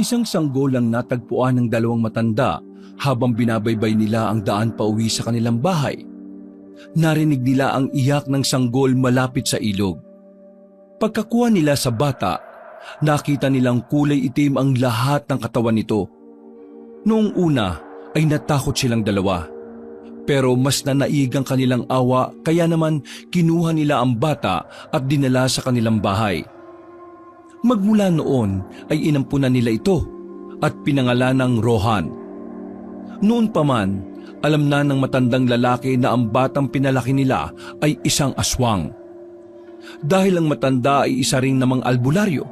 Isang sanggol ang natagpuan ng dalawang matanda habang binabaybay nila ang daan pauwi sa kanilang bahay. Narinig nila ang iyak ng sanggol malapit sa ilog. Pagkakuha nila sa bata, nakita nilang kulay itim ang lahat ng katawan nito. Noong una ay natakot silang dalawa. Pero mas nanaig ang kanilang awa kaya naman kinuha nila ang bata at dinala sa kanilang bahay. Magmula noon ay inampunan nila ito at pinangalan ng Rohan. Noon pa man, alam na ng matandang lalaki na ang batang pinalaki nila ay isang aswang. Dahil ang matanda ay isa ring namang albularyo.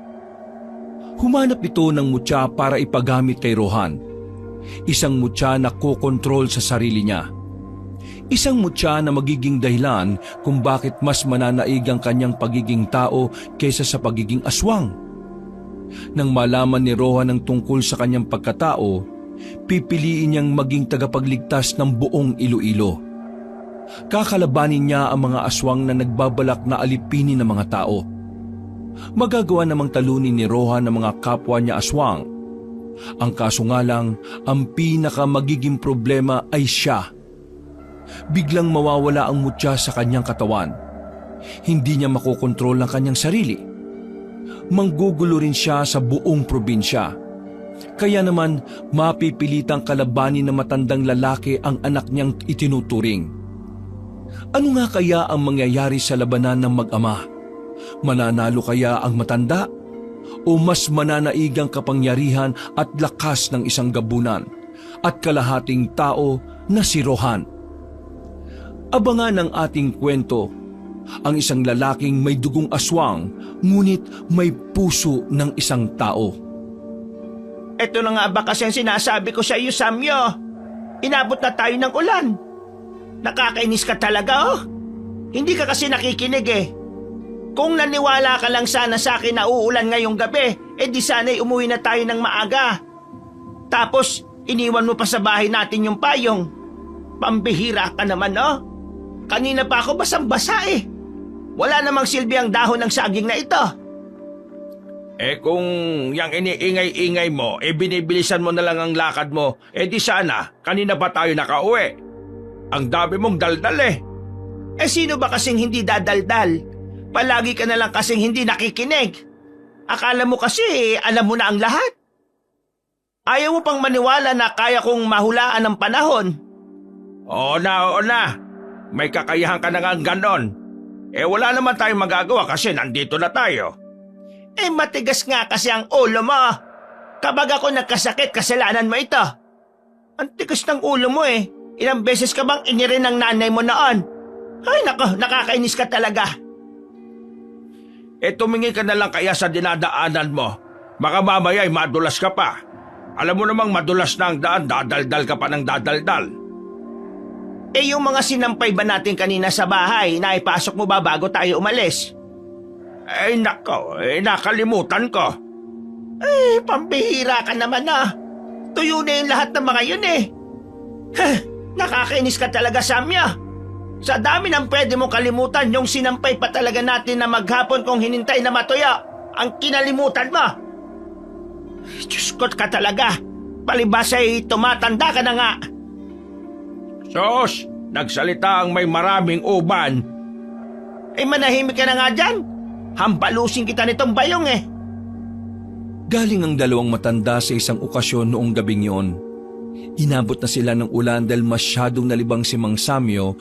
Humanap ito ng mutya para ipagamit kay Rohan. Isang mutya na kokontrol sa sarili niya. Isang mutya na magiging dahilan kung bakit mas mananaig ang kanyang pagiging tao kaysa sa pagiging aswang. Nang malaman ni Rohan ang tungkol sa kanyang pagkatao, pipiliin niyang maging tagapagligtas ng buong Iloilo. Kakalabanin niya ang mga aswang na nagbabalak na alipinin ng mga tao. Magagawa namang talunin ni Rohan ang mga kapwa niya aswang. Ang kaso nga lang, ang pinaka magiging problema ay siya. Biglang mawawala ang mutya sa kanyang katawan. Hindi niya makokontrol ang kanyang sarili. Manggugulo rin siya sa buong probinsya. Kaya naman mapipilitang kalabanin ng matandang lalaki ang anak niyang itinuturing. Ano nga kaya ang mangyayari sa labanan ng mag-ama? Mananalo kaya ang matanda? O mas mananaig ang kapangyarihan at lakas ng isang gabunan at kalahating tao na si Rohan? Abangan ang ating kwento, ang isang lalaking may dugong aswang ngunit may puso ng isang tao. Ito na nga ba kasi ang sinasabi ko sa iyo, Samyo? Inabot na tayo ng ulan. Nakakainis ka talaga, oh. Hindi ka kasi nakikinig eh. Kung naniwala ka lang sana sa akin na uulan ngayong gabi, di sana'y umuwi na tayo ng maaga. Tapos, iniwan mo pa sa bahay natin yung payong. Pambihira ka naman, oh. Kanina pa ako basang-basa eh. Wala namang silbi ang dahon ng saging na ito. Kung yang iniingay-ingay mo, binibilisan mo na lang ang lakad mo, di sana, kanina pa tayo nakauwi. Ang dami mong daldal eh. Sino ba kasing hindi dadaldal? Palagi ka na lang kasing hindi nakikinig. Akala mo kasi alam mo na ang lahat. Ayaw mo pang maniwala na kaya kong mahulaan ang panahon. Oo na. May kakayahan ka na nga ganon. Wala naman tayong magagawa kasi nandito na tayo. Matigas nga kasi ang ulo mo. Kapag ako nagkasakit, kasalanan mo ito. Ang tigas ng ulo mo eh. Ilang beses ka bang inirin ng nanay mo noon? Ay nako, nakakainis ka talaga. Tumingin ka na lang kaya sa dinadaanan mo. Baka mamaya ay madulas ka pa. Alam mo namang madulas na ang daan, dadaldal ka pa ng dadaldal. Yung mga sinampay ba natin kanina sa bahay, naipasok mo ba bago tayo umalis? Nako, nakalimutan ko. Pambihira ka naman ah. Tuyo na yung lahat ng mga yun eh. Nakakainis ka talaga, Samya. Sa dami ng pwede mong kalimutan, yung sinampay pa talaga natin na maghapon kung hinintay na matuya, ang kinalimutan mo. Diyos ko ka talaga. Palibas ay tumatanda ka na nga. Sos, nagsalita ang may maraming uban. Manahimik ka na nga dyan. Hampalusin kita nitong bayong eh. Galing ang dalawang matanda sa isang okasyon noong gabing yon. Inabot na sila ng ulan dahil masyadong nalibang si Mang Samyo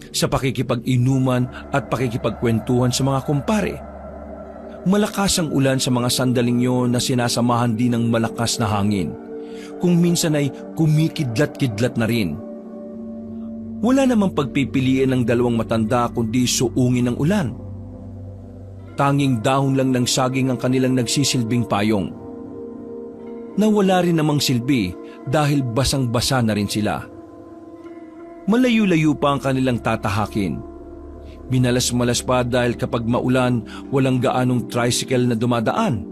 sa pakikipag-inuman at pakikipagkwentuhan sa mga kumpare. Malakas ang ulan sa mga sandaling yon na sinasamahan din ng malakas na hangin. Kung minsan ay kumikidlat-kidlat na rin. Wala namang pagpipiliin ng dalawang matanda kundi suungin ng ulan. Tanging dahon lang ng saging ang kanilang nagsisilbing payong. Nawala rin namang silbi dahil basang-basa na rin sila. Malayo-layo pa ang kanilang tatahakin. Minalas-malas pa dahil kapag maulan, walang gaanong tricycle na dumadaan.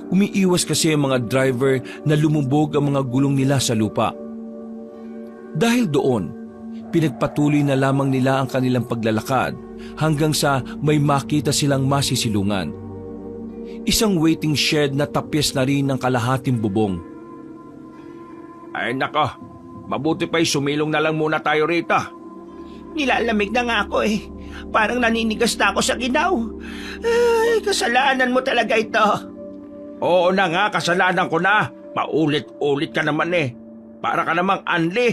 Umiiwas kasi ang mga driver na lumubog ang mga gulong nila sa lupa. Dahil doon, pinagpatuloy na lamang nila ang kanilang paglalakad hanggang sa may makita silang masisilungan. Isang waiting shed na tapyas na rin ng kalahating bubong. Ay nako, mabuti pa'y sumilong na lang muna tayo rito. Nilalamig na nga ako eh. Parang naninigas na ako sa ginaw. Ay, kasalanan mo talaga ito. Oo na nga, kasalanan ko na. Paulit-ulit ka naman eh. Para ka namang anli.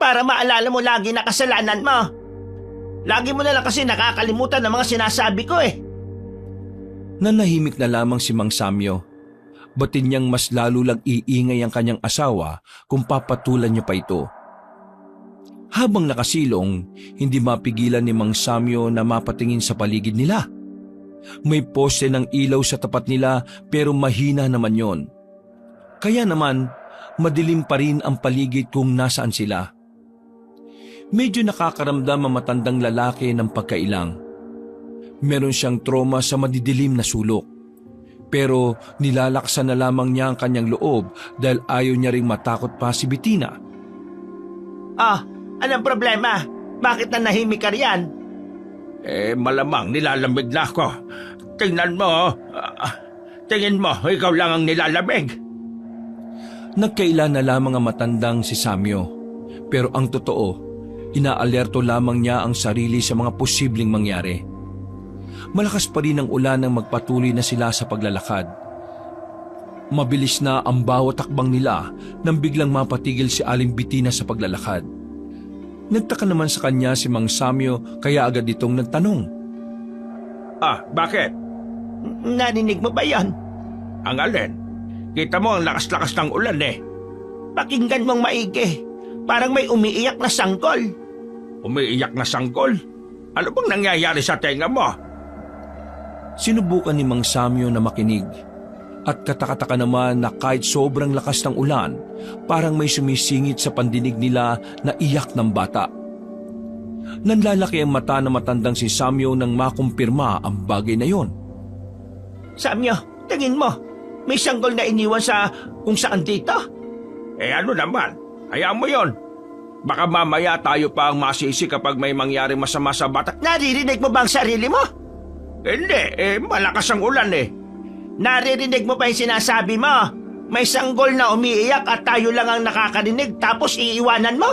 Para maalala mo lagi na kasalanan mo. Lagi mo na lang kasi nakakalimutan ng mga sinasabi ko eh. Nanahimik na lamang si Mang Samyo. Batin niyang mas lalo lang iingay ang kanyang asawa kung papatulan niya pa ito. Habang nakasilong, hindi mapigilan ni Mang Samyo na mapatingin sa paligid nila. May poste ng ilaw sa tapat nila pero mahina naman yon. Kaya naman, madilim pa rin ang paligid kung nasaan sila. Medyo nakakaramdam ang matandang lalaki ng pagkailang. Meron siyang trauma sa madidilim na sulok. Pero nilalaksan na lamang niya ang kanyang loob dahil ayaw niya ring matakot pa si Bettina. Anong problema? Bakit nanahimik ka riyan? Malamang nilalamig na ako. Tingnan mo, tingin mo, ikaw lang ang nilalamig. Nagkaila na lamang ang matandang si Samyo. Pero ang totoo, inaalerto lamang niya ang sarili sa mga posibleng mangyari. Malakas pa rin ang ulan nang magpatuloy na sila sa paglalakad. Mabilis na ang bawat takbang nila nang biglang mapatigil si Aling Bettina sa paglalakad. Nagtaka naman sa kanya si Mang Samyo kaya agad itong nagtanong. Bakit? Narinig mo ba yan? Ang alin? Kita mo ang lakas-lakas ng ulan eh. Pakinggan mong maigi. Parang may umiiyak na sanggol. Umiiyak na sanggol? Ano bang nangyayari sa tenga mo? Sinubukan ni Mang Samyo na makinig. At katakataka naman na kahit sobrang lakas ng ulan, parang may sumisingit sa pandinig nila na iyak ng bata. Nanlalaki ang mata na matandang si Samyo nang makumpirma ang bagay na yon. Samyo, tingin mo. May sanggol na iniwan sa kung saan dito. Ano naman? Hayaan mo yon. Baka mamaya tayo pa ang masisi kapag may mangyari masama sa bata. Naririnig mo ba ang sarili mo? Hindi, malakas ang ulan eh. Naririnig mo ba yung sinasabi mo? May sanggol na umiiyak at tayo lang ang nakakarinig tapos iiwanan mo?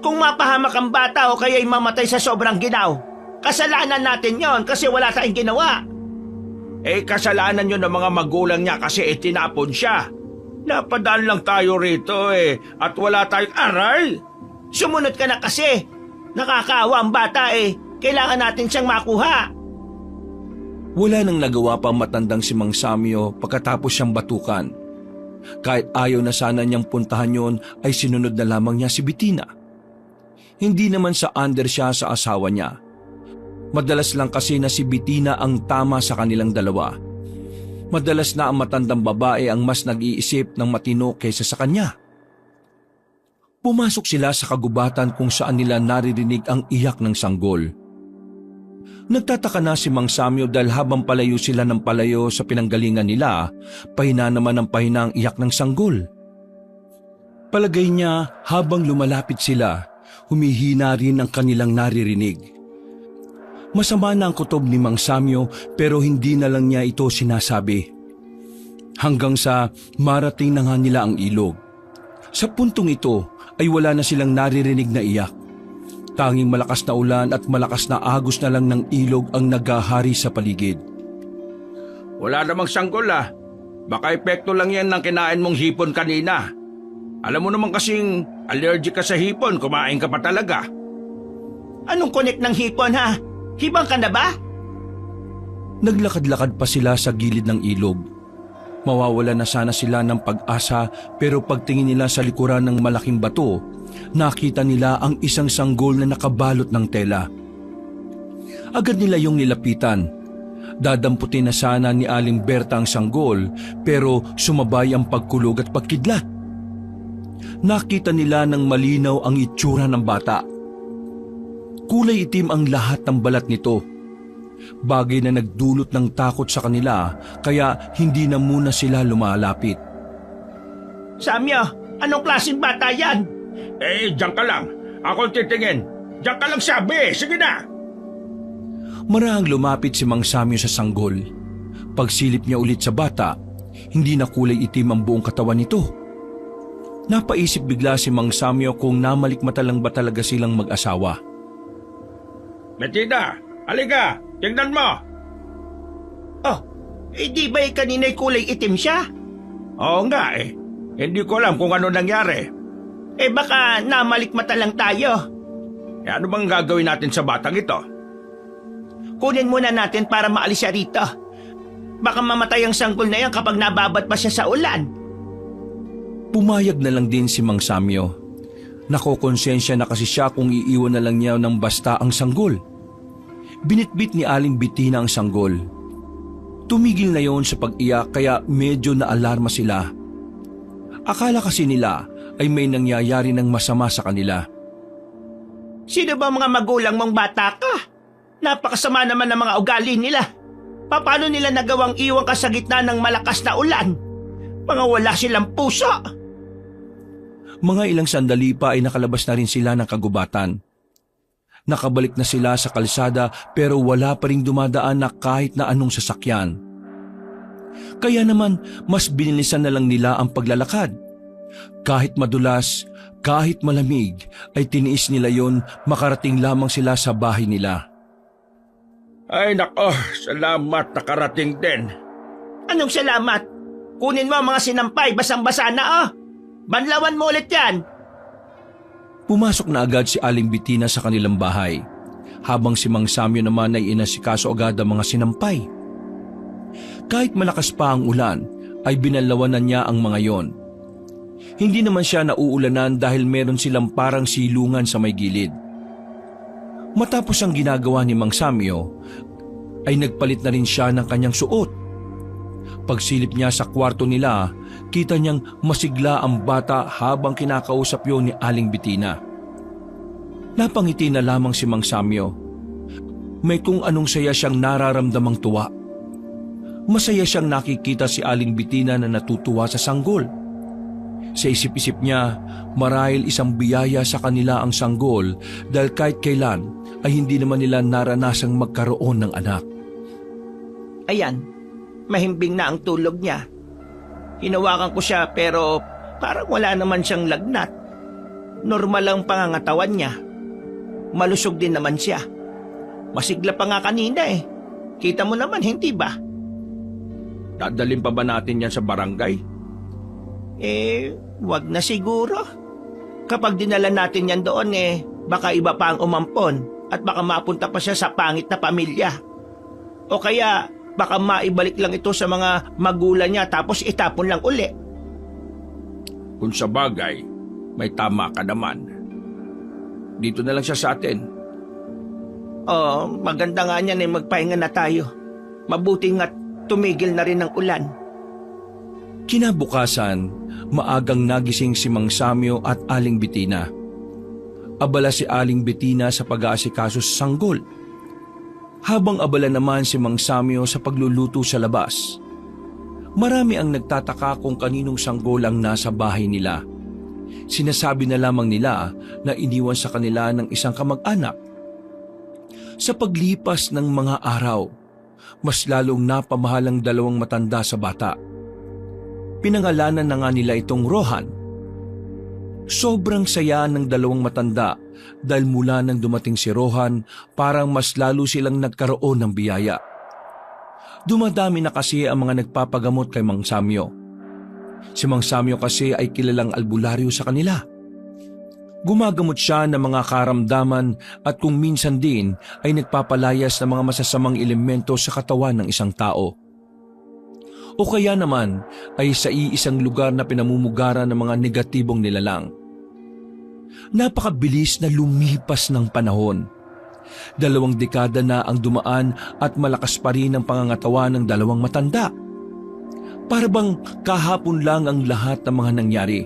Kung mapahamak ang bata o kaya'y mamatay sa sobrang ginaw, kasalanan natin yon kasi wala tayong ginawa. Kasalanan nyo ng mga magulang niya kasi itinapon siya. Napadaan lang tayo rito at wala tayong aral. Sumunod ka na kasi. Nakakaawa ang bata Kailangan natin siyang makuha. Wala nang nagawa pa ang matandang si Mang Samyo pagkatapos siyang batukan. Kahit ayaw na sana niyang puntahan yon ay sinunod na lamang niya si Bettina. Hindi naman sa under siya sa asawa niya. Madalas lang kasi na si Bettina ang tama sa kanilang dalawa. Madalas na ang matandang babae ang mas nag-iisip ng matino kaysa sa kanya. Pumasok sila sa kagubatan kung saan nila naririnig ang iyak ng sanggol. Nagtataka na si Mang Samyo dahil habang palayo sila ng palayo sa pinanggalingan nila, pahina naman ang pahina ang iyak ng sanggol. Palagay niya habang lumalapit sila, humihina rin ang kanilang naririnig. Masama na ang kutob ni Mang Samyo pero hindi na lang niya ito sinasabi. Hanggang sa marating na nga nila ang ilog. Sa puntong ito ay wala na silang naririnig na iyak. Tanging malakas na ulan at malakas na agos na lang ng ilog ang naghahari sa paligid. Wala namang sanggol Baka epekto lang yan ng kinain mong hipon kanina. Alam mo naman kasing allergic ka sa hipon, kumain ka pa talaga. Anong connect ng hipon ha? Hibang ka na ba? Naglakad-lakad pa sila sa gilid ng ilog. Mawawala na sana sila ng pag-asa pero pagtingin nila sa likuran ng malaking bato, nakita nila ang isang sanggol na nakabalot ng tela. Agad nila yung nilapitan. Dadamputin na sana ni Aling Berta ang sanggol pero sumabay ang pagkulog at pagkidlat. Nakita nila ng malinaw ang itsura ng bata. Kulay itim ang lahat ng balat nito. Bagay na nagdulot ng takot sa kanila kaya hindi na muna sila lumalapit. Samyo, anong klaseng bata yan? Diyan ka lang. Ako titingin. Diyan ka lang sabi. Sige na. Marahang lumapit si Mang Samyo sa sanggol. Pagsilip niya ulit sa bata, hindi na kulay itim ang buong katawan nito. Napaisip bigla si Mang Samyo kung namalikmata lang ba talaga silang mag-asawa. Bettina, halika, tingnan mo. Oh, di ba kanina'y kulay itim siya? Oo nga eh. Hindi ko alam kung ano nangyari. Baka namalikmata lang tayo. Ano bang gagawin natin sa batang ito? Kunin muna natin para maalis siya rito. Baka mamatay ang sanggol na yan kapag nababad pa siya sa ulan. Pumayag na lang din si Mang Samyo. Nakokonsensya na kasi siya kung iiwan na lang niya ng basta ang sanggol. Binitbit ni Aling Bettina ang sanggol. Tumigil na yon sa pag-iyak kaya medyo naalarma sila. Akala kasi nila ay may nangyayari ng masama sa kanila. Sino ba mga magulang mong bata ka? Napakasama naman ng mga ugali nila. Paano nila nagawang iwan ka sa gitna ng malakas na ulan? Mga wala silang puso. Mga ilang sandali pa ay nakalabas na rin sila ng kagubatan. Nakabalik na sila sa kalsada pero wala pa ring dumadaan na kahit na anong sasakyan. Kaya naman mas binilisan na lang nila ang paglalakad. Kahit madulas, kahit malamig, ay tiniis nila yon makarating lamang sila sa bahay nila. Ay nako, salamat nakarating din. Anong salamat? Kunin mo ang mga sinampay, basang-basa na Banlawan mo ulit yan. Pumasok na agad si Aling Bettina sa kanilang bahay, habang si Mang Samyo naman ay inasikaso agad ang mga sinampay. Kahit malakas pa ang ulan, ay binalawanan niya ang mga yon. Hindi naman siya nauulanan dahil meron silang parang silungan sa may gilid. Matapos ang ginagawa ni Mang Samyo, ay nagpalit na rin siya ng kanyang suot. Pagsilip niya sa kwarto nila, kita niyang masigla ang bata habang kinakausap yon ni Aling Bettina. Napangiti na lamang si Mang Samyo. May kung anong saya siyang nararamdamang tuwa. Masaya siyang nakikita si Aling Bettina na natutuwa sa sanggol. Sa isip-isip niya, marahil isang biyaya sa kanila ang sanggol dahil kahit kailan ay hindi naman nila naranasang magkaroon ng anak. Ayan, mahimbing na ang tulog niya. Hinawakan ko siya pero parang wala naman siyang lagnat. Normal ang pangangatawan niya. Malusog din naman siya. Masigla pa nga kanina Kita mo naman, hindi ba? Dadalhin pa ba natin yan sa barangay? Wag na siguro. Kapag dinala natin yan doon baka iba pa ang umampon at baka mapunta pa siya sa pangit na pamilya. O kaya baka maibalik lang ito sa mga magulang niya tapos itapon lang uli. Kung sa bagay, may tama ka naman. Dito na lang siya sa atin. Maganda nga niyan magpahinga na tayo. Mabuti nga't tumigil na rin ang ulan. Kinabukasan, maagang nagising si Mang Samyo at Aling Bettina. Abala si Aling Bettina sa pag-aasikaso sa sanggol. Habang abala naman si Mang Samyo sa pagluluto sa labas. Marami ang nagtataka kung kaninong sanggol ang nasa bahay nila. Sinasabi na lamang nila na iniwan sa kanila ng isang kamag-anak. Sa paglipas ng mga araw, mas lalong napamahal ang dalawang matanda sa bata. Pinangalanan na nga nila itong Rohan. Sobrang saya ng dalawang matanda dahil mula nang dumating si Rohan, parang mas lalo silang nagkaroon ng biyaya. Dumadami na kasi ang mga nagpapagamot kay Mang Samyo. Si Mang Samyo kasi ay kilalang albularyo sa kanila. Gumagamot siya ng mga karamdaman at kung minsan din ay nagpapalayas ng mga masasamang elemento sa katawan ng isang tao. O kaya naman ay sa iisang lugar na pinamumugaran ng mga negatibong nilalang. Napakabilis na lumipas ng panahon. 2 dekada na ang dumaan at malakas pa rin ang pangangatawan ng dalawang matanda. Para bang kahapon lang ang lahat ng mga nangyari.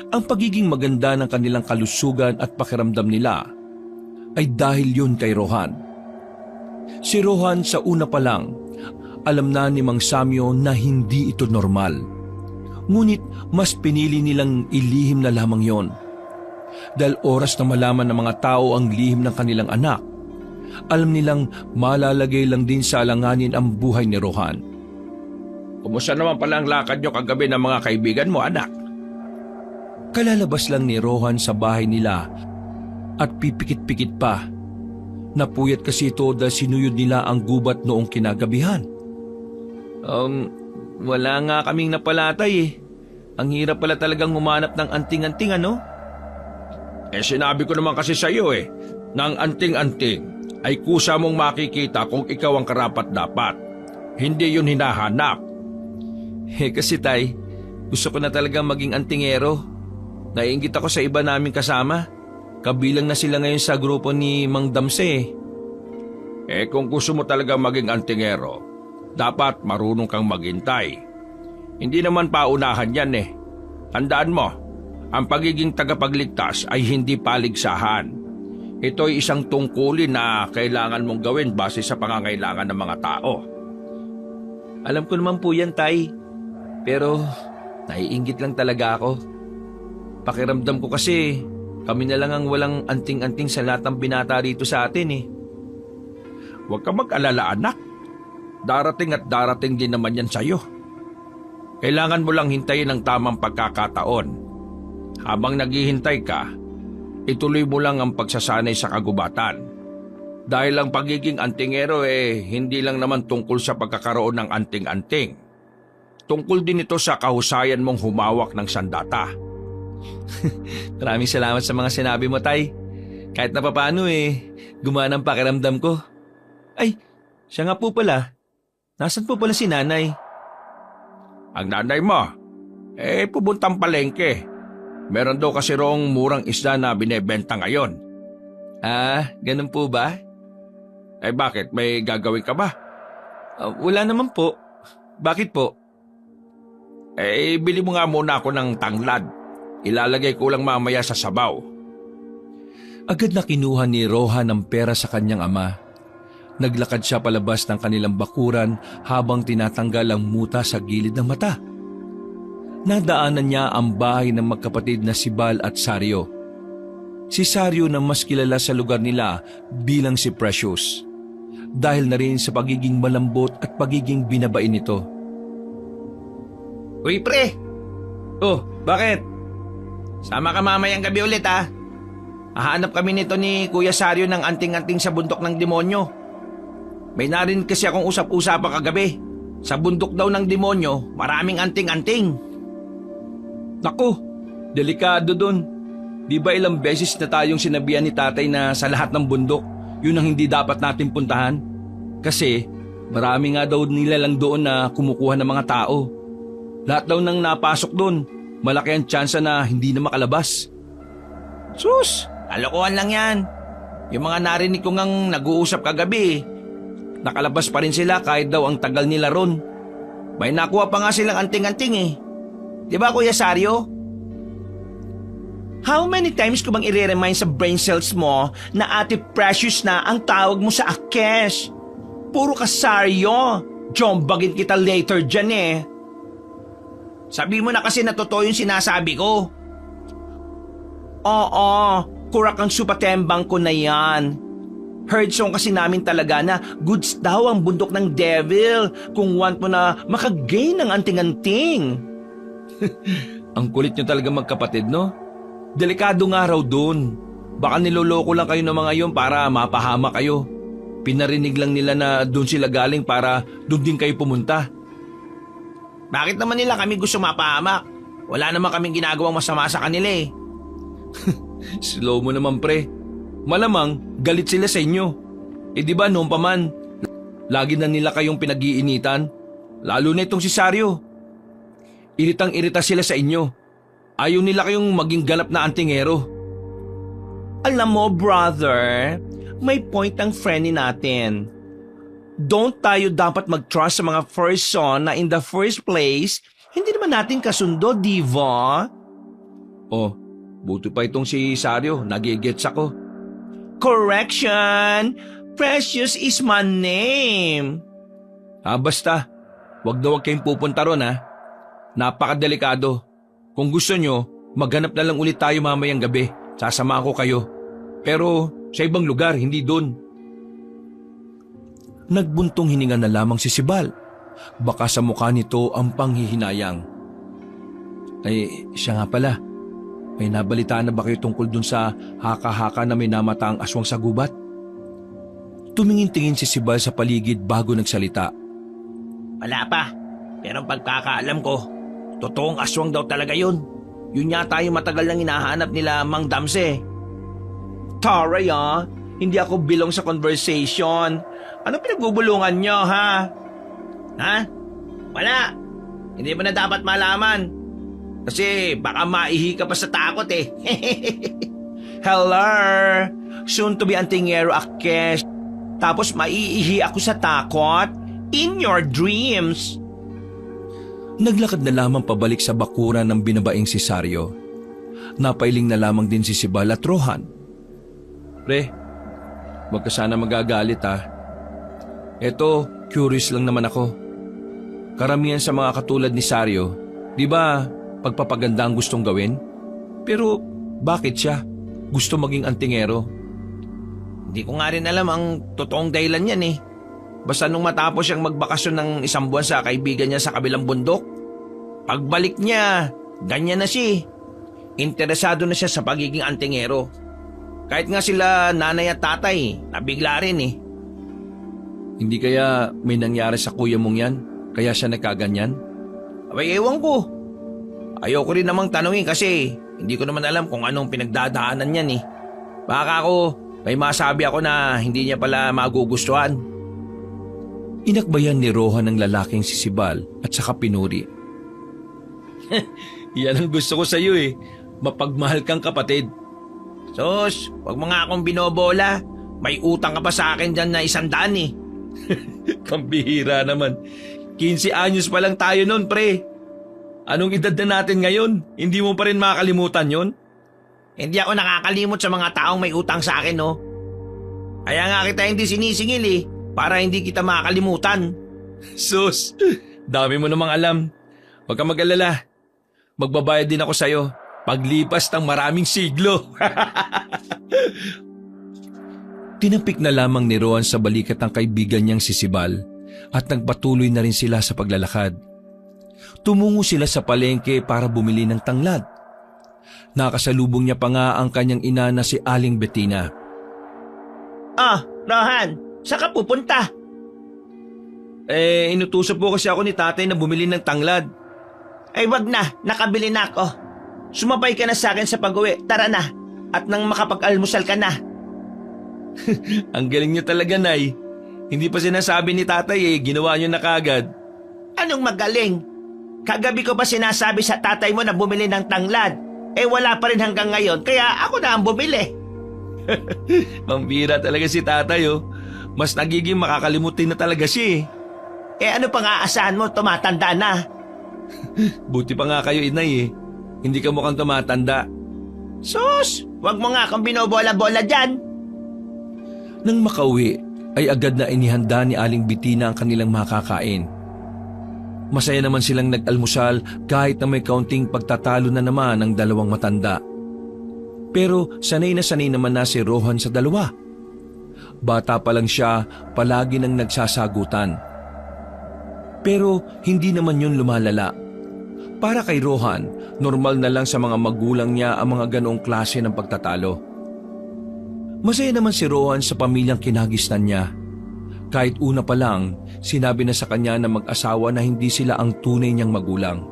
Ang pagiging maganda ng kanilang kalusugan at pakiramdam nila ay dahil yun kay Rohan. Si Rohan sa una pa lang, alam na ni Mang Samyo na hindi ito normal. Ngunit mas pinili nilang ilihim na lamang yon. Dahil oras na malaman ng mga tao ang lihim ng kanilang anak, Alam nilang malalagay lang din sa alanganin ang buhay ni Rohan. Kumusta naman pala ang lakad nyo kagabi ng mga kaibigan mo, anak? Kalalabas lang ni Rohan sa bahay nila at pipikit-pikit pa. Napuyat kasi ito dahil sinuyod nila ang gubat noong kinagabihan. Wala nga kaming napalatay eh. Ang hirap pala talagang humanap ng anting-anting, ano? Sinabi ko naman kasi sa iyo na ang anting-anting ay kusa mong makikita kung ikaw ang karapat-dapat. Hindi yun hinahanap. Kasi tay, gusto ko na talagang maging antingero. Naiinggit ako sa iba naming kasama. Kabilang na sila ngayon sa grupo ni Mang Damse. Kung gusto mo talaga maging antingero, dapat marunong kang maghintay. Hindi naman paunahan yan Tandaan mo, ang pagiging tagapagligtas ay hindi paligsahan. Ito ay isang tungkulin na kailangan mong gawin base sa pangangailangan ng mga tao. Alam ko naman po yan, tay. Pero naiinggit lang talaga ako. Pakiramdam ko kasi kami na lang ang walang anting-anting sa lahat ng binata rito sa atin Huwag ka mag-alala, anak. Darating at darating din naman yan sa'yo. Kailangan mo lang hintayin ang tamang pagkakataon. Habang naghihintay ka, ituloy mo lang ang pagsasanay sa kagubatan. Dahil ang pagiging antingero hindi lang naman tungkol sa pagkakaroon ng anting-anting. Tungkol din ito sa kahusayan mong humawak ng sandata. Maraming salamat sa mga sinabi mo, tay. Kahit na papaano gumana ang pakiramdam ko. Ay, siya nga po pala. Nasaan po pala si nanay? Ang nanay mo, pubuntang palengke. Meron daw kasi roong murang isda na binebenta ngayon. Ganun po ba? Bakit? May gagawin ka ba? Wala naman po. Bakit po? Bili mo nga muna ako ng tanglad. Ilalagay ko lang mamaya sa sabaw. Agad na kinuha ni Rohan ang pera sa kanyang ama. Naglakad siya palabas ng kanilang bakuran habang tinatanggal ang muta sa gilid ng mata. Nadaanan niya ang bahay ng magkapatid na si Bal at Sario. Si Sario na mas kilala sa lugar nila bilang si Precious. Dahil na rin sa pagiging malambot at pagiging binabain nito. Uy, pre! Oh, bakit? Sama ka mamayang gabi ulit, Hahanap kami nito ni Kuya Sario ng anting-anting sa bundok ng demonyo. May narinig kasi akong usap-usapan kagabi. Sa bundok daw ng demonyo, maraming anting-anting. Naku, delikado dun. Di ba ilang beses na tayong sinabihan ni tatay na sa lahat ng bundok, yun ang hindi dapat natin puntahan? Kasi marami nga daw nila lang doon na kumukuha ng mga tao. Lahat daw nang napasok doon, malaki ang tsansa na hindi na makalabas. Sus, kalokohan lang yan. Yung mga narinig ko ngang nag-uusap kagabi, nakalabas pa rin sila kahit daw ang tagal nila ron. May nakuha pa nga silang anting-anting Di ba, Kuya Sario? How many times ko bang i-remind sa brain cells mo na Ate Precious na ang tawag mo sa Akesh? Puro ka Sario. Jombagin kita later dyan Sabi mo na kasi na totoo yung sinasabi ko. Oo, kurak ang supatembang ko na yan. Heard song kasi namin talaga na goods daw ang bundok ng devil kung want mo na makagain ng anting-anting. Ang kulit nyo talaga magkapatid, no? Delikado nga raw dun. Baka niloloko lang kayo ng mga yun para mapahama kayo. Pinarinig lang nila na dun sila galing para dun din kayo pumunta. Bakit naman nila kami gusto mapahamak? Wala naman kaming ginagawang masama sa kanila Slow mo naman, pre. Malamang galit sila sa inyo. Di ba noon pa man, lagi na nila kayong pinag-iinitan. Lalo na itong si Sario. Iritang-irita sila sa inyo. Ayaw nila kayong maging ganap na antingero. Alam mo, brother, may point ang friend natin. Don't tayo dapat mag-trust sa mga person na in the first place, hindi naman natin kasundo, di ba? Oh, buti pa itong si Sario, nagigets ako. Correction! Precious is my name. Basta, wag na wag kayong pupunta ron Napakadelikado. Kung gusto nyo, maghanap na lang ulit tayo mamayang gabi. Sasama ko kayo. Pero sa ibang lugar, hindi doon. Nagbuntong hininga na lamang si Sibal. Baka sa mukha nito ang panghihinayang. Ay, siya nga pala. May nabalitaan na ba kayo tungkol dun sa haka-haka na may namataang aswang sa gubat? Tumingin-tingin si Sibal sa paligid bago nagsalita. Wala pa. Pero ang pagkakaalam ko, totoong aswang daw talaga yun. Yun yata yung matagal nang hinahanap nila Mang Damse. Taray hindi ako bilong sa conversation. Ano pinagbubulungan nyo, ha? Ha? Wala. Hindi mo na dapat malaman. Kasi baka maihi ka pa sa takot eh. Hello! Soon to be antingero Akes. Tapos maiihi ako sa takot? In your dreams. Naglakad na lamang pabalik sa bakuran ng binabaing si Sario. Napailing na lamang din si Sibal at Rohan. Pre, wag ka sana magagalit Eto, curious lang naman ako. Karamihan sa mga katulad ni Sario, di ba pagpapaganda ang gustong gawin? Pero bakit siya gusto maging antingero? Hindi ko nga rin alam ang totoong dahilan yan eh. Basta nung matapos siyang magbakasyon ng 1 buwan sa kaibigan niya sa kabilang bundok, pagbalik niya, ganyan na siya. Interesado na siya sa pagiging antingero. Kahit nga sila nanay at tatay, nabigla rin eh. Hindi kaya may nangyari sa kuya mong yan, kaya siya nagkaganyan? Abay, ewan ko. Ayoko rin namang tanungin kasi hindi ko naman alam kung anong pinagdadaanan niyan eh. Baka ako, may masabi ako na hindi niya pala magugustuhan. Inakbayan ni Rohan ng lalaking si Sibal at saka pinuri. Yan ang gusto ko sa iyo eh. Mapagmahal kang kapatid. Sus, wag mo nga akong binobola. May utang ka pa sa akin dyan na 100 eh. Kambihira naman. 15 anyos pa lang tayo nun, pre. Anong edad na natin ngayon? Hindi mo pa rin makakalimutan yon? Hindi ako nakakalimot sa mga taong may utang sa akin, no? Kaya nga kita hindi sinisingil eh, para hindi kita makakalimutan. Sus, dami mo namang alam. Huwag ka mag-alala. Magbabayad din ako sa'yo paglipas ng maraming siglo. Tinapik na lamang ni Rohan sa balikat ng kaibigan niyang si Sibal at nagpatuloy na rin sila sa paglalakad. Tumungo sila sa palengke para bumili ng tanglad. Nakasalubong niya pa nga ang kanyang ina na si Aling Bettina. Rohan, saan ka pupunta? Inutusan po kasi ako ni tatay na bumili ng tanglad. Ay wag na, nakabili na ako. Sumabay ka na sa akin sa pag-uwi, tara na. At nang makapag-almusal ka na. Ang galing niyo talaga, Nay. Hindi pa sinasabi ni tatay ginawa niyo na kagad. Anong magaling? Kagabi ko pa sinasabi sa tatay mo na bumili ng tanglad. Wala pa rin hanggang ngayon, kaya ako na ang bumili. Pambira talaga si tatay Mas nagiging makakalimutin na talaga siya Ano pang aasahan mo, tumatanda na. Buti pa nga kayo, inay Hindi ka mukhang tumatanda. Sus, wag mo nga akong binobola-bola dyan. Nang makauwi, ay agad na inihanda ni Aling Bettina ang kanilang makakain. Masaya naman silang nag-almusal kahit na may kaunting pagtatalo na naman ng dalawang matanda. Pero sanay naman na si Rohan sa dalawa. Bata pa lang siya, palagi nang nagsasagutan. Pero hindi naman yun lumalala. Para kay Rohan, normal na lang sa mga magulang niya ang mga ganoong klase ng pagtatalo. Masaya naman si Rohan sa pamilyang kinagisnan niya. Kahit una pa lang, sinabi na sa kanya na mag-asawa na hindi sila ang tunay niyang magulang.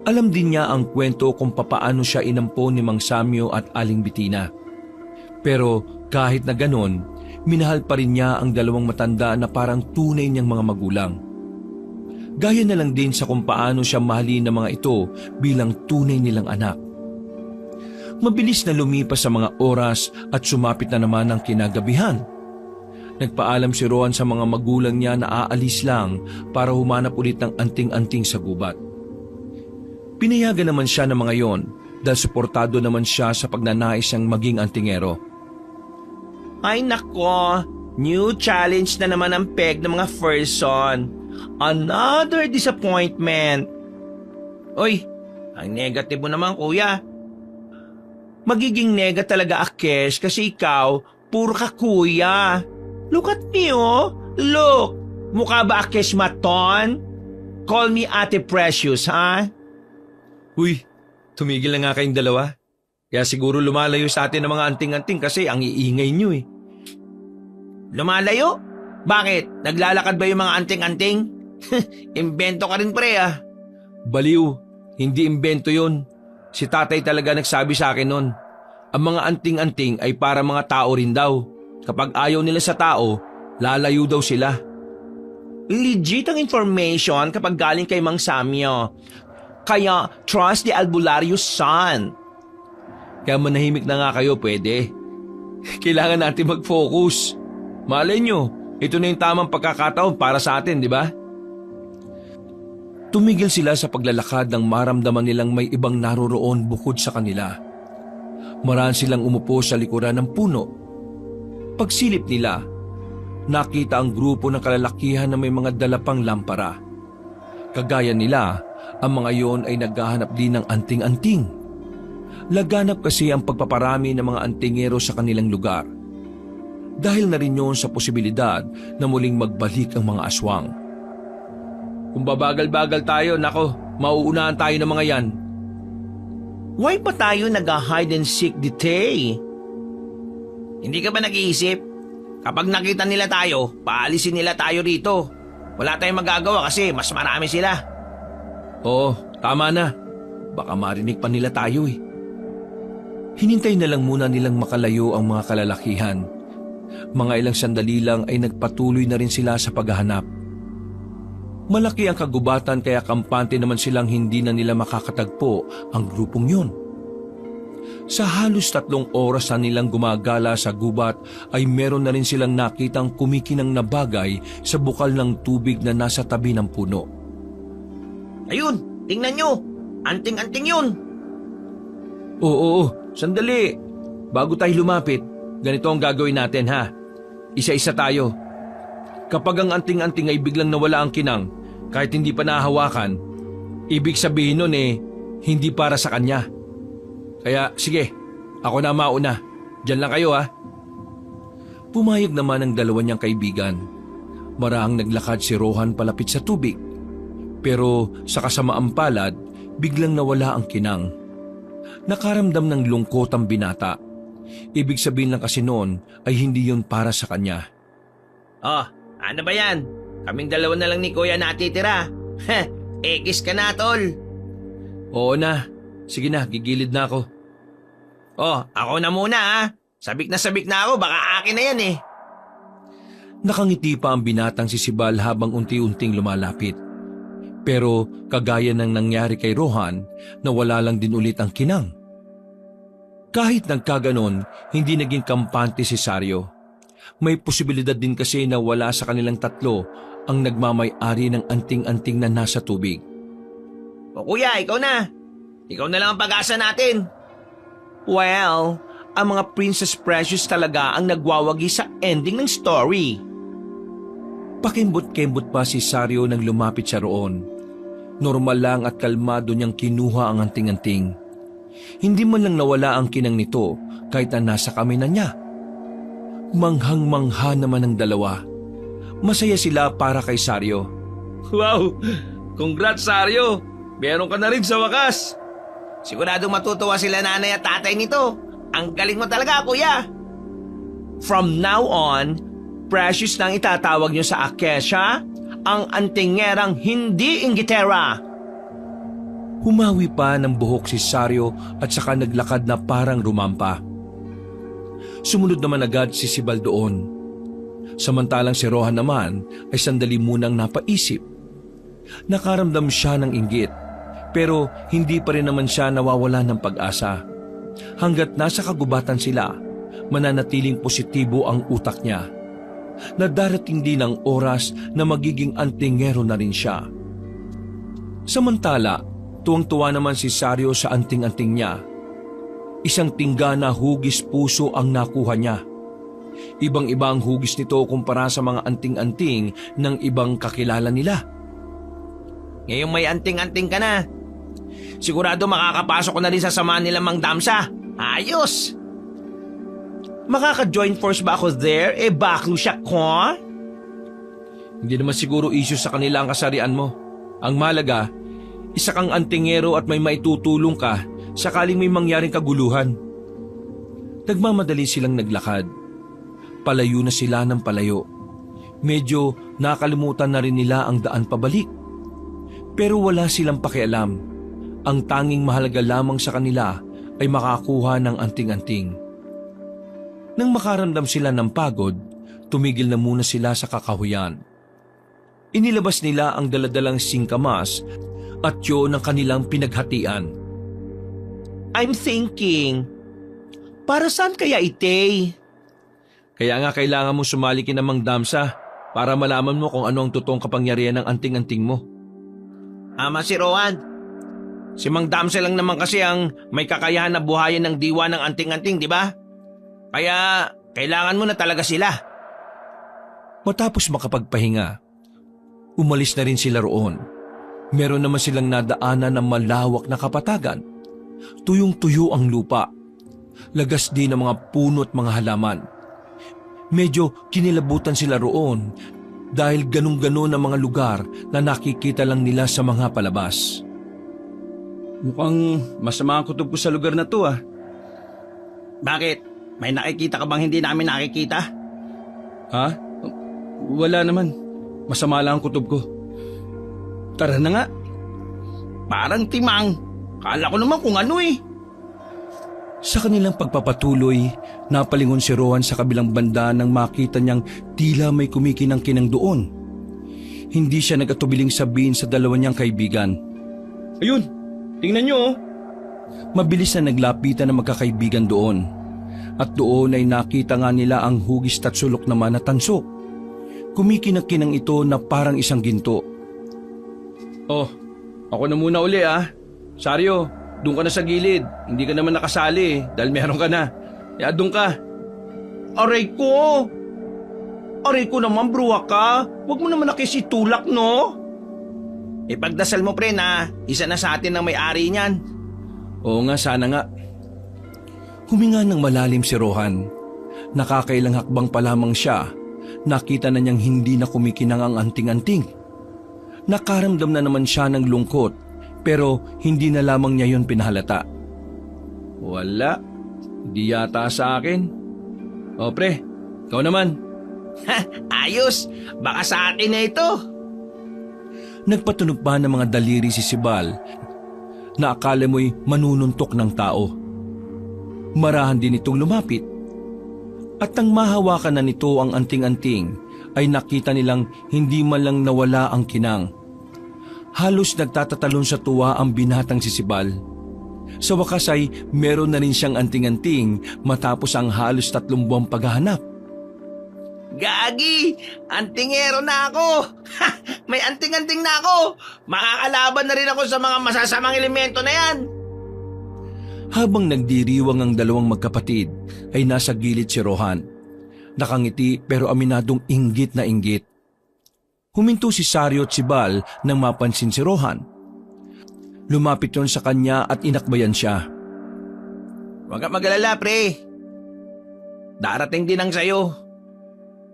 Alam din niya ang kwento kung papaano siya inampon ni Mang Samyo at Aling Bettina. Pero kahit na ganon, minahal pa rin niya ang dalawang matanda na parang tunay niyang mga magulang. Gaya na lang din sa kung paano siya mahalin ng mga ito bilang tunay nilang anak. Mabilis na lumipas sa mga oras at sumapit na naman ang kinagabihan. Nagpaalam si Rohan sa mga magulang niya na aalis lang para humanap ulit ng anting-anting sa gubat. Pinayagan naman siya ng mga yon dahil suportado naman siya sa pagnanais niyang maging antingero. Ay nako, new challenge na naman ang peg ng mga person. Another disappointment. Oy, ang negative mo naman kuya. Magiging nega talaga Akes kasi ikaw, puro ka kuya. Look at me, oh. Look. Mukha ba akesmaton? Call me Ate Precious, ha? Uy, tumigil na nga kayong dalawa. Kaya siguro lumalayo sa atin ng mga anting-anting kasi ang iingay nyo eh. Lumalayo? Bakit? Naglalakad ba yung mga anting-anting? Imbento ka rin, pre, ah. Baliw, hindi imbento yun. Si tatay talaga nagsabi sa akin nun. Ang mga anting-anting ay para mga tao rin daw. Kapag ayaw nila sa tao, lalayo daw sila. Legit ang information kapag galing kay Mang Samyo. Kaya trust the albularyo son. Kaya manahimik na nga kayo, pwede. Kailangan natin mag-focus. Malay nyo, ito na yung tamang pagkakataon para sa atin, di ba? Tumigil sila sa paglalakad nang maramdaman nilang may ibang naroroon bukod sa kanila. Maraan silang umupo sa likuran ng puno. Pagsilip nila, nakita ang grupo ng kalalakihan na may mga dalapang lampara. Kagaya nila, ang mga yon ay naghahanap din ng anting-anting. Laganap kasi ang pagpaparami ng mga antingero sa kanilang lugar. Dahil na rin yun sa posibilidad na muling magbalik ang mga aswang. Kung babagal-bagal tayo, nako, mauunahan tayo ng mga yan. Why pa tayo nag-hide and seek ditay? Hindi ka ba nag-iisip? Kapag nakita nila tayo, paalisin nila tayo rito. Wala tayong magagawa kasi mas marami sila. Oo, tama na. Baka marinig pa nila tayo eh. Hinintay na lang muna nilang makalayo ang mga kalalakihan. Mga ilang sandali lang ay nagpatuloy na rin sila sa paghahanap. Malaki ang kagubatan kaya kampante naman silang hindi na nila makakatagpo ang grupong yun. Sa halos 3 oras na nilang gumagala sa gubat ay meron na rin silang nakitang kumikinang na bagay sa bukal ng tubig na nasa tabi ng puno. Ayun, tingnan nyo. Anting-anting yun. Oo, sandali. Bago tayo lumapit, ganito ang gagawin natin ha. Isa-isa tayo. Kapag ang anting-anting ay biglang nawala ang kinang, kahit hindi pa nahawakan, ibig sabihin nun hindi para sa kanya. Kaya sige, ako na mauna. Diyan lang kayo ha. Pumayag naman ang dalawa niyang kaibigan. Maraang naglakad si Rohan palapit sa tubig. Pero sa kasamaang palad, biglang nawala ang kinang. Nakaramdam ng lungkot ang binata. Ibig sabihin lang kasi noon ay hindi yun para sa kanya. Oh, ano ba yan? Kaming dalawa na lang ni Kuya natitira. Ekis ka na, tol. Oo na. Sige na, gigilid na ako. Oh, ako na muna ha. Sabik na ako, baka akin na yan eh. Nakangiti pa ang binatang si Sibal habang unti-unting lumalapit. Pero kagaya ng nangyari kay Rohan, nawala lang din ulit ang kinang. Kahit nagkaganon, hindi naging kampante si Sario. May posibilidad din kasi na wala sa kanilang tatlo ang nagmamay-ari ng anting-anting na nasa tubig. O kuya, ikaw na. Ikaw na lang ang pag-asa natin. Well, ang mga Princess Precious talaga ang nagwawagi sa ending ng story. Pakimbot-kembot pa si Sario nang lumapit siya roon. Normal lang at kalmado niyang kinuha ang anting-anting. Hindi man lang nawala ang kinang nito kahit na nasa kamay na niya. Manghang-mangha naman ang dalawa. Masaya sila para kay Sario. Wow! Congrats, Sario! Meron ka na rin sa wakas. Siguradong matutuwa sila nanay at tatay nito. Ang galing mo talaga, kuya. From now on, Precious nang itatawag niyo sa Akesha, ang antingerang hindi inggitera. Humawi pa ng buhok si Sario at saka naglakad na parang rumampa. Sumunod naman agad si Sibal doon. Samantalang si Rohan naman ay sandali munang napaisip. Nakaramdam siya ng inggit, pero hindi pa rin naman siya nawawala ng pag-asa. Hanggat nasa kagubatan sila, mananatiling positibo ang utak niya. Na darating din ang oras na magiging antingero na rin siya. Samantala, tuwang-tuwa naman si Sario sa anting-anting niya. Isang tingga na hugis puso ang nakuha niya. Ibang-iba ang hugis nito kumpara sa mga anting-anting ng ibang kakilala nila. Ngayong may anting-anting ka na, sigurado makakapasok ko na rin sa samahan nila Mang Damsa. Ayos! Makaka-join force ba ako there? Baklo siya ko? Hindi naman siguro issue sa kanila ang kasarian mo. Ang malaga, isa kang antingero at may maitutulong ka sakaling may mangyaring kaguluhan. Nagmamadali silang naglakad. Palayo na sila ng palayo. Medyo nakalimutan na rin nila ang daan pabalik. Pero wala silang pakialam. Ang tanging mahalaga lamang sa kanila ay makakuha ng anting-anting. Nang makaramdam sila ng pagod, tumigil na muna sila sa kakahuyan. Inilabas nila ang daladalang singkamas at yun ang kanilang pinaghatian. I'm thinking, para saan kaya ite? Kaya nga kailangan mo sumali kina Mang Damsa para malaman mo kung ano ang totoong kapangyarihan ng anting-anting mo. Ama si Rowan. Si Mang Damsel lang naman kasi ang may kakayahan na buhayin ng diwa ng anting-anting, di ba? Kaya kailangan mo na talaga sila. Matapos makapagpahinga, umalis na rin sila roon. Meron naman silang nadaanan ng malawak na kapatagan. Tuyong-tuyo ang lupa. Lagas din ang mga puno at mga halaman. Medyo kinilabutan sila roon dahil ganun-ganon ang mga lugar na nakikita lang nila sa mga palabas. Mukhang masama ang kutob ko sa lugar na to ah. Bakit? May nakikita ka bang hindi namin nakikita? Ha? Wala naman. Masama lang ang kutob ko. Tara na nga. Parang timang. Kala ko naman kung ano eh. Sa kanilang pagpapatuloy, napalingon si Rowan sa kabilang banda nang makita niyang tila may kumikinang-kinang doon. Hindi siya nagatubiling sabihin sa dalawa niyang kaibigan. Ayun, tingnan nyo oh. Mabilis na naglapitan ng magkakaibigan doon. At doon ay nakita nga nila ang hugis at sulok naman na tanso. Kumikinang-kinang ito na parang isang ginto. Oh, ako na muna uli ah. Saryo, doon ka na sa gilid. Hindi ka naman nakasali dahil meron ka na. Kaya doon ka. Aray ko! Aray ko naman, bruha ka. Huwag mo naman nakisitulak, no? Ipagdasal mo, pre, na isa na sa atin ang may-ari niyan. Oo nga, sana nga. Huminga ng malalim si Rohan. Nakakailang hakbang pa lamang siya. Nakita na niyang hindi na kumikinang ang anting-anting. Nakaramdam na naman siya ng lungkot, pero hindi na lamang niya yon pinahalata. Wala. Hindi yata sa akin. O pre, ikaw naman. Ayos! Baka sa akin na ito. Nagpatunog pa ng mga daliri si Sibal na akala mo'y manununtok ng tao. Marahan din itong lumapit. At nang mahawakan na nito ang anting-anting, ay nakita nilang hindi man lang nawala ang kinang. Halos nagtatatalon sa tuwa ang binatang si Sibal. Sa wakas ay meron na rin siyang anting-anting matapos ang halos 3 buwang paghahanap. Gagi! Antingero na ako! Ha! May anting-anting na ako! Makakalaban na rin ako sa mga masasamang elemento na yan! Habang nagdiriwang ang dalawang magkapatid, ay nasa gilid si Rohan. Nakangiti pero aminadong inggit na inggit. Huminto si Saryo at si Bal nang mapansin si Rohan. Lumapit yon sa kanya at inakbayan siya. Huwag ka mag-alala, pre. Darating din ang sayo.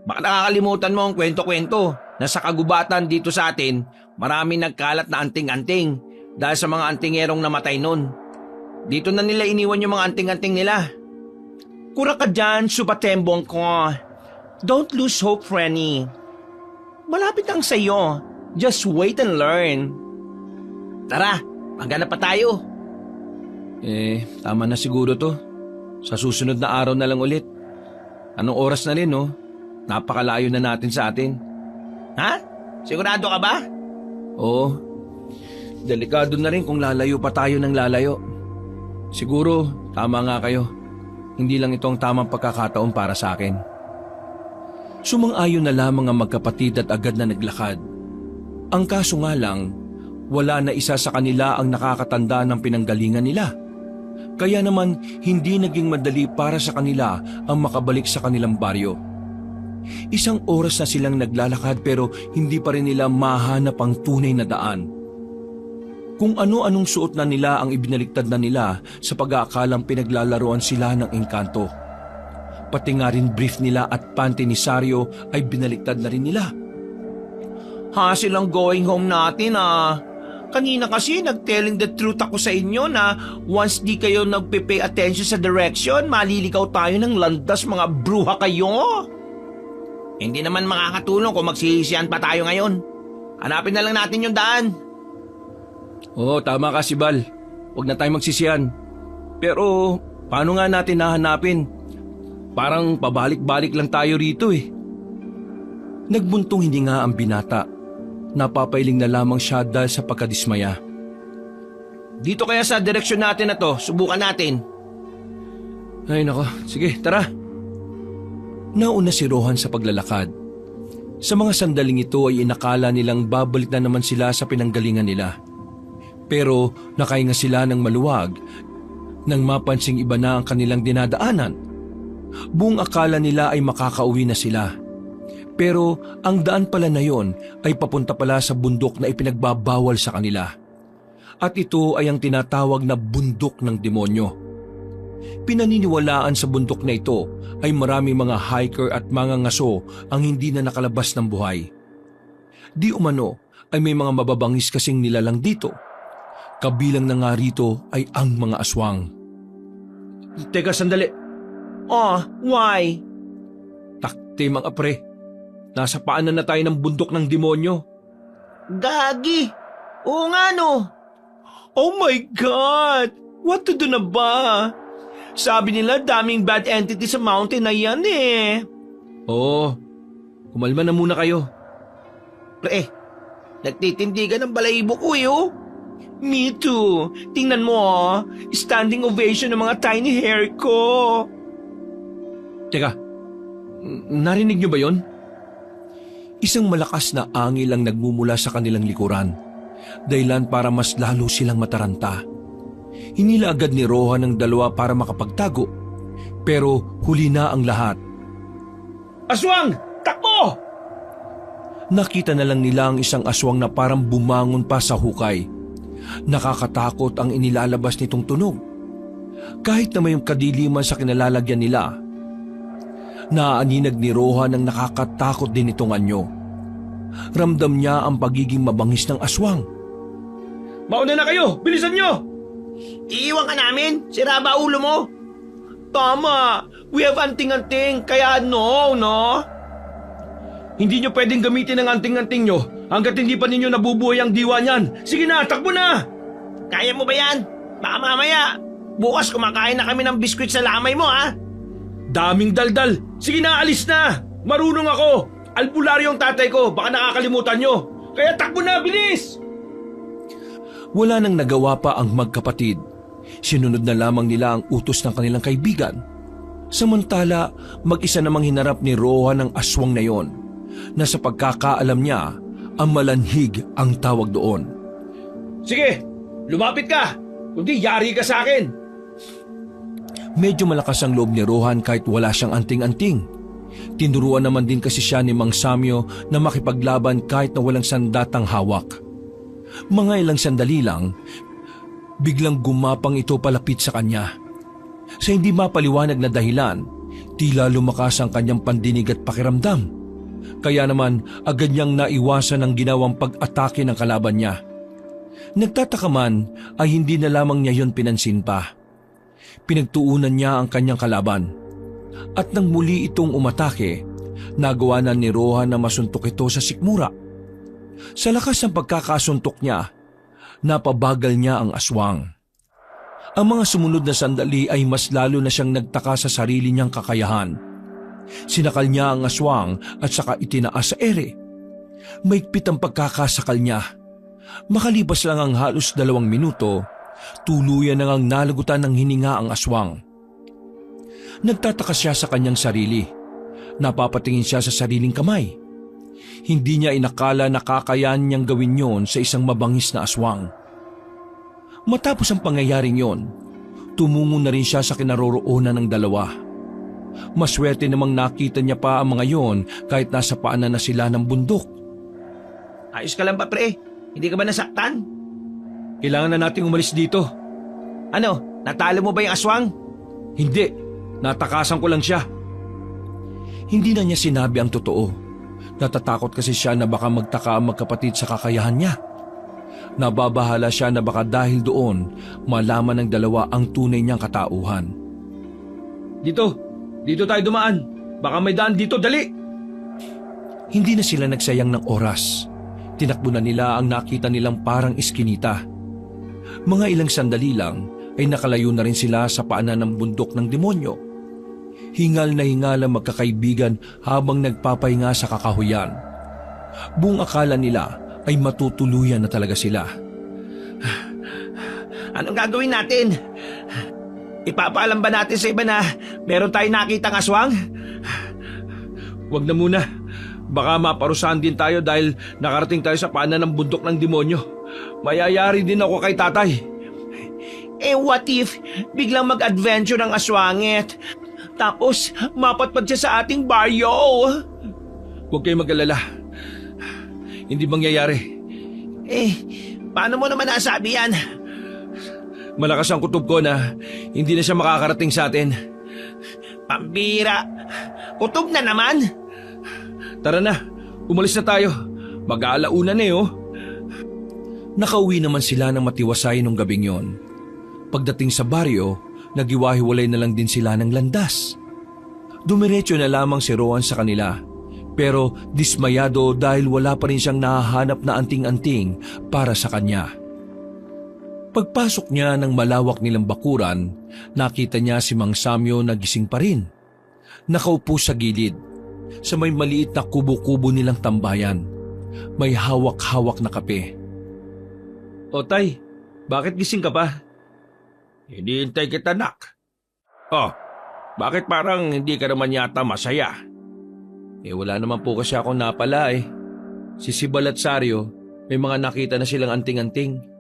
Baka nakakalimutan mo ang kwento-kwento na sa kagubatan dito sa atin, marami nagkalat na anting-anting dahil sa mga antingerong namatay nun. Dito na nila iniwan yung mga anting-anting nila. Kura ka dyan, supatembong ko. Don't lose hope, Frenny. Malapit ang sayo. Just wait and learn. Tara, maghanap pa tayo. Tama na siguro to. Sa susunod na araw na lang ulit. Anong oras na rin, no? Napakalayo na natin sa atin. Ha? Sigurado ka ba? Oo. Delikado na rin kung lalayo pa tayo ng lalayo. Siguro, tama nga kayo. Hindi lang ito ang tamang pagkakataon para sa akin. Sumang-ayon na lamang ang magkapatid at agad na naglakad. Ang kaso nga lang, wala na isa sa kanila ang nakakatanda ng pinanggalingan nila. Kaya naman hindi naging madali para sa kanila ang makabalik sa kanilang baryo. Isang oras na silang naglalakad pero hindi pa rin nila mahanap ang tunay na daan. Kung ano-anong suot na nila ang ibinaliktad na nila sa pag-aakalang pinaglalaroan sila ng engkanto. Pati nga rin brief nila at panty ni Sario ay binaliktad na rin nila. Hassle ang going home natin ah. Kanina kasi nag-telling the truth ako sa inyo na once di kayo nagpe-pay attention sa direction, maliligaw tayo ng landas, mga bruha kayo. Hindi naman makakatulong kung magsisisiyan pa tayo ngayon. Hanapin na lang natin yung daan. Oo, tama ka si Bal. Huwag na tayo magsisiyan. Pero paano nga natin hahanapin? Parang pabalik-balik lang tayo rito eh. Nagbuntong hindi nga ang binata. Napapailing na lamang siya dahil sa pagkadismaya. Dito kaya sa direksyon natin na to, subukan natin. Ay nako, sige tara. Nauna si Rohan sa paglalakad. Sa mga sandaling ito ay inakala nilang babalik na naman sila sa pinanggalingan nila. Pero nakahinga sila ng maluwag nang mapansing iba na ang kanilang dinadaanan. Buong akala nila ay makakauwi na sila. Pero ang daan pala na yon ay papunta pala sa bundok na ipinagbabawal sa kanila. At ito ay ang tinatawag na bundok ng demonyo. Pinaniniwalaan sa bundok na ito ay maraming mga hiker at mga ngaso ang hindi na nakalabas ng buhay. Di umano ay may mga mababangis kasing nilalang dito. Kabilang na nga rito ay ang mga aswang. Teka sandali. Oh, why? Takte mga pre. Nasa paanan na tayo ng bundok ng demonyo. Gagi! Oo nga no! Oh my God! What to do na ba? Sabi nila daming bad entity sa mountain na yan eh. Oo, kumalma na muna kayo. Pre, nagtitindigan ng balahibo ko eh oh. Me too. Tingnan mo oh. Standing ovation ng mga tiny hair ko. Teka, narinig niyo ba yon? Isang malakas na angil ang nagmumula sa kanilang likuran, dahilan para mas lalo silang mataranta. Hinila agad ni Rohan ng dalawa para makapagtago, pero huli na ang lahat. Aswang! Takbo! Nakita na lang nila ang isang aswang na parang bumangon pa sa hukay. Nakakatakot ang inilalabas nitong tunog. Kahit na may kadiliman sa kinalalagyan nila, naaaninag ni Rohan ang nakakatakot din itong anyo. Ramdam niya ang pagiging mabangis ng aswang. Mauna na kayo! Bilisan nyo! Iiwan ka namin? Sira ba ulo mo? Tama! We have anting-anting, kaya no? Hindi nyo pwedeng gamitin ang anting-anting nyo hanggat hindi pa ninyo nabubuhay ang diwa niyan. Sige na, takbo na! Kaya mo ba yan? Baka mamaya, bukas kumakain na kami ng biskwit sa lamay mo ha? Daming daldal! Sige na, alis na! Marunong ako! Albularyo ang tatay ko, baka nakakalimutan nyo! Kaya takbo na, bilis! Wala nang nagawa pa ang magkapatid. Sinunod na lamang nila ang utos ng kanilang kaibigan. Samantala, mag-isa namang hinarap ni Rohan ang aswang na yon, na sa pagkakaalam niya, ang malanhig ang tawag doon. Sige, lumapit ka! Kundi yari ka sa akin! Medyo malakas ang loob ni Rohan kahit wala siyang anting-anting. Tinuruan naman din kasi siya ni Mang Samyo na makipaglaban kahit na walang sandatang hawak. Mga ilang sandali lang, biglang gumapang ito palapit sa kanya. Sa hindi mapaliwanag na dahilan, tila lumakas ang kanyang pandinig at pakiramdam. Kaya naman agad niyang naiwasan ang ginawang pag-atake ng kalaban niya. Nagtataka man ay hindi na lamang niya yon pinansin pa. Pinagtuunan niya ang kanyang kalaban. At nang muli itong umatake, nagawa na ni Rohan na masuntok ito sa sikmura. Sa lakas ng pagkakasuntok niya, napabagal niya ang aswang. Ang mga sumunod na sandali ay mas lalo na siyang nagtaka sa sarili niyang kakayahan. Sinakal niya ang aswang at saka itinaas sa ere. Maigpit ang pagkakasakal niya. Makalipas lang ang halos 2 minuto, tuluyan nang nalagutan ng hininga ang aswang. Nagtataka siya sa kanyang sarili. Napapatingin siya sa sariling kamay. Hindi niya inakala na kakayahan niyang gawin yon sa isang mabangis na aswang. Matapos ang pangyayaring yon, tumungo na rin siya sa kinaroroonan ng dalawa. Maswerte namang nakita niya pa ang mga yon kahit nasa paanan na sila ng bundok. Ayos ka lang ba pre? Hindi ka ba nasaktan? Kailangan na nating umalis dito. Ano, natalo mo ba yung aswang? Hindi, natakasan ko lang siya. Hindi na niya sinabi ang totoo. Natatakot kasi siya na baka magtaka ang magkapatid sa kakayahan niya. Nababahala siya na baka dahil doon malaman ng dalawa ang tunay niyang katauhan. Dito tayo dumaan. Baka may daan dito, dali! Hindi na sila nagsayang ng oras. Tinakbo na nila ang nakita nilang parang iskinita. Mga ilang sandali lang ay nakalayo na rin sila sa paanan ng bundok ng demonyo. Hingal na hingal ang magkakaibigan habang nagpapahinga sa kakahuyan. Buong akala nila ay matutuluyan na talaga sila. Anong gagawin natin? Ipapaalam ba natin sa iba na meron tayong nakitang aswang? Huwag na muna. Baka maparusahan din tayo dahil nakarating tayo sa paanan ng bundok ng demonyo. Mayayari din ako kay tatay. What if biglang mag-adventure ng aswangit? Tapos mapatpad siya sa ating baryo? Huwag kayong mag-alala. Hindi mangyayari. Paano mo naman nasabi yan? Malakas ang kutob ko na hindi na siya makakarating sa atin. Pambira! Kutob na naman! Tara na, umalis na tayo. Mag-aalauna na oh. Nakauwi naman sila ng matiwasay nung gabing yon. Pagdating sa baryo, nagiwahiwalay na lang din sila ng landas. Dumiretso na lamang si Rowan sa kanila, pero dismayado dahil wala pa rin siyang nahahanap na anting-anting para sa kanya. Pagpasok niya ng malawak nilang bakuran, nakita niya si Mang Samyo na gising pa rin. Nakaupo sa gilid, sa may maliit na kubo-kubo nilang tambayan. May hawak-hawak na kape. O tay, bakit gising ka pa? Hinihintay kita, nak. Oh, bakit parang hindi ka naman yata masaya? Wala naman po kasi ako napala eh. Si Sibal at Saryo, may mga nakita na silang anting-anting.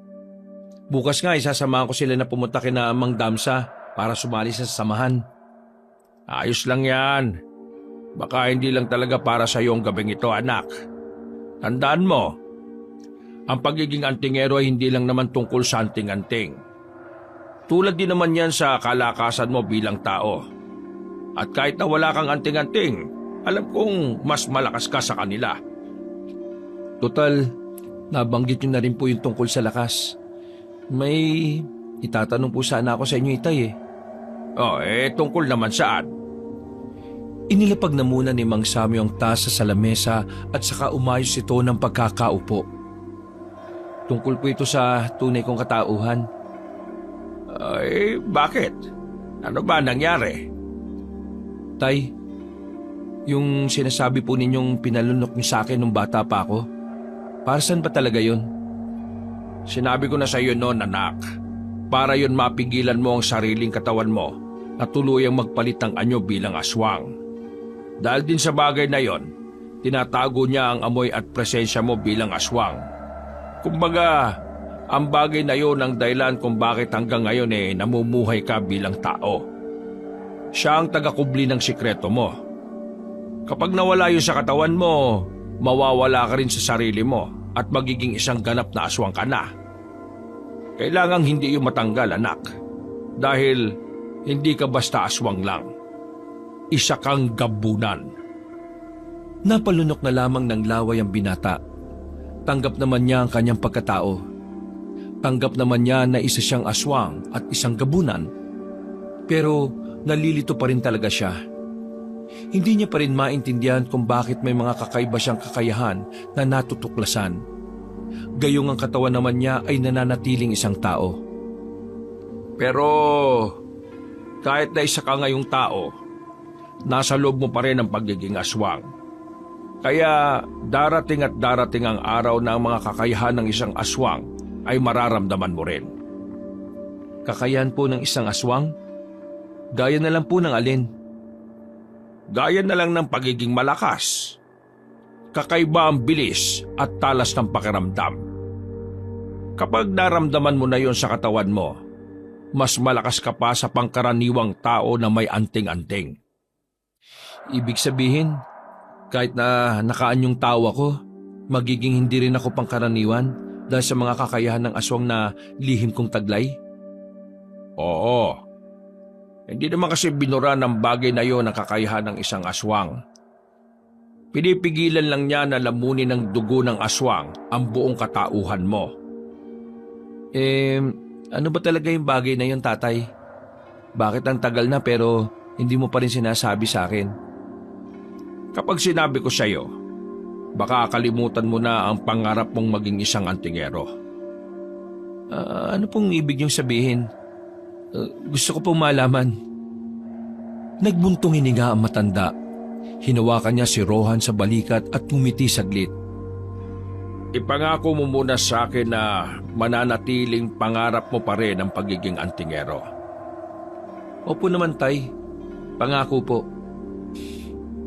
Bukas nga isasamahan ko sila na pumunta kina Mang Damsa para sumali sa samahan. Ayos lang yan. Baka hindi lang talaga para sa iyong gabing ito, anak. Tandaan mo, ang pagiging antingero ay hindi lang naman tungkol sa anting-anting. Tulad din naman yan sa kalakasan mo bilang tao. At kahit na wala kang anting-anting, alam kong mas malakas ka sa kanila. Total, nabanggit niyo na rin po yung tungkol sa lakas. May itatanong po sana ako sa inyo, Itay Tungkol naman saan? Inilapag na muna ni Mang Samyo ang tasa sa lamesa at saka umayos ito ng pagkakaupo. Tungkol po ito sa tunay kong katauhan. Bakit? Ano ba nangyari? Tay, yung sinasabi po ninyong pinalunok niyo sa akin nung bata pa ako, para saan ba talaga yun? Sinabi ko na sa iyo noon, anak. Para yun mapigilan mo ang sariling katawan mo at tuluyang magpalit ng anyo bilang aswang. Dahil din sa bagay na yon, tinatago niya ang amoy at presensya mo bilang aswang. Kumbaga, ang bagay na yon ang dahilan kung bakit hanggang ngayon namumuhay ka bilang tao. Siya ang tagakubli ng sikreto mo. Kapag nawala yun sa katawan mo, mawawala ka rin sa sarili mo at magiging isang ganap na aswang ka na. Kailangang hindi yung matanggal, anak. Dahil hindi ka basta aswang lang. Isa kang gabunan. Napalunok na lamang ng laway ang binata. Tanggap naman niya ang kanyang pagkatao. Tanggap naman niya na isa siyang aswang at isang gabunan. Pero nalilito pa rin talaga siya. Hindi niya pa rin maintindihan kung bakit may mga kakaiba siyang kakayahan na natutuklasan. Gayong ang katawan naman niya ay nananatiling isang tao. Pero kahit na isa ka ngayong tao, nasa loob mo pa rin ang pagiging aswang. Kaya darating at darating ang araw na ang mga kakayahan ng isang aswang ay mararamdaman mo rin. Kakayahan po ng isang aswang? Gaya na lang po ng alin? Gaya na lang ng pagiging malakas. Kakaiba ang bilis at talas ng pakiramdam. Kapag naramdaman mo na yon sa katawan mo, mas malakas ka pa sa pangkaraniwang tao na may anting-anting. Ibig sabihin, kahit na nakaanyong tao ako, magiging hindi rin ako pangkaraniwan dahil sa mga kakayahan ng aswang na lihim kong taglay? Oo. Hindi naman kasi binura ng bagay na yon ang kakayahan ng isang aswang. Pinipigilan lang niya na lamunin ng dugo ng aswang ang buong katauhan mo. Ano ba talaga yung bagay na yun, tatay? Bakit ang tagal na pero hindi mo pa rin sinasabi sa akin? Kapag sinabi ko sa iyo, baka kalimutan mo na ang pangarap mong maging isang antingero. Ano pong ibig niyong sabihin? Gusto ko pong malaman. Nagbuntong hininga ang matanda. Hinawakan niya si Rohan sa balikat at ngumiti saglit. Ipangako mo muna sa akin na mananatiling pangarap mo pa rin ang pagiging antingero. Opo naman, tay. Pangako po.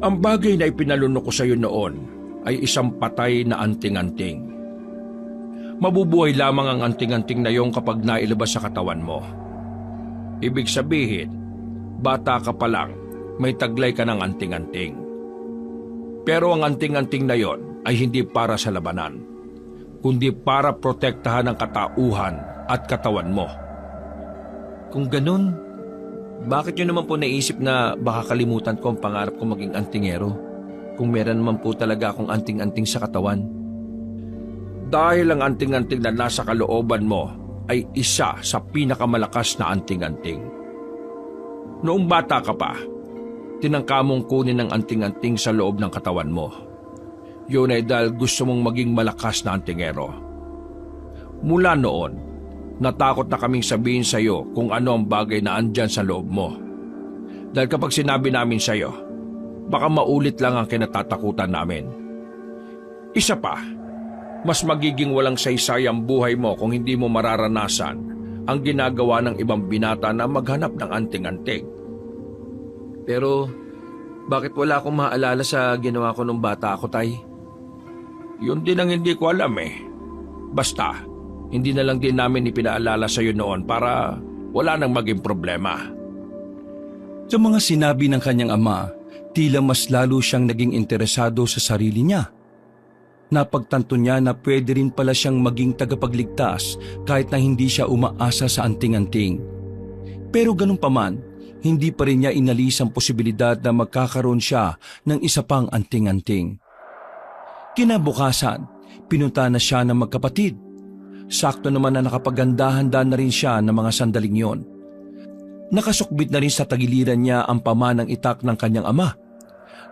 Ang bagay na ipinalunok ko sa iyo noon ay isang patay na anting-anting. Mabubuhay lamang ang anting-anting na iyong kapag nailabas sa katawan mo. Ibig sabihin, bata ka pa lang, may taglay ka ng anting-anting. Pero ang anting-anting na yon ay hindi para sa labanan, kundi para protektahan ang katauhan at katawan mo. Kung ganun, bakit nyo naman po naisip na baka kalimutan ko ang pangarap ko maging antingero kung meron naman po talaga akong anting-anting sa katawan? Dahil ang anting-anting na nasa kalooban mo ay isa sa pinakamalakas na anting-anting. Noong bata ka pa, tinangka mong kunin ang anting-anting sa loob ng katawan mo. Yun ay dahil gusto mong maging malakas na antingero. Mula noon, natakot na kaming sabihin sa iyo kung ano ang bagay na andyan sa loob mo. Dahil kapag sinabi namin sa iyo, baka maulit lang ang kinatatakutan namin. Isa pa, mas magiging walang saysay ang buhay mo kung hindi mo mararanasan ang ginagawa ng ibang binata na maghanap ng anting-anting. Pero bakit wala akong maalala sa ginawa ko nung bata ako, tay? Yun din ang hindi ko alam eh. Basta, hindi na lang din namin ipinaalala sa iyo noon para wala nang maging problema. Sa mga sinabi ng kanyang ama, tila mas lalo siyang naging interesado sa sarili niya. Napagtanto niya na pwede rin pala siyang maging tagapagligtas kahit na hindi siya umaasa sa anting-anting. Pero ganun pa man, hindi pa rin niya inalis ang posibilidad na magkakaroon siya ng isa pang anting-anting. Kinabukasan, pinunta na siya ng magkapatid. Sakto naman na nakapaganda-handa na rin siya ng mga sandaling yon. Nakasukbit na rin sa tagiliran niya ang pamanang itak ng kanyang ama.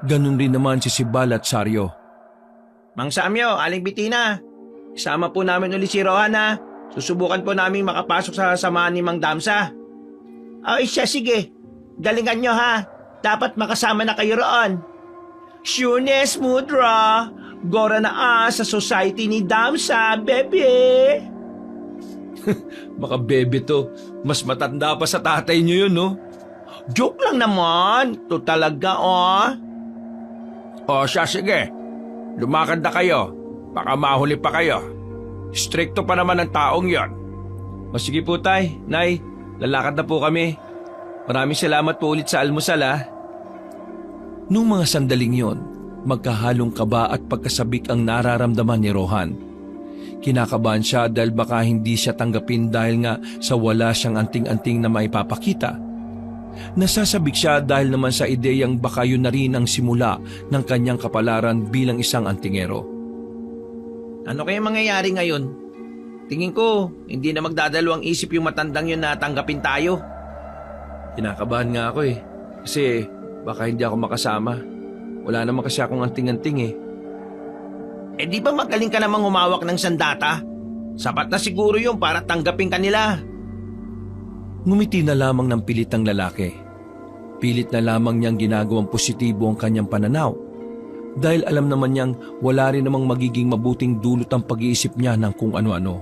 Ganun rin naman si Sibal at Saryo. Mang Samyo, Aling Bitina, isama po namin ulit si Rohan ha. Susubukan po namin makapasok sa samahan ni Mang Damsa. Ay siya, sige. Galingan nyo ha. Dapat makasama na kayo roon. Shunes Mudra, gora na sa society ni Damsa, bebe. Baka bebe to. Mas matanda pa sa tatay niyo yun, no? Joke lang naman. To talaga, oh. O siya, sige. Lumakad na kayo. Baka mahuli pa kayo. Stricto pa naman ang taong yon. O sige po, tay. Nay, lalakad na po kami. Maraming salamat po ulit sa almusal, ha? Nung mga sandaling yon, magkahalong kaba at pagkasabik ang nararamdaman ni Rohan. Kinakabahan siya dahil baka hindi siya tanggapin dahil nga sa wala siyang anting-anting na maipapakita. Nasasabik siya dahil naman sa ideyang baka yun na rin ang simula ng kanyang kapalaran bilang isang antingero. Ano kaya mangyayari ngayon? Tingin ko, hindi na magdadalawang isip yung matandang yun na tanggapin tayo. Kinakabahan nga ako eh. Kasi baka hindi ako makasama. Wala naman kasi akong anting-anting eh. Eh di ba magaling ka namang humawak ng sandata? Sapat na siguro yung para tanggapin ka nila. Ngumiti na lamang ng pilit ang lalaki. Pilit na lamang niyang ginagawang positibo ang kanyang pananaw. Dahil alam naman niyang wala rin namang magiging mabuting dulot ang pag-iisip niya ng kung ano-ano.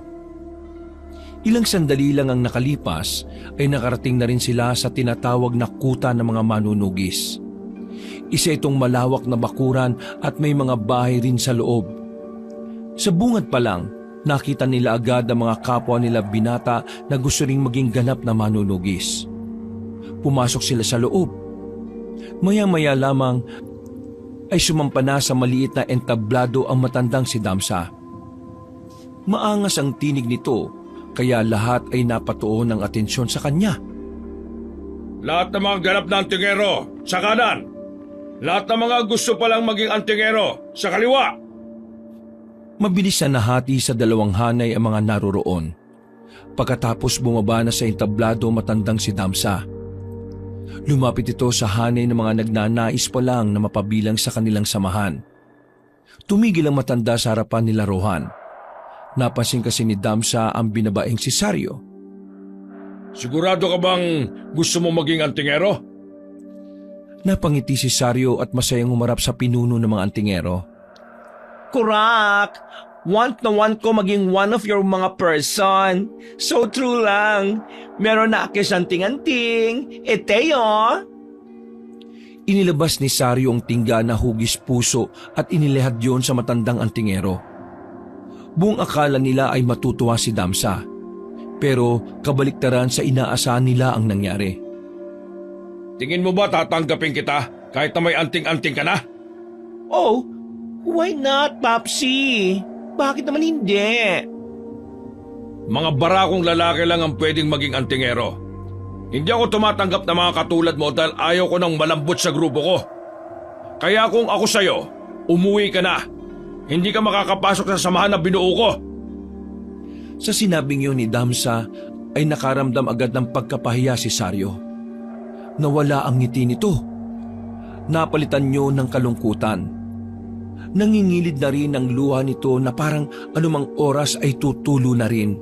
Ilang sandali lang ang nakalipas ay nakarating na rin sila sa tinatawag na kuta ng mga manunugis. Isa itong malawak na bakuran at may mga bahay rin sa loob. Sa bungad pa lang, nakita nila agad ang mga kapwa nila binata na gusto ring maging ganap na manunugis. Pumasok sila sa loob. Maya-maya lamang ay sumampa na sa maliit na entablado ang matandang si Damsa. Maangas ang tinig nito kaya lahat ay napatuon ng atensyon sa kanya. Lahat ng mga ganap na antingero, sa kanan. Lahat ng mga gusto palang maging antingero, sa kaliwa. Mabilis na nahati sa dalawang hanay ang mga naroroon. Pagkatapos bumaba na sa entablado matandang si Damsa. Lumapit ito sa hanay ng mga nagnanais pa lang na mapabilang sa kanilang samahan. Tumigil ang matanda sa harapan nila Rohan. Napansin kasi ni Damsa ang binabaeng si Saryo. Sigurado ka bang gusto mo maging antingero? Napangiti si Saryo at masayang umarap sa pinuno ng mga antingero. Kurak! Want na want ko maging one of your mga person. So true lang. Meron na akis anting-anting. Teo. Inilabas ni Saryo ang tingga na hugis puso at inilehad yon sa matandang antingero. Buong akala nila ay matutuwa si Damsa. Pero kabaliktaran sa inaasahan nila ang nangyari. Tingin mo ba tatanggapin kita kahit na may anting-anting ka na? Oh, why not, Papsi? Bakit naman hindi? Mga barakong lalaki lang ang pwedeng maging antingero. Hindi ako tumatanggap ng mga katulad mo dahil ayaw ko ng malambot sa grupo ko. Kaya kung ako sa'yo, umuwi ka na. Hindi ka makakapasok sa samahan na binuo ko. Sa sinabing yun ni Damsa ay nakaramdam agad ng pagkapahiya si Saryo. Nawala ang ngiti nito. Napalitan niyo ng kalungkutan. Nangingilid na rin ang luha nito na parang anumang oras ay tutulo na rin.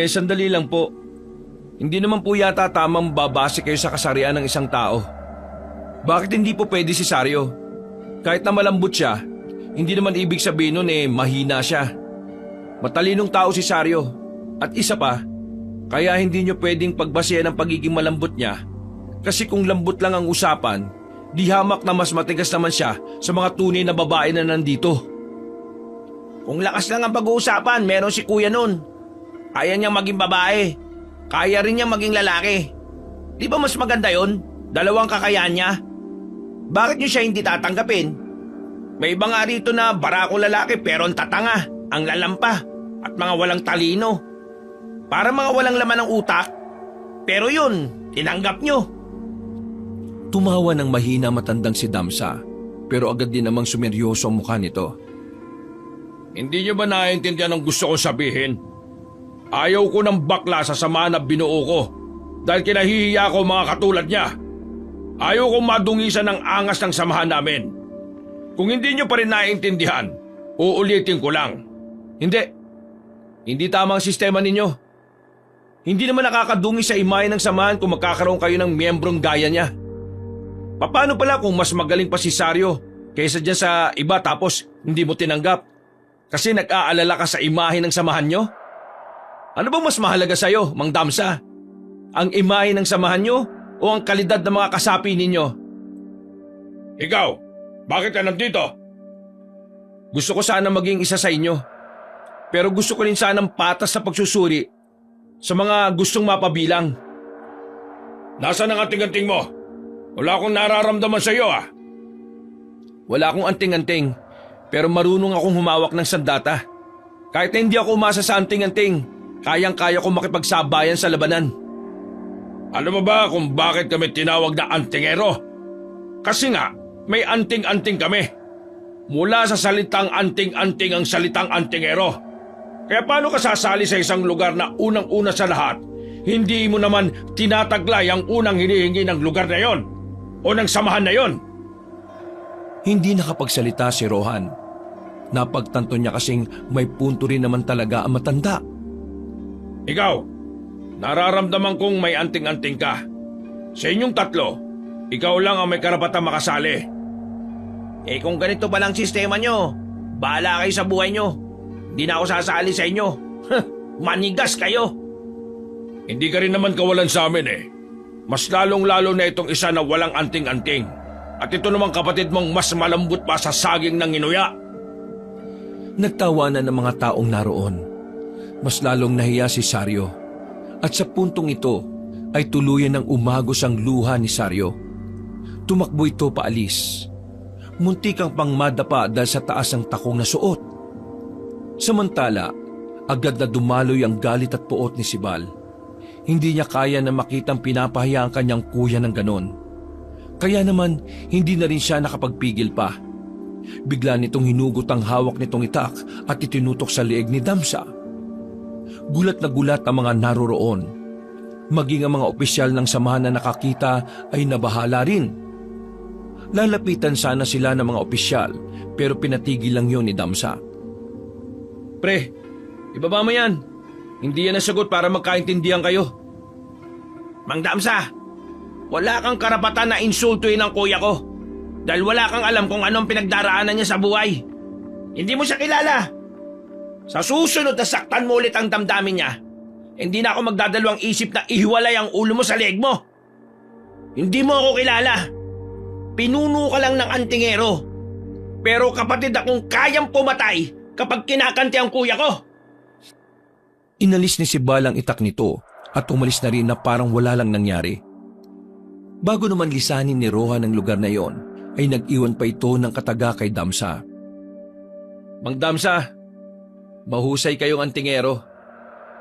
Sandali lang po. Hindi naman po yata tamang babase kayo sa kasarian ng isang tao. Bakit hindi po pwede si Saryo? Kahit na malambot siya, hindi naman ibig sabihin nun mahina siya. Matalinong tao si Saryo. At isa pa, kaya hindi nyo pwedeng pagbasehan ang pagiging malambot niya. Kasi kung lambot lang ang usapan, di hamak na mas matigas naman siya sa mga tunay na babae na nandito. Kung lakas lang ang pag-uusapan, meron si kuya nun. Kaya niyang maging babae. Kaya rin niyang maging lalaki. Di ba mas maganda yon? Dalawang kakayahan niya. Bakit niyo siya hindi tatanggapin? May iba nga rito na barakong lalaki pero ang tatanga, ang lalampa, at mga walang talino. Para mga walang laman ng utak. Pero yun, tinanggap niyo. Tumawa ng mahina matandang si Damsa, pero agad din namang sumeryoso ang mukha nito. Hindi niyo ba naiintindihan ang gusto kong sabihin? Ayaw ko ng bakla sa samahan na binuo ko dahil kinahihiya ko mga katulad niya. Ayaw kong madungisan ng angas ng samahan namin. Kung hindi niyo pa rin naiintindihan, uulitin ko lang. Hindi tama ang sistema ninyo. Hindi naman nakakadungi sa imahe ng samahan kung magkakaroon kayo ng miyembrong gaya niya. Paano pala kung mas magaling pa si Saryo kaysa dyan sa iba tapos hindi mo tinanggap? Kasi nag-aalala ka sa imahe ng samahan nyo? Ano bang mas mahalaga sa'yo, Mang Damsa? Ang imahe ng samahan nyo o ang kalidad ng mga kasapi ninyo? Ikaw, bakit ka nandito? Gusto ko sana maging isa sa inyo. Pero gusto ko rin sanang patas sa pagsusuri sa mga gustong mapabilang. Nasaan ang anting-anting mo? Wala akong nararamdaman sa iyo Wala akong anting-anting, pero marunong akong humawak ng sandata. Kahit na hindi ako umasa sa anting-anting, kayang-kaya ko makipagsabayan sa labanan. Alam mo ba kung bakit kami tinawag na antingero? Kasi nga, may anting-anting kami. Mula sa salitang anting-anting ang salitang antingero. Kaya paano ka sasali sa isang lugar na unang-una sa lahat, hindi mo naman tinataglay ang unang hinihingi ng lugar na yon o ng samahan na yon? Hindi nakapagsalita si Rohan. Napagtanto niya kasing may punto rin naman talaga ang matanda. Ikaw, nararamdaman kong may anting-anting ka. Sa inyong tatlo, ikaw lang ang may karapatang makasali. Kung ganito palang sistema nyo, bahala kayo sa buhay nyo. Hindi na ako sasali sa inyo. Manigas kayo. Hindi ka rin naman kawalan sa amin Mas lalong-lalo na itong isa na walang anting-anting. At ito namang kapatid mong mas malambot pa sa saging ng inuya. Nagtawanan ng mga taong naroon. Mas lalong nahiya si Saryo. At sa puntong ito ay tuluyan ng umagos ang luha ni Saryo. Tumakbo ito paalis. Muntikang pang madapa dahil sa taas ng takong na suot. Samantala, agad na dumaloy ang galit at puot ni Sibal. Hindi niya kaya na makitang pinapahiya ang kanyang kuya ng ganon. Kaya naman, hindi na rin siya nakapagpigil pa. Bigla nitong hinugot ang hawak nitong itak at itinutok sa leeg ni Damsa. Gulat na gulat ang mga naroroon. Maging ang mga opisyal ng samahan na nakakita ay nabahala rin. Lalapitan sana sila ng mga opisyal pero pinatigil lang yon ni Damsa. Pre, ibaba mo yan. Hindi yan nasagot para magkaintindihan kayo. Mang Damsa, wala kang karapatan na insultuin ang kuya ko. Dahil wala kang alam kung anong pinagdaraanan niya sa buhay. Hindi mo siya kilala. Sa susunod na saktan mo ulit ang damdamin niya, hindi na ako magdadalawang isip na ihiwalay ang ulo mo sa leeg mo. Hindi mo ako kilala. Pinuno ka lang ng antingero. Pero kapatid akong kayang pumatay kapag kinakanti ang kuya ko. Inalis ni Sibal ang itak nito at umalis na rin na parang wala lang nangyari. Bago naman lisanin ni Rohan ang lugar na iyon, ay nag-iwan pa ito ng kataga kay Damsa. Mang Damsa, mahusay kayong antingero.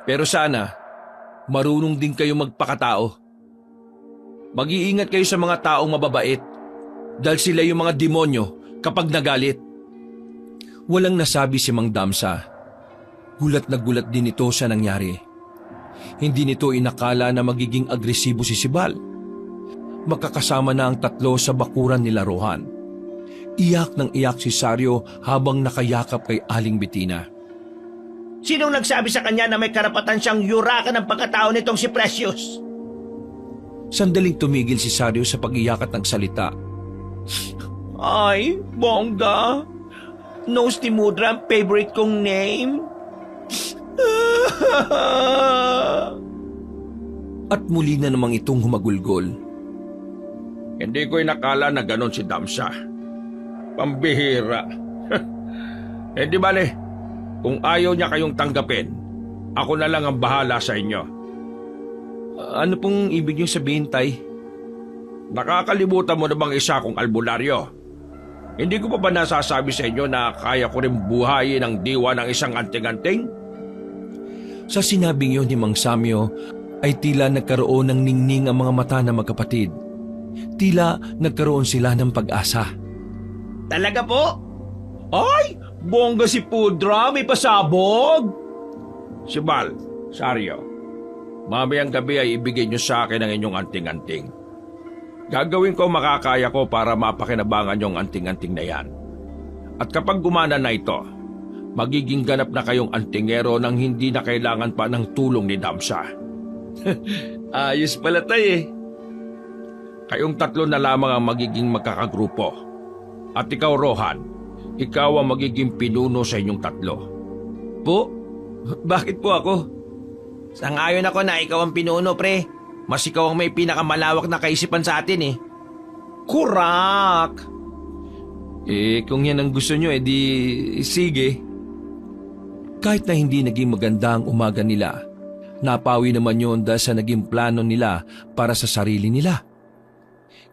Pero sana, marunong din kayong magpakatao. Mag-iingat kayo sa mga taong mababait dahil sila yung mga demonyo kapag nagalit. Walang nasabi si Mang Damsa. Gulat na gulat din ito sa nangyari. Hindi nito inakala na magiging agresibo si Sibal. Makakasama na ang tatlo sa bakuran nila Rohan. Iyak ng iyak si Sario habang nakayakap kay Aling Bettina. Sinong nagsabi sa kanya na may karapatan siyang yurakan ng pagkatao nitong si Precious? Sandaling tumigil si Sario sa pag-iyak at nagsalita. Ay, bongga. Knows ni Mudra ang favorite kong name. At muli na namang itong humagulgol. Hindi ko inakala na ganon si Damsa. Pambihira. Di bale, kung ayaw niya kayong tanggapin, ako na lang ang bahala sa inyo. Ano pong ibig niyong sabihin, Tay? Nakakalimutan mo na bang isa kong albularyo? Hindi ko pa ba nasasabi sa inyo na kaya ko rin buhayin ang diwa ng isang anting-anting? Sa sinabing yun ni Mang Samyo, ay tila nagkaroon ng ningning ang mga mata ng magkapatid. Tila nagkaroon sila ng pag-asa. Talaga po? Ay, bongga si Pudra, may pasabog! Sibal, Sario, mamayang gabi ay ibigay niyo sa akin ang inyong anting-anting. Gagawin ko makakaya ko para mapakinabangan yung anting-anting na yan. At kapag gumana na ito, magiging ganap na kayong antingero nang hindi na kailangan pa ng tulong ni Damsa. Ayos pala, Tay eh. Kayong tatlo na lamang ang magiging magkakagrupo. At ikaw, Rohan, ikaw ang magiging pinuno sa inyong tatlo. Po? Bakit po ako? Sangayon ako na ikaw ang pinuno, pre. Mas ikaw ang may pinakamalawak na kaisipan sa atin eh. Kurak! Kung yan ang gusto nyo, di sige. Kahit na hindi naging maganda ang umaga nila, napawi naman yun dahil sa naging plano nila para sa sarili nila.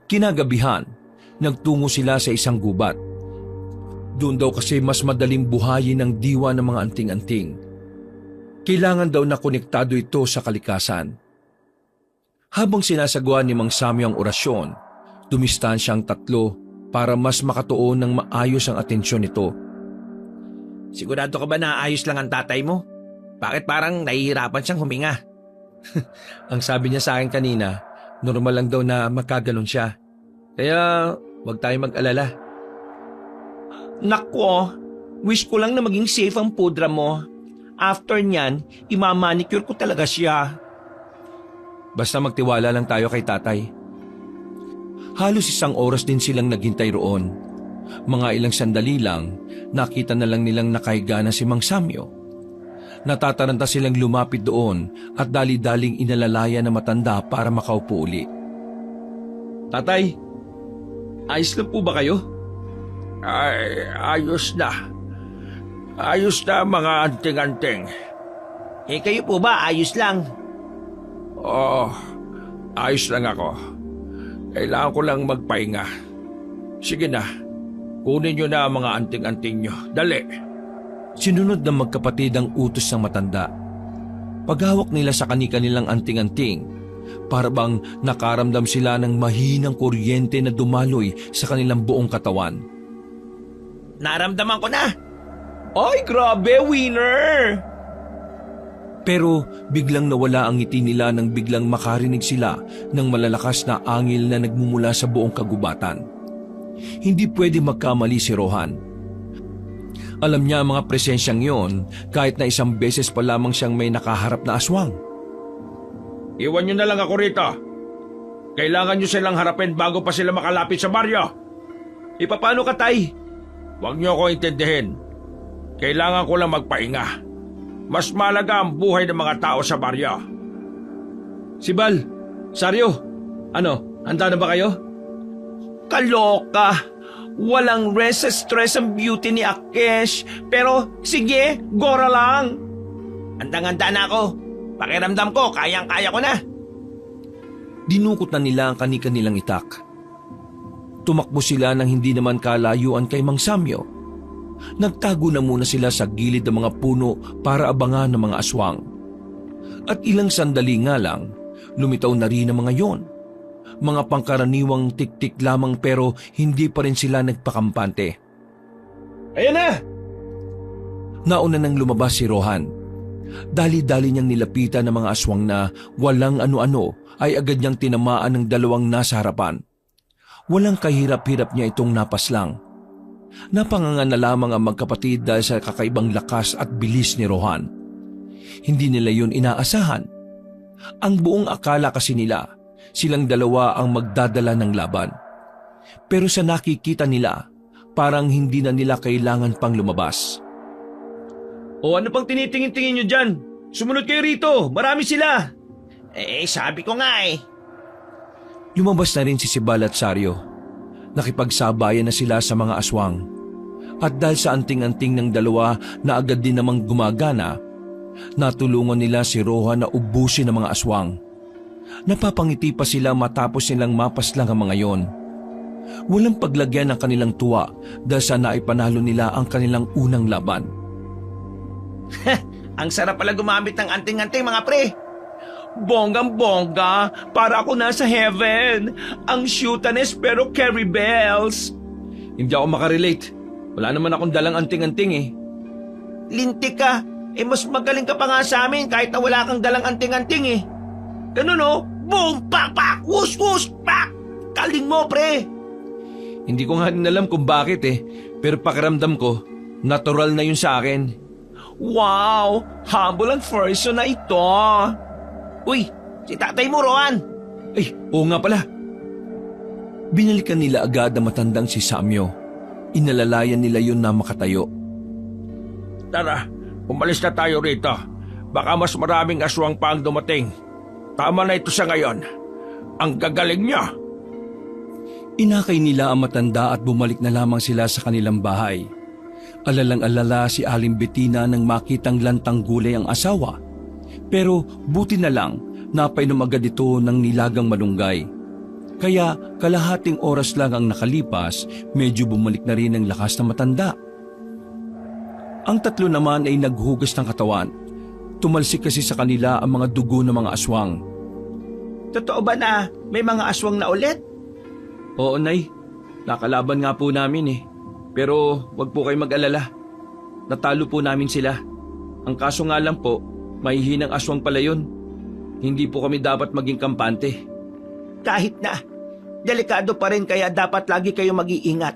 Kinagabihan, nagtungo sila sa isang gubat. Doon daw kasi mas madaling buhayin ang diwa ng mga anting-anting. Kailangan daw na konektado ito sa kalikasan. Habang sinasagawa ni Mang Samyo ang orasyon, dumistansya ang tatlo para mas makatuon ng maayos ang atensyon nito. Sigurado ka ba na ayos lang ang tatay mo? Bakit parang nahihirapan siyang huminga? Ang sabi niya sa akin kanina, normal lang daw na magkaganon siya. Kaya wag tayong mag-alala. Nako, wish ko lang na maging safe ang pudra mo. After nyan, imamanicure ko talaga siya. Basta magtiwala lang tayo kay tatay. Halos isang oras din silang naghintay roon. Mga ilang sandali lang, nakita na lang nilang nakahiga na si Mang Samyo. Natataranta silang lumapit doon at dali-daling inalalaya na matanda para makaupo uli. Tatay, ayos lang po ba kayo? Ay, ayos na. Ayos na mga anting-anting. Kayo po ba ayos lang? Oo, ayos lang ako. Kailangan ko lang magpahinga. Sige na, kunin nyo na ang mga anting-anting nyo. Dali! Sinunod ng magkapatid ang utos ng matanda. Paghawak nila sa kani-kanilang anting-anting, para bang nakaramdam sila ng mahinang kuryente na dumaloy sa kanilang buong katawan. Naramdaman ko na. Ay, grabe, winner! Pero biglang nawala ang ngiti nila nang biglang makarinig sila ng malalakas na angil na nagmumula sa buong kagubatan. Hindi pwede magkamali si Rohan. Alam niya ang mga presensyang yon kahit na isang beses pa lamang siyang may nakaharap na aswang. Iwan nyo na lang ako rito. Kailangan nyo silang harapin bago pa sila makalapit sa baryo. Ipapano ka, Tay? Huwag nyo ako intindihin. Kailangan ko lang magpahinga. Mas malaga ang buhay ng mga tao sa baryo. Sibal, Saryo, handa na ba kayo? Kaloka. Walang rest sa stress ang beauty ni Akesh. Pero sige, gora lang. Andang-anda na ako. Pakiramdam ko, kayang-kaya ko na. Dinukot na nila ang kani-kanilang itak. Tumakbo sila nang hindi naman kalayuan kay Mang Samyo. Nagtago na muna sila sa gilid ng mga puno para abangan ng mga aswang. At ilang sandali nga lang, lumitaw na rin ang mga yon. Mga pangkaraniwang tik-tik lamang pero hindi pa rin sila nagpakampante. Ayan na! Nauna nang lumabas si Rohan. Dali-dali niyang nilapitan ng mga aswang na walang ano-ano ay agad niyang tinamaan ng dalawang nasa harapan. Walang kahirap-hirap niya itong napaslang. Napangangan na lamang ang magkapatid dahil sa kakaibang lakas at bilis ni Rohan. Hindi nila yun inaasahan. Ang buong akala kasi nila, silang dalawa ang magdadala ng laban. Pero sa nakikita nila, parang hindi na nila kailangan pang lumabas. O ano pang tinitingin-tingin nyo dyan? Sumunod kayo rito, marami sila. Sabi ko nga eh. Lumabas na rin si Sibal at Saryo. Nakipagsabayan na sila sa mga aswang. At dahil sa anting-anting ng dalawa na agad din namang gumagana, natulungan nila si Rohan na ubusin ang mga aswang. Napapangiti pa sila matapos nilang mapaslang ang mga yon. Walang paglagyan ng kanilang tuwa dahil sa naipanalo nila ang kanilang unang laban. Ang sarap pala gumamit ng anting-anting mga pre. Bonggang-bongga, para ako nasa heaven. Ang shootanes pero carry bells. Hindi ako makarelate. Wala naman akong dalang anting-anting eh. Lintik ka. Mas magaling ka pa nga sa amin kahit na wala kang dalang anting-anting eh. Ganun oh. Boom! Pak! Pak! Whoosh! Whoosh! Pak! Kaling mo pre. Hindi ko nga rin alam kung bakit eh. Pero pakiramdam ko, natural na yun sa akin. Wow! Humble ang person na ito. Uy! Si tatay mo, Rohan. Ay, oo nga pala. Binalikan nila agad ang matandang si Samyo. Inalalayan nila yun na makatayo. Tara, umalis na tayo rito. Baka mas maraming aswang pa ang dumating. Tama na ito sa ngayon. Ang gagaling niya. Inakay nila ang matanda at bumalik na lamang sila sa kanilang bahay. Alalang-alala si Aling Bettina nang makitang lantang gulay ang asawa. Pero buti na lang napainom agad ito ng nilagang malunggay. Kaya kalahating oras lang ang nakalipas, medyo bumalik na rin ang lakas ng matanda. Ang tatlo naman ay naghugas ng katawan. Tumalsik kasi sa kanila ang mga dugo ng mga aswang. Totoo ba na may mga aswang na ulit? Oo, Nay. Nakalaban nga po namin eh. Pero wag po kayo mag-alala. Natalo po namin sila. Ang kaso nga lang po, mahihinang aswang pala yun. Hindi po kami dapat maging kampante. Kahit na, delikado pa rin kaya dapat lagi kayo mag-iingat.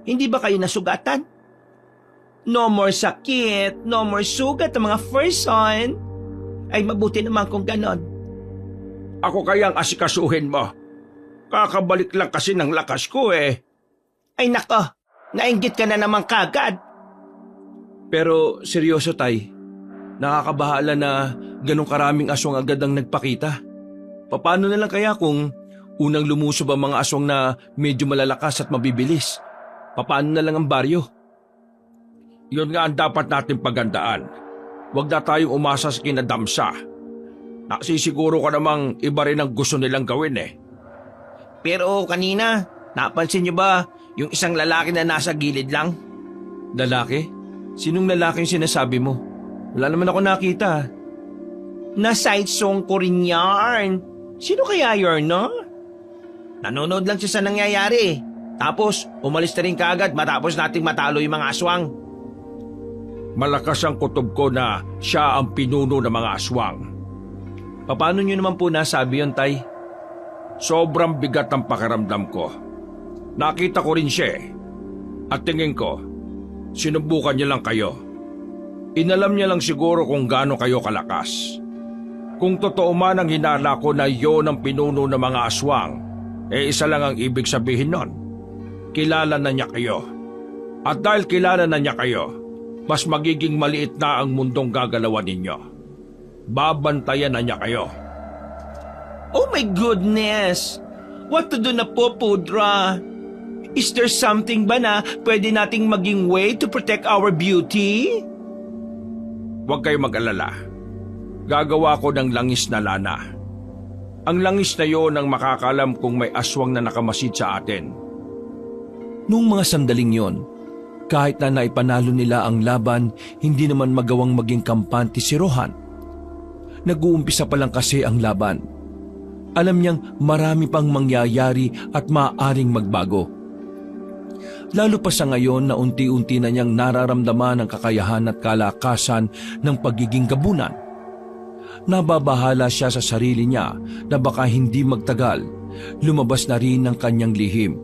Hindi ba kayo nasugatan? No more sakit, no more sugat ang mga first son. Ay mabuti naman kung ganon. Ako kayang asikasuhin mo. Kakabalik lang kasi ng lakas ko eh. Ay nako, nainggit ka na naman kagad. Pero seryoso, Tay. Nakakabahala na ganong karaming aswang agad ang nagpakita. Paano na lang kaya kung unang lumusob ang mga aswang na medyo malalakas at mabibilis? Paano na lang ang baryo? Yun nga ang dapat natin pagandaan. Huwag na tayong umasa sa kinadamsa. Nasisiguro ka namang iba rin ang gusto nilang gawin eh. Pero kanina, napansin niyo ba yung isang lalaki na nasa gilid lang? Lalaki? Sinong lalaki yung sinasabi mo? Wala naman ako nakita. Na side song ko rin yarn. Sino kaya yun, no? Nanonood lang siya sa nangyayari. Tapos, umalis na rin kaagad matapos nating matalo yung mga aswang. Malakas ang kutob ko na siya ang pinuno ng mga aswang. Paano nyo naman po nasabi yun, Tay? Sobrang bigat ang pakiramdam ko. Nakita ko rin siya eh. At tingin ko, sinubukan niya lang kayo. Inalam niya lang siguro kung gaano kayo kalakas. Kung totoo man ang hinala ko na yon ang pinuno ng mga aswang, isa lang ang ibig sabihin nun. Kilala na niya kayo. At dahil kilala na niya kayo, mas magiging maliit na ang mundong gagalawan ninyo. Babantayan na niya kayo. Oh my goodness! What to do na po, Pudra? Is there something ba na pwede nating maging way to protect our beauty? Huwag kayo mag-alala. Gagawa ko ng langis na lana. Ang langis na yon ang makakalam kung may aswang na nakamasid sa atin. Noong mga sandaling yon, kahit na naipanalo nila ang laban, hindi naman magawang maging kampante si Rohan. Nag-uumpisa pa lang kasi ang laban. Alam niyang marami pang mangyayari at maaaring magbago. Lalo pa sa ngayon na unti-unti na niyang nararamdaman ang kakayahan at kalakasan ng pagiging gabunan. Nababahala siya sa sarili niya na baka hindi magtagal, lumabas na rin ang kanyang lihim.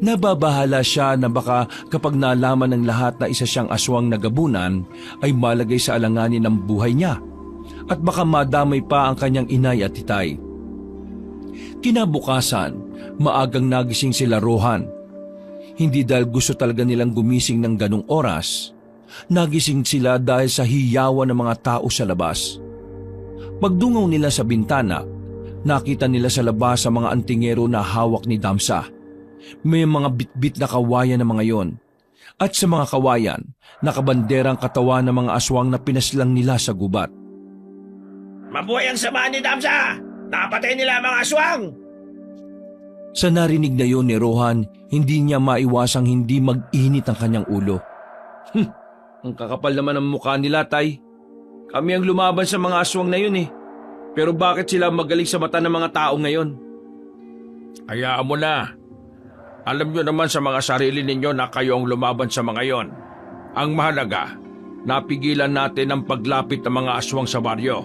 Nababahala siya na baka kapag nalaman ng lahat na isa siyang aswang na gabunan ay malagay sa alanganin ng buhay niya at baka madamay pa ang kanyang inay at titay. Kinabukasan, maagang nagising sila Rohan. Hindi dahil gusto talaga nilang gumising ng ganong oras. Nagising sila dahil sa hiyawan ng mga tao sa labas. Pagdungaw nila sa bintana, nakita nila sa labas ang mga antingero na hawak ni Damsa. May mga bitbit na kawayan ng mga yon. At sa mga kawayan, nakabanderang katawan ng mga aswang na pinaslang nila sa gubat. Mabuhay ang samahan ni Damsa! Napatay nila ang mga aswang! Sa narinig na yon ni Rohan, hindi niya maiwasang hindi mag-init ang kanyang ulo. Ang kakapal naman ng mukha nila, Tay. Kami ang lumaban sa mga aswang na yun eh. Pero bakit sila magaling sa mata ng mga tao ngayon? Hayaan mo na. Alam niyo naman sa mga sarili ninyo na kayo ang lumaban sa mga yon. Ang mahalaga, napigilan natin ang paglapit ng mga aswang sa baryo.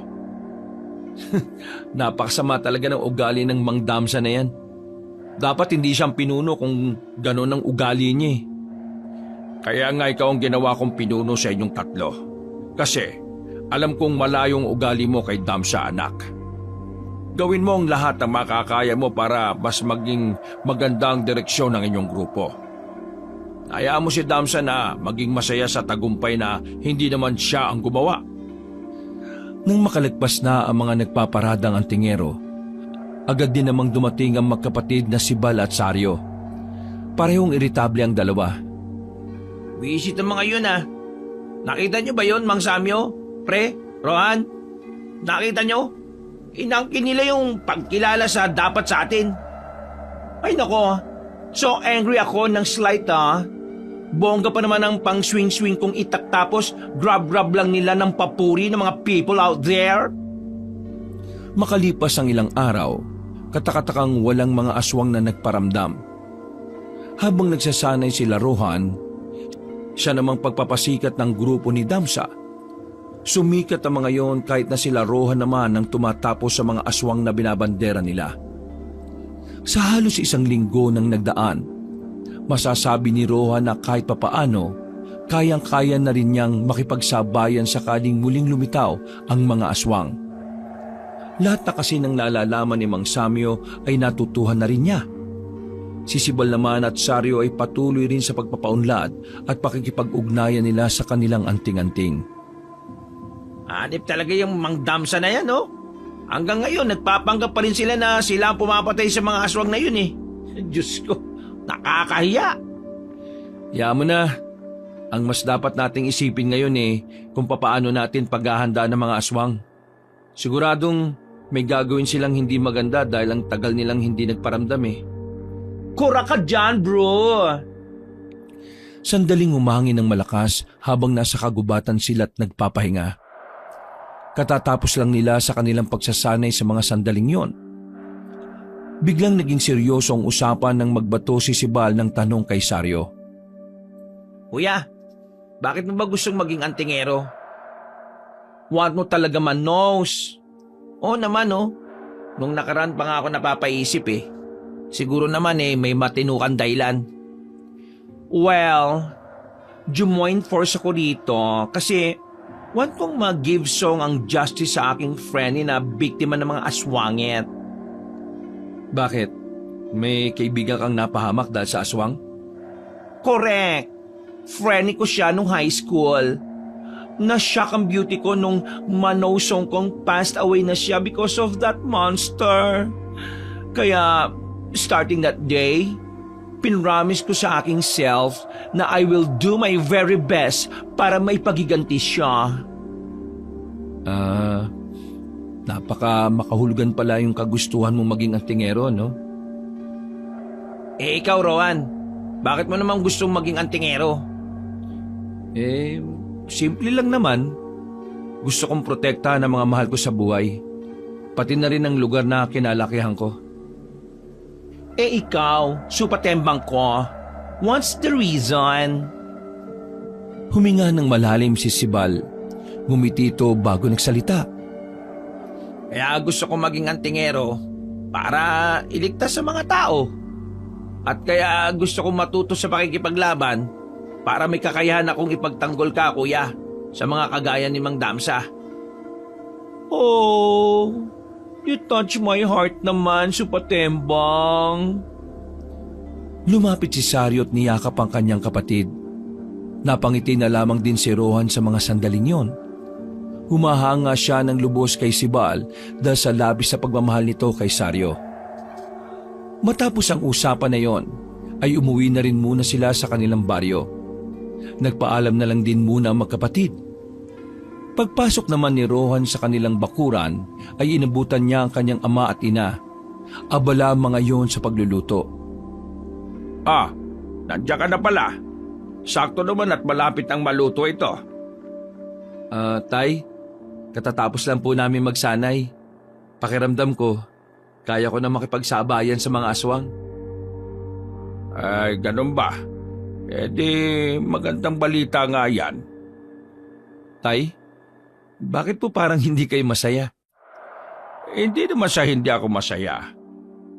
Napakasama talaga ng ugali ng Mang Damsa na yan. Dapat hindi siyang pinuno kung gano'n ang ugali niya eh. Kaya nga ikaw ang ginawa kong pinuno sa inyong tatlo. Kasi alam kong malayong ugali mo kay Damsa, anak. Gawin mo ang lahat ng makakaya mo para mas maging maganda ang direksyon ng inyong grupo. Hayaan mo si Damsa na maging masaya sa tagumpay na hindi naman siya ang gumawa. Nang makalagpas na ang mga nagpaparadang antingero, agad din namang dumating ang magkapatid na si Bal at Saryo. Parehong iritable ang dalawa. Visit ang mga yun ah. Nakita niyo ba yun, Mang Samyo? Pre? Rohan? Nakita niyo? Inangkin nila yung pagkilala sa dapat sa atin. Ay nako, so angry ako ng slight ah. Bongga pa naman ang pang swing-swing kong itak tapos grab-grab lang nila ng papuri ng mga people out there. Makalipas ang ilang araw, katakatakang walang mga aswang na nagparamdam. Habang nagsasanay sila Rohan, siya namang pagpapasikat ng grupo ni Damsa. Sumikat ang mga yon kahit na sila Rohan naman ang tumatapos sa mga aswang na binabandera nila. Sa halos isang linggo nang nagdaan, masasabi ni Rohan na kahit papaano, kayang-kaya na rin niyang makipagsabayan sakaling muling lumitaw ang mga aswang. Lahat na kasi ng nalalaman ni Mang Samyo ay natutuhan na rin niya. Si Sibal naman at Saryo ay patuloy rin sa pagpapaunlad at pakikipag-ugnayan nila sa kanilang anting-anting. Hanip talaga yung Mang Damsa na yan, no? Hanggang ngayon, nagpapanggap pa rin sila na sila ang pumapatay sa mga aswang na yun eh. Diyos ko, nakakahiya. Hayaan mo na. Ang mas dapat nating isipin ngayon kung papaano natin paghahanda ng mga aswang. Siguradong may gagawin silang hindi maganda dahil ang tagal nilang hindi nagparamdam eh. Kura ka dyan, bro! Sandaling humangin ng malakas habang nasa kagubatan sila't nagpapahinga. Katatapos lang nila sa kanilang pagsasanay sa mga sandaling yon. Biglang naging seryoso ang usapan nang magbato si Sibal ng tanong kay Saryo. Kuya, bakit mo ba gustong maging antingero? Want mo talaga man knows? Oo naman oh. Nung nakaraan pa nga ako napapaisip eh. Siguro naman may matinukan dahilan. Well, join force ako dito kasi want kong mag-give song ang justice sa aking friend na biktima ng mga aswangit. Bakit? May kaibigan kang napahamak dahil sa aswang? Correct. Friend ko siya nung high school. Na-shock ang beauty ko nung manosong kong passed away na siya because of that monster. Kaya, starting that day, pinramis ko sa aking self na I will do my very best para maipagiganti siya. Napaka makahulugan pala yung kagustuhan mong maging antingero, no? Ikaw, Rowan, bakit mo naman gustong maging antingero? Simple lang naman. Gusto kong protektahan ang mga mahal ko sa buhay. Pati na rin ang lugar na kinalakihan ko. Ikaw, supatembang ko. What's the reason? Huminga ng malalim si Sibal. Ngumiti ito bago nagsalita. Kaya gusto kong maging antingero para iligtas sa mga tao. At kaya gusto kong matuto sa pakikipaglaban para may kakayahan akong ipagtanggol ka, kuya, sa mga kagaya ni Mang Damsa. Oh, you touch my heart naman, supatembang. Lumapit si Saryo at niyakap ang kanyang kapatid. Napangiti na lamang din si Rohan sa mga sandaling yon. Humahanga siya ng lubos kay Sibal dahil sa labis sa pagmamahal nito kay Saryo. Matapos ang usapan na yon, ay umuwi na rin muna sila sa kanilang baryo. Nagpaalam na lang din muna ang magkapatid. Pagpasok naman ni Rohan sa kanilang bakuran ay inabutan niya ang kanyang ama at ina. Abala ang mga yon sa pagluluto. Nandiyan ka na pala. Sakto naman at malapit ang maluto ito. Tay, katatapos lang po namin magsanay. Pakiramdam ko, kaya ko na makipagsabayan sa mga aswang. Ay, ganun ba? Di magandang balita nga yan. Tay, bakit po parang hindi kayo masaya? Hindi naman sa hindi ako masaya.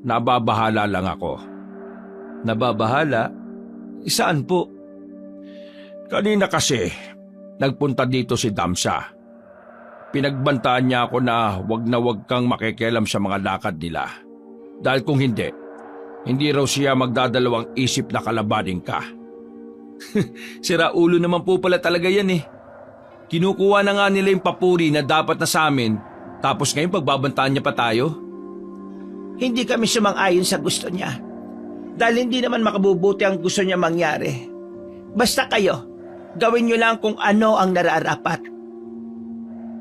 Nababahala lang ako. Nababahala? Saan po? Kanina kasi, nagpunta dito si Damsa. Pinagbantaan niya ako na wag kang makikialam sa mga lakad nila. Dahil kung hindi raw siya magdadalawang isip na kalabanin ka. Sira ulo naman po pala talaga yan eh. Kinukuha na nga nila yung papuri na dapat na sa amin, tapos ngayon pagbabantaan niya pa tayo. Hindi kami sumang-ayon sa gusto niya. Dahil hindi naman makabubuti ang gusto niya mangyari. Basta kayo, gawin niyo lang kung ano ang nararapat.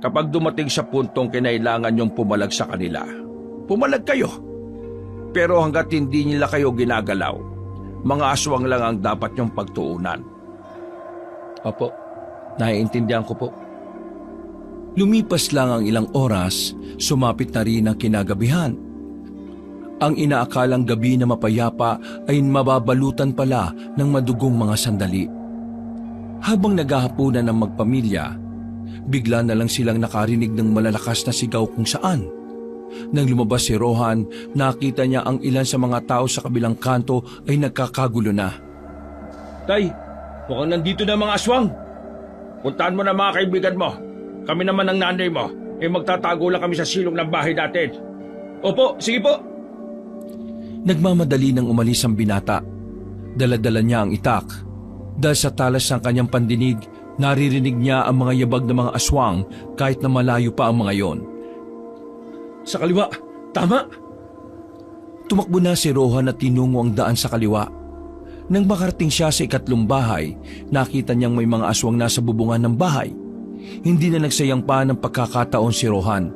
Kapag dumating sa puntong kinailangan niyong pumalag sa kanila, pumalag kayo. Pero hanggat hindi nila kayo ginagalaw, mga aswang lang ang dapat niyong pagtuunan. Opo, naiintindihan ko po. Lumipas lang ang ilang oras, sumapit na rin ang kinagabihan. Ang inaakalang gabi na mapayapa ay mababalutan pala ng madugong mga sandali. Habang naghahapunan ng magpamilya, bigla na lang silang nakarinig ng malalakas na sigaw kung saan. Nang lumabas si Rohan, nakita niya ang ilan sa mga tao sa kabilang kanto ay nagkakagulo na. Tay, mukhang nandito na mga aswang. Puntahan mo na mga kaibigan mo. Kami naman ng nanay mo. Magtatago lang kami sa silong ng bahay natin. Opo, sige po. Nagmamadali nang umalis ang binata. Dala-dala niya ang itak. Dahil sa talas ng kanyang pandinig, naririnig niya ang mga yabag ng mga aswang kahit na malayo pa ang mga yon. Sa kaliwa, tama. Tumakbo na si Rohan at tinungo ang daan sa kaliwa. Nang makarating siya sa ikatlong bahay, nakita niyang may mga aswang nasa bubungan ng bahay. Hindi na nagsayang pa ng pagkakataon si Rohan.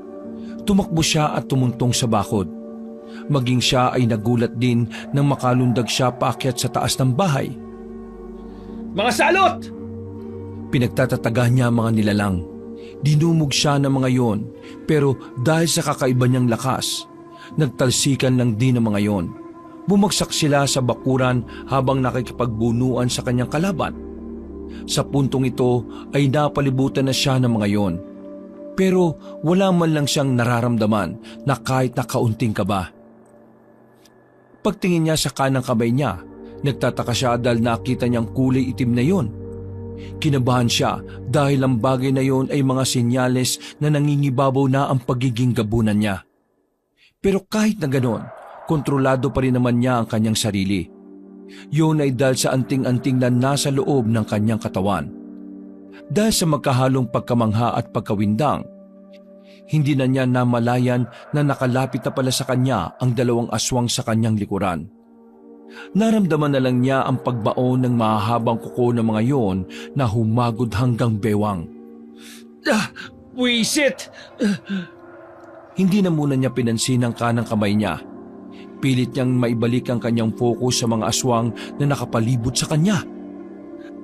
Tumakbo siya at tumuntong sa bakod. Maging siya ay nagulat din nang makalundag siya paakyat sa taas ng bahay. Mga salot! Pinagtatataga niya ang mga nilalang. Dinumog siya ng mga yon, pero dahil sa kakaiba niyang lakas, nagtalsikan lang din ng mga yon. Bumagsak sila sa bakuran habang nakikipagbunuan sa kanyang kalaban. Sa puntong ito ay napalibutan na siya ng mga yon. Pero wala man lang siyang nararamdaman na kahit na kaunting kaba. Pagtingin niya sa kanang kamay niya, nagtataka siya dahil nakita niyang kulay itim na yon. Kinabahan siya dahil ang bagay na yon ay mga senyales na nangingibabaw na ang pagiging gabunan niya. Pero kahit na ganon, kontrolado pa rin naman niya ang kanyang sarili. Yun ay dahil sa anting-anting na nasa loob ng kanyang katawan. Dahil sa magkahalong pagkamangha at pagkawindang, hindi na niya namalayan na nakalapit na pala sa kanya ang dalawang aswang sa kanyang likuran. Naramdaman na lang niya ang pagbaon ng mahahabang kuko ng mga yon na humagod hanggang bewang. Wisit! Hindi na muna niya pinansin ang kanang kamay niya. Pilit niyang maibalik ang kanyang focus sa mga aswang na nakapalibot sa kanya.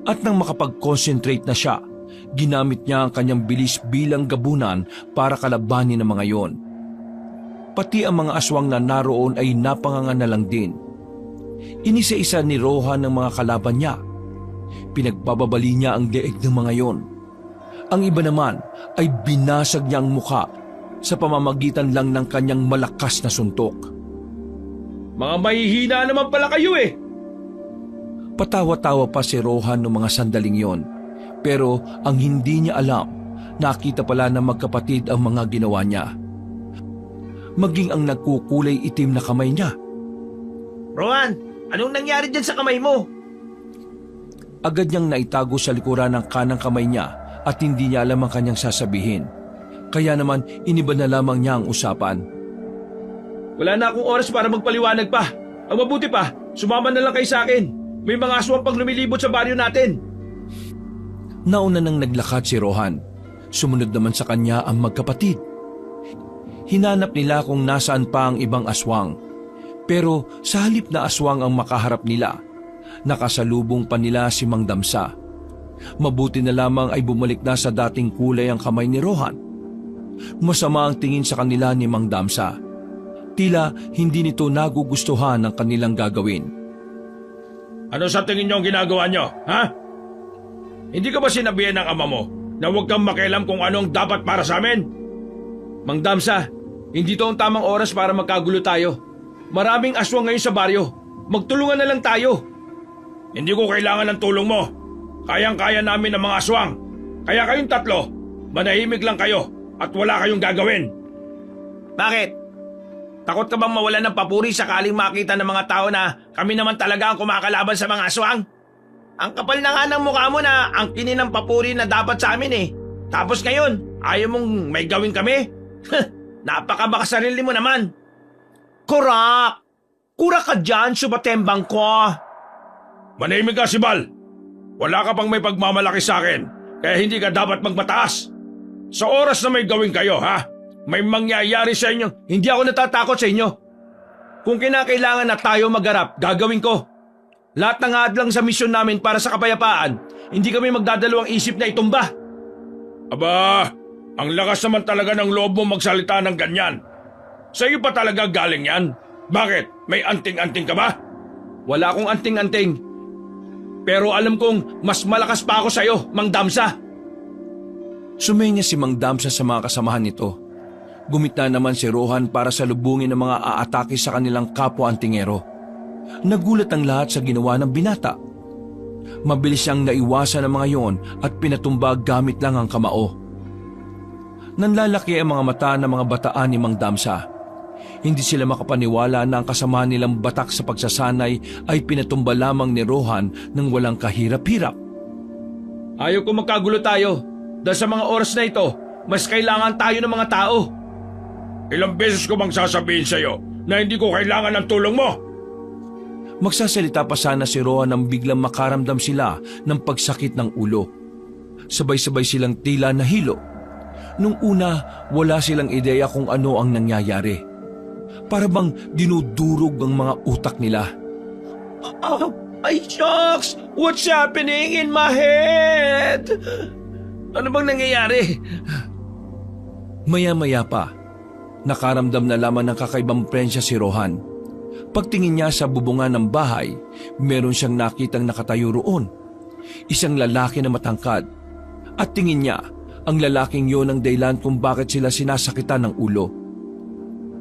At nang makapag-concentrate na siya, ginamit niya ang kanyang bilis bilang gabunan para kalabanin ang mga yon. Pati ang mga aswang na naroon ay napanganga na lang din. Inisa-isa ni Rohan ng mga kalaban niya. Pinagbababali niya ang leeg ng mga yon. Ang iba naman ay binasag niya ang mukha sa pamamagitan lang ng kanyang malakas na suntok. Mga mahihina naman pala kayo eh! Patawa-tawa pa si Rohan ng mga sandaling yon. Pero ang hindi niya alam, nakita pala na magkapatid ang mga ginawa niya. Maging ang nagkukulay itim na kamay niya. Rohan, anong nangyari dyan sa kamay mo? Agad niyang naitago sa likuran ng kanang kamay niya at hindi niya alam ang kanyang sasabihin. Kaya naman iniba na lamang niya ang usapan. Wala na akong oras para magpaliwanag pa. Ang mabuti pa, sumama na lang kayo sa akin. May mga aswang pang lumilibot sa baryo natin. Nauna nang naglakad si Rohan. Sumunod naman sa kanya ang magkapatid. Hinanap nila kung nasaan pa ang ibang aswang. Pero sa halip na aswang ang makaharap nila, nakasalubong pa nila si Mang Damsa. Mabuti na lamang ay bumalik na sa dating kulay ang kamay ni Rohan. Masama ang tingin sa kanila ni Mang Damsa. Tila hindi nito nagugustuhan ang kanilang gagawin. Ano sa tingin niyo ang ginagawa niyo, ha? Hindi ka ba sinabihan ng ama mo na huwag kang makialam kung ano ang dapat para sa amin? Mang Damsa, hindi to ang tamang oras para magkagulo tayo. Maraming aswang ngayon sa baryo. Magtulungan na lang tayo. Hindi ko kailangan ng tulong mo. Kayang-kaya namin ang mga aswang. Kaya kayong tatlo, manahimik lang kayo at wala kayong gagawin. Bakit? Takot ka bang mawalan ng papuri sakaling makita ng mga tao na kami naman talaga ang kumakalaban sa mga aswang? Ang kapal na nga ng mukha mo na ang kinin ng papuri na dapat sa amin eh. Tapos ngayon, ayaw mong may gawin kami? Napakabakasarili mo naman. Kurak! Kurak ka dyan, subatembang ko. Manahimik ka, Sibal. Wala ka pang may pagmamalaki sa akin, kaya hindi ka dapat magmataas. Sa oras na may gawin kayo, ha? May mangyayari sa inyo. Hindi ako natatakot sa inyo. Kung kinakailangan na tayo magharap, gagawin ko. Lahat ng hadlang sa misyon namin para sa kapayapaan, hindi kami magdadalawang isip na itumba. Aba, ang lakas naman talaga ng loob mo magsalita ng ganyan. Sa iyo pa talaga galing yan? Bakit? May anting-anting ka ba? Wala akong anting-anting. Pero alam kong mas malakas pa ako sa'yo, Mang Damsa. Sumenya si Mang Damsa sa mga kasamahan nito. Gumita naman si Rohan para salubungin ang mga aatake sa kanilang kapwa antingero. Nagulat ang lahat sa ginawa ng binata. Mabilis siyang naiwasan ang mga yon at pinatumba gamit lang ang kamao. Nanlalaki ang mga mata ng mga bataan ni Mang Damsa. Hindi sila makapaniwala na ang kasama nilang batak sa pagsasanay ay pinatumba lamang ni Rohan nang walang kahirap-hirap. Ayaw ko magkagulo tayo. Dahil sa mga oras na ito, mas kailangan tayo ng mga tao. Ilang beses ko bang sasabihin sa iyo na hindi ko kailangan ng tulong mo? Magsasalita pa sana si Rohan nang biglang makaramdam sila ng pagsakit ng ulo. Sabay-sabay silang tila nahilo. Nung una, wala silang ideya kung ano ang nangyayari. Para bang dinudurog ang mga utak nila. Ay, shucks! What's happening in my head? Ano bang nangyayari? Maya-maya pa, nakaramdam na lamang ng kakaibang presensya si Rohan. Pagtingin niya sa bubungan ng bahay, meron siyang nakitang nakatayo roon. Isang lalaki na matangkad. At tingin niya, ang lalaking yon ang dahilan kung bakit sila sinasakitan ng ulo.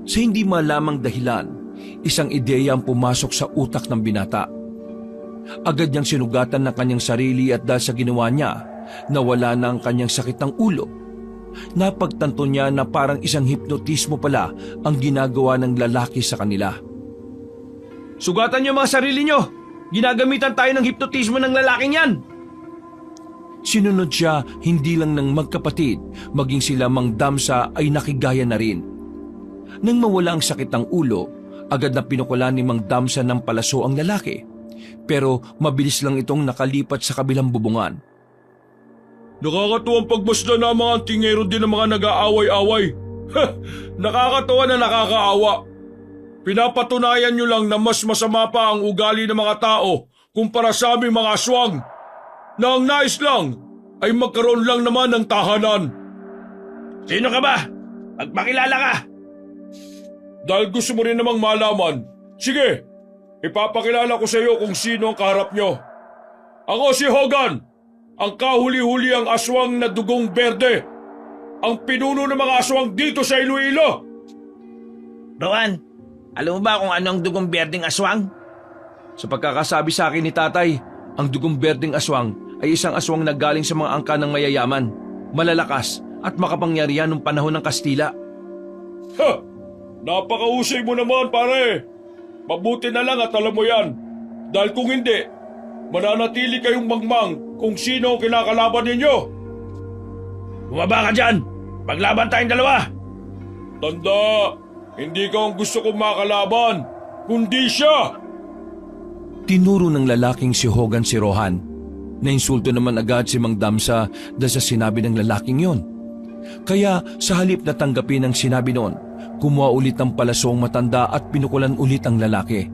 Sa hindi malamang dahilan, isang ideya ang pumasok sa utak ng binata. Agad niyang sinugatan ng kanyang sarili at dahil sa ginawa niya, nawala na ang kanyang sakit ng ulo. Napagtanto niya na parang isang hipnotismo pala ang ginagawa ng lalaki sa kanila. Sugatan niyo mga sarili niyo! Ginagamitan tayo ng hipnotismo ng lalaking yan! Sinunod siya hindi lang ng magkapatid, maging sila Mang Damsa ay nakigaya na rin. Nang mawala ang sakit ng ulo, agad na pinukulan ni Mang Damsa ng palaso ang lalaki. Pero mabilis lang itong nakalipat sa kabilang bubungan. Nakakatuwang pagmasdan na mga antingero din ng mga nag-aaway-away. Nakakatawa na nakakaawa. Pinapatunayan nyo lang na mas masama pa ang ugali ng mga tao kumpara sa aming mga aswang, na ang nais lang ay magkaroon lang naman ng tahanan. Sino ka ba? Magpakilala ka! Dahil gusto mo rin namang malaman, sige, ipapakilala ko sa iyo kung sino ang kaharap nyo. Ako si Hogan, ang kahuli-huli ang aswang na dugong berde, ang pinuno ng mga aswang dito sa Iloilo. Rohan, alam mo ba kung ano ang dugong berdeng aswang? Sa pagkakasabi sa akin ni tatay, ang dugong berdeng aswang ay isang aswang na galing sa mga angka ng mayayaman, malalakas at makapangyarihan ng panahon ng Kastila. Ha! Napakahusay mo naman, pare. Mabuti na lang at alam mo yan. Dahil kung hindi, mananatili kayong mangmang kung sino ang kinakalaban ninyo. Bumaba ka dyan! Maglaban tayong dalawa! Tanda, hindi ka ang gusto kong makalaban, kundi siya. Tinuro ng lalaking si Hogan si Rohan. Nainsulto naman agad si Mang Damsa dahil sa sinabi ng lalaking yon. Kaya sa halip na tanggapin ang sinabi noon, kumuha ulit ng palasong matanda at pinukulan ulit ang lalaki.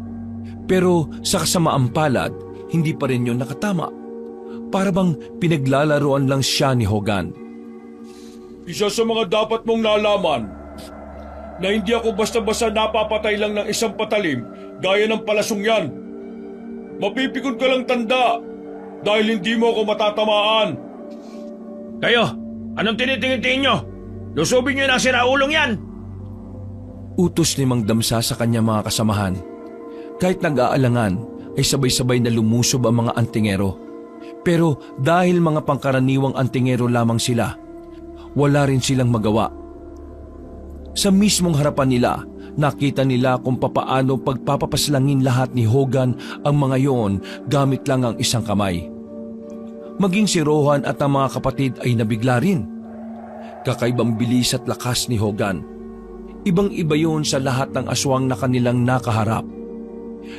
Pero sa kasamaang palad, hindi pa rin yun nakatama. Para bang pinaglalaroan lang siya ni Hogan. Isa sa mga dapat mong nalaman, na hindi ako basta-basta napapatay lang ng isang patalim gaya ng palasong yan. Mapipikon ka lang tanda dahil hindi mo ako matatamaan. Kayo, anong tinitingin-tingin nyo? Lusubin nyo na ang siraulong yan! Utos ni Mang Damsa sa kanya mga kasamahan. Kahit nag-aalangan, ay sabay-sabay na lumusob ang mga antingero. Pero dahil mga pangkaraniwang antingero lamang sila, wala rin silang magawa. Sa mismong harapan nila, nakita nila kung papaano pagpapapaslangin lahat ni Hogan ang mga yon gamit lang ang isang kamay. Maging si Rohan at ang mga kapatid ay nabigla rin. Kakaibang bilis at lakas ni Hogan. Ibang-iba yun sa lahat ng aswang na kanilang nakaharap.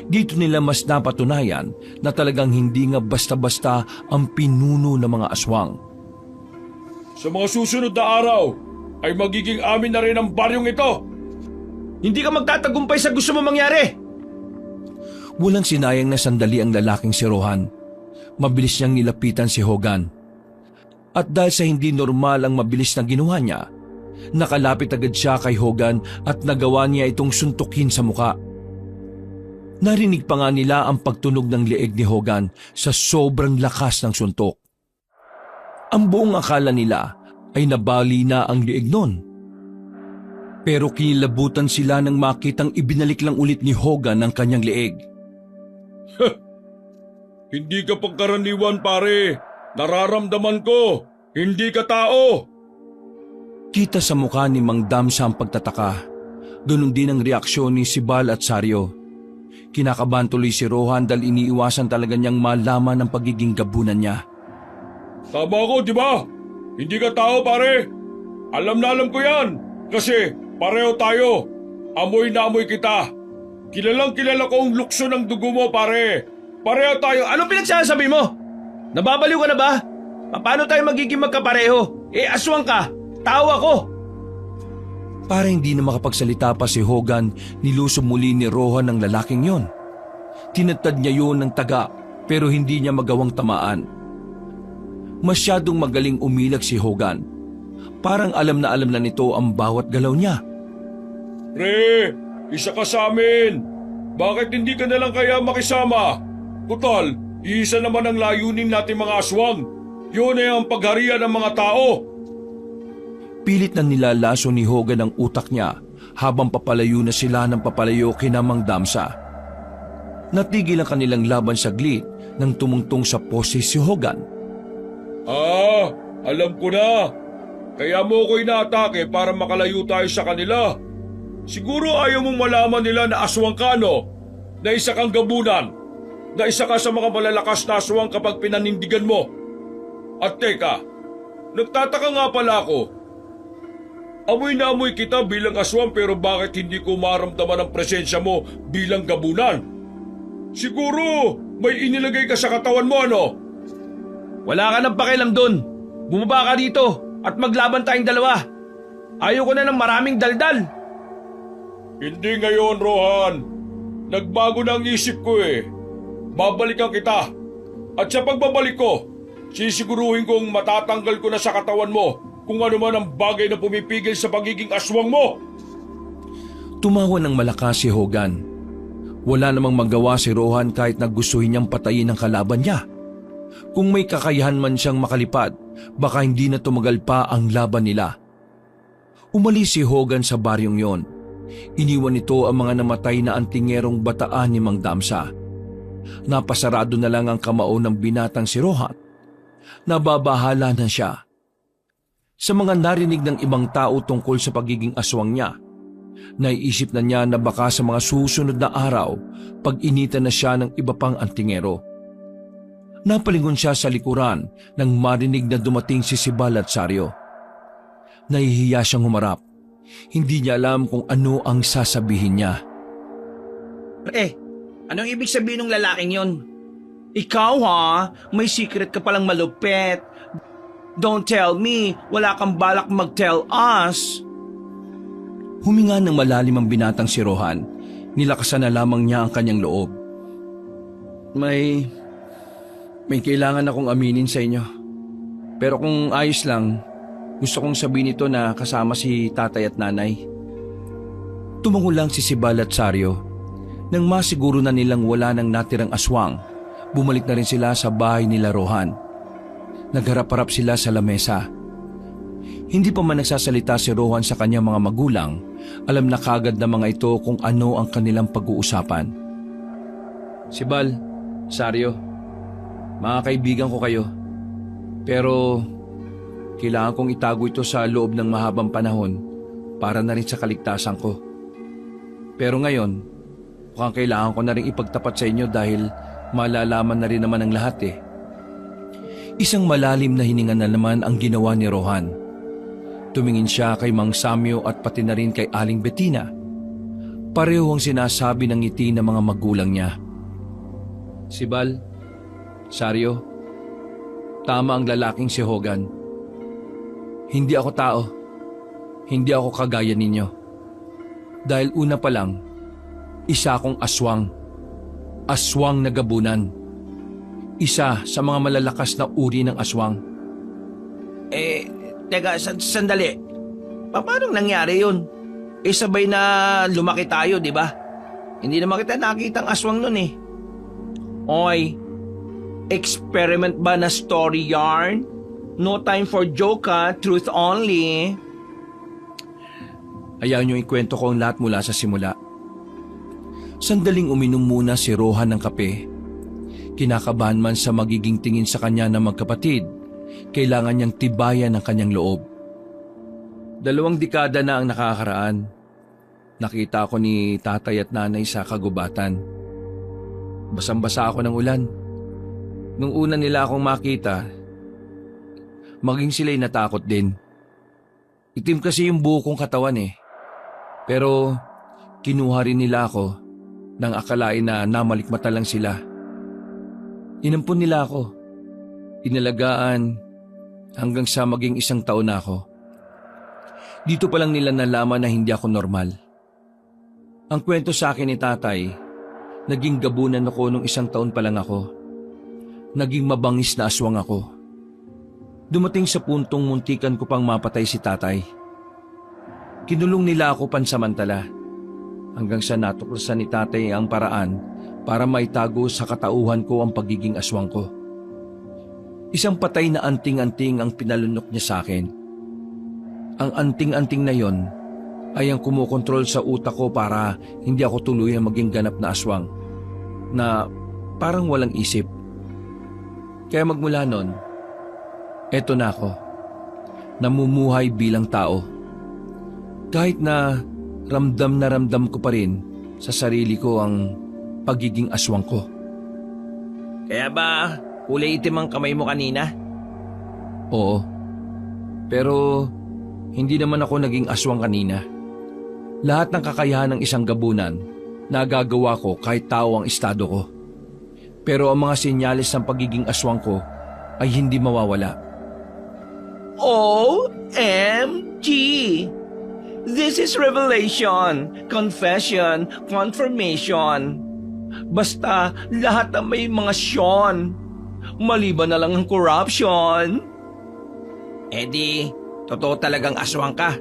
Dito nila mas napatunayan na talagang hindi nga basta-basta ang pinuno ng mga aswang. Sa mga susunod na araw, ay magiging amin na rin ang baryong ito. Hindi ka magtatagumpay sa gusto mo mangyari! Walang sinayang na sandali ang lalaking si Rohan. Mabilis niyang nilapitan si Hogan. At dahil sa hindi normal ang mabilis na ginawa niya, nakalapit agad siya kay Hogan at nagawa niya itong suntukin sa muka. Narinig pa nga nila ang pagtunog ng leeg ni Hogan sa sobrang lakas ng suntok. Ang buong akala nila ay nabali na ang leeg nun. Pero kinilabutan sila nang makitang ibinalik lang ulit ni Hogan ang kanyang leeg. Hindi ka pagkaraniwan, pare. Nararamdaman ko. Hindi ka tao. Kita sa mukha ni Mang Damsa ang pagtataka. Ganun din ang reaksyon ni Sibal at Saryo. Kinakabahan tuloy si Rohan dahil iniiwasan talaga niyang malaman ang pagiging gabunan niya. Tama ko, di ba? Hindi ka tao, pare. Alam na alam ko yan. Kasi pareho tayo. Amoy na amoy kita. Kilalang kilala ko ang lukso ng dugo mo, pare. Pareho tayo. Anong pinagsasabi mo? Nababaliw ka na ba? Paano tayo magiging magkapareho? Aswang ka. Tao ako. Para hindi na makapagsalita pa si Hogan, nilusob muli ni Rohan ang lalaking yon. Tinatad niya yun ng taga pero hindi niya magawang tamaan. Masyadong magaling umilag si Hogan. Parang alam na nito ang bawat galaw niya. Pre, isa ka sa amin. Bakit hindi ka na lang kaya makisama? Total, iisa naman ang layunin natin mga aswang. Yun ay ang pagharian ng mga tao. Pilit na nilalaso ni Hogan ang utak niya habang papalayo na sila ng papalayo kina Mang Damsa. Natigil ang kanilang laban saglit nang tumungtong sa pose si Hogan. Alam ko na. Kaya mo ko inaatake para makalayo tayo sa kanila. Siguro ayaw mong malaman nila na aswang ka, no? Na isa kang gabunan. Na isa ka sa mga malalakas na aswang kapag pinanindigan mo. At teka, nagtataka nga pala ako. Amoy na amoy kita bilang aswang pero bakit hindi ko maramdaman ang presensya mo bilang gabunan? Siguro may inilagay ka sa katawan mo, ano? Wala ka nang pakialam dun. Bumaba ka dito at maglaban tayong dalawa. Ayoko na ng maraming daldal. Hindi ngayon, Rohan. Nagbago na ang isip ko eh. Babalikan kita. At sa pagbabalik ko, sisiguruhin kong matatanggal ko na sa katawan mo kung ano man ang bagay na pumipigil sa pagiging aswang mo. Tumawa ng malakas si Hogan. Wala namang magawa si Rohan kahit na gustuhin niyang patayin ang kalaban niya. Kung may kakayahan man siyang makalipad, baka hindi na tumagal pa ang laban nila. Umalis si Hogan sa baryong yon. Iniwan nito ang mga namatay na antingerong bataan ni Mang Damsa. Napasarado na lang ang kamao ng binatang si Rohan. Nababahala na siya. Sa mga narinig ng ibang tao tungkol sa pagiging aswang niya, naiisip na niya na baka sa mga susunod na araw, pag-initan na siya ng iba pang antingero. Napalingon siya sa likuran nang marinig na dumating si Sibal at Saryo. Nahihiya siyang humarap. Hindi niya alam kung ano ang sasabihin niya. Anong ibig sabihin ng lalaking yon? Ikaw ha, may secret ka palang malupit. Don't tell me, wala kang balak mag-tell us. Huminga ng malalim ang binatang si Rohan. Nilakasan na lamang niya ang kanyang loob. May kailangan akong aminin sa inyo. Pero kung ayos lang, gusto kong sabihin ito na kasama si tatay at nanay. Tumango lang si Sibal at Saryo. Nang masiguro na nilang wala nang natirang aswang, bumalik na rin sila sa bahay nila Rohan. Nagharap-harap sila sa lamesa. Hindi pa man nagsasalita si Rohan sa kanyang mga magulang, alam na kagad ng mga ito kung ano ang kanilang pag-uusapan. Sibal, Saryo, mga kaibigan ko kayo. Pero kailangan kong itago ito sa loob ng mahabang panahon para na rin sa kaligtasan ko. Pero ngayon, mukhang kailangan ko na rin ipagtapat sa inyo dahil malalaman na rin naman ang lahat eh. Isang malalim na hininga na naman ang ginawa ni Rohan. Tumingin siya kay Mang Samyo at pati na rin kay Aling Bettina. Pareho ang sinasabi ng ngiti ng mga magulang niya. Sibal, Saryo, tama ang lalaking si Hogan. Hindi ako tao. Hindi ako kagaya ninyo. Dahil una pa lang, isa akong aswang. Aswang na gabunan. Isa sa mga malalakas na uri ng aswang. Teka, sandali. Paano nangyari yun? Sabay na lumaki tayo, di ba? Hindi naman kita nakita ang aswang nun eh. Oy, experiment ba na story yarn? No time for joke ha, truth only. Hayaan niyo ikwento ko ang lahat mula sa simula. Sandaling uminom muna si Rohan ng kape. Kinakabahan man sa magiging tingin sa kanya ng magkapatid, kailangan niyang tibayan ang kanyang loob. 2 dekada na ang nakakaraan. Nakita ako ni tatay at nanay sa kagubatan. Basang-basa ako ng ulan. Nung una nila akong makita, maging sila'y natakot din. Itim kasi yung buo kong katawan eh. Pero kinuha rin nila ako nang akalain na namalikmata lang sila. Inampun nila ako. Inalagaan hanggang sa maging 1 taon na ako. Dito pa lang nila nalaman na hindi ako normal. Ang kwento sa akin ni tatay, naging gabunan ako nung 1 taon pa lang ako. Naging mabangis na aswang ako. Dumating sa puntong muntikan ko pang mapatay si tatay. Kinulong nila ako pansamantala hanggang sa natuklasan ni tatay ang paraan para maitago sa katauhan ko ang pagiging aswang ko. Isang patay na anting-anting ang pinalunok niya sa akin. Ang anting-anting na yon ay ang kumukontrol sa utak ko para hindi ako tuluyang maging ganap na aswang na parang walang isip. Kaya magmula nun, eto na ako, namumuhay bilang tao. Kahit na ramdam ko pa rin sa sarili ko ang pagiging aswang ko. Kaya ba kulay itim ang kamay mo kanina? Oo, pero hindi naman ako naging aswang kanina. Lahat ng kakayahan ng isang gabunan, nagagawa ko kahit tao ang estado ko. Pero ang mga senyales ng pagiging aswang ko ay hindi mawawala. OMG! This is revelation, confession, confirmation. Basta lahat na may mga Sean. Maliban na lang ang corruption. Eddie, totoo talagang aswang ka.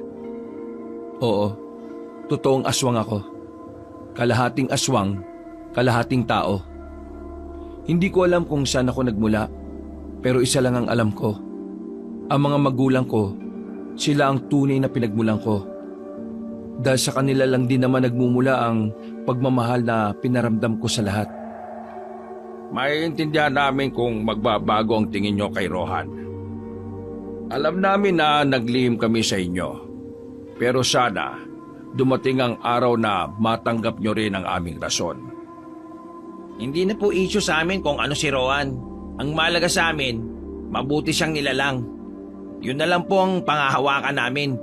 Oo, totoong aswang ako. Kalahating aswang, kalahating tao. Hindi ko alam kung saan ako nagmula, pero isa lang ang alam ko. Ang mga magulang ko, sila ang tunay na pinagmulan ko. Dahil sa kanila lang din naman nagmumula ang pagmamahal na pinaramdam ko sa lahat. Maiintindihan namin kung magbabago ang tingin nyo kay Rohan. Alam namin na naglihim kami sa inyo. Pero sana, dumating ang araw na matanggap nyo rin ang aming rason. Hindi na po issue sa amin kung ano si Rohan. Ang malaga sa amin, mabuti siyang nilalang. Yun na lang po ang pangahawakan namin.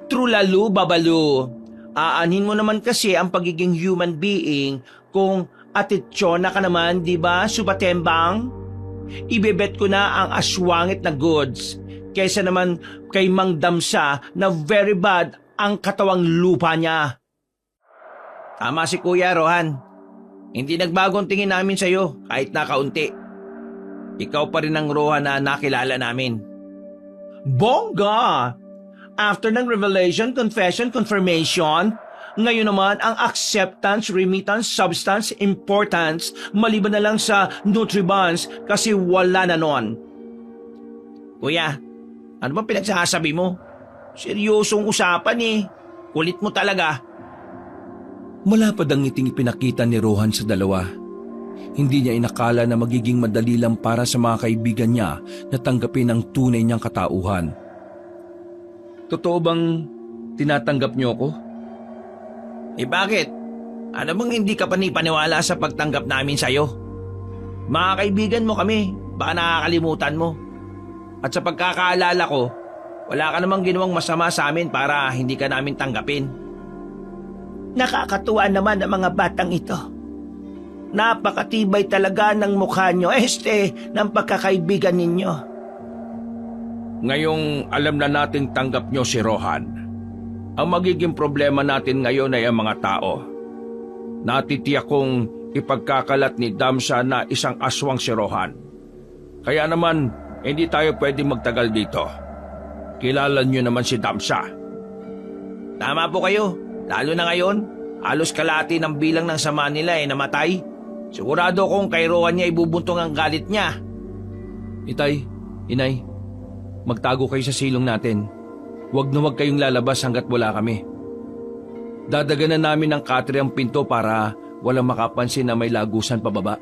Trulalu, babalu. Aanhin mo naman kasi ang pagiging human being kung atitsona ka naman, di ba, Subatembang? Ibebet ko na ang aswangit na goods kaysa naman kay Mang Damsa na very bad ang katawang lupa niya. Tama si Kuya Rohan. Hindi nagbagong tingin namin sa'yo kahit na kaunti. Ikaw pa rin ang Rohan na nakilala namin. Bongga! After ng revelation, confession, confirmation, ngayon naman ang acceptance, remittance, substance, importance, maliban na lang sa nutribans kasi wala na nun. Kuya, ano ba pinagsasabi mo? Seryosong usapan eh. Kulit mo talaga. Malapad ang ngiting ipinakita ni Rohan sa dalawa. Hindi niya inakala na magiging madali lang para sa mga kaibigan niya na tanggapin ang tunay niyang katauhan. Totoo bang tinatanggap niyo ako? Eh bakit? Ano bang hindi ka panipaniwala sa pagtanggap namin sa'yo? Mga kaibigan mo kami, baka nakakalimutan mo. At sa pagkakaalala ko, wala ka namang ginawang masama sa amin para hindi ka namin tanggapin. Nakakatuwa naman ang mga batang ito. Napakatibay talaga ng mukha nyo, ng pagkakaibigan ninyo. Ngayong alam na nating tanggap nyo si Rohan, ang magiging problema natin ngayon ay ang mga tao. Natitiyak kong ipagkakalat ni Damsa na isang aswang si Rohan. Kaya naman, hindi tayo pwedeng magtagal dito. Kilala nyo naman si Damsa. Tama po kayo, lalo na ngayon. Halos kalahati ng bilang ng sama nila namatay. Sigurado kong kay Rohan niya ibubuntong ang galit niya. Itay, inay, magtago kayo sa silong natin. Huwag na huwag kayong lalabas hanggat wala kami. Dadaganan namin ng katre ang pinto para walang makapansin na may lagusan pababa.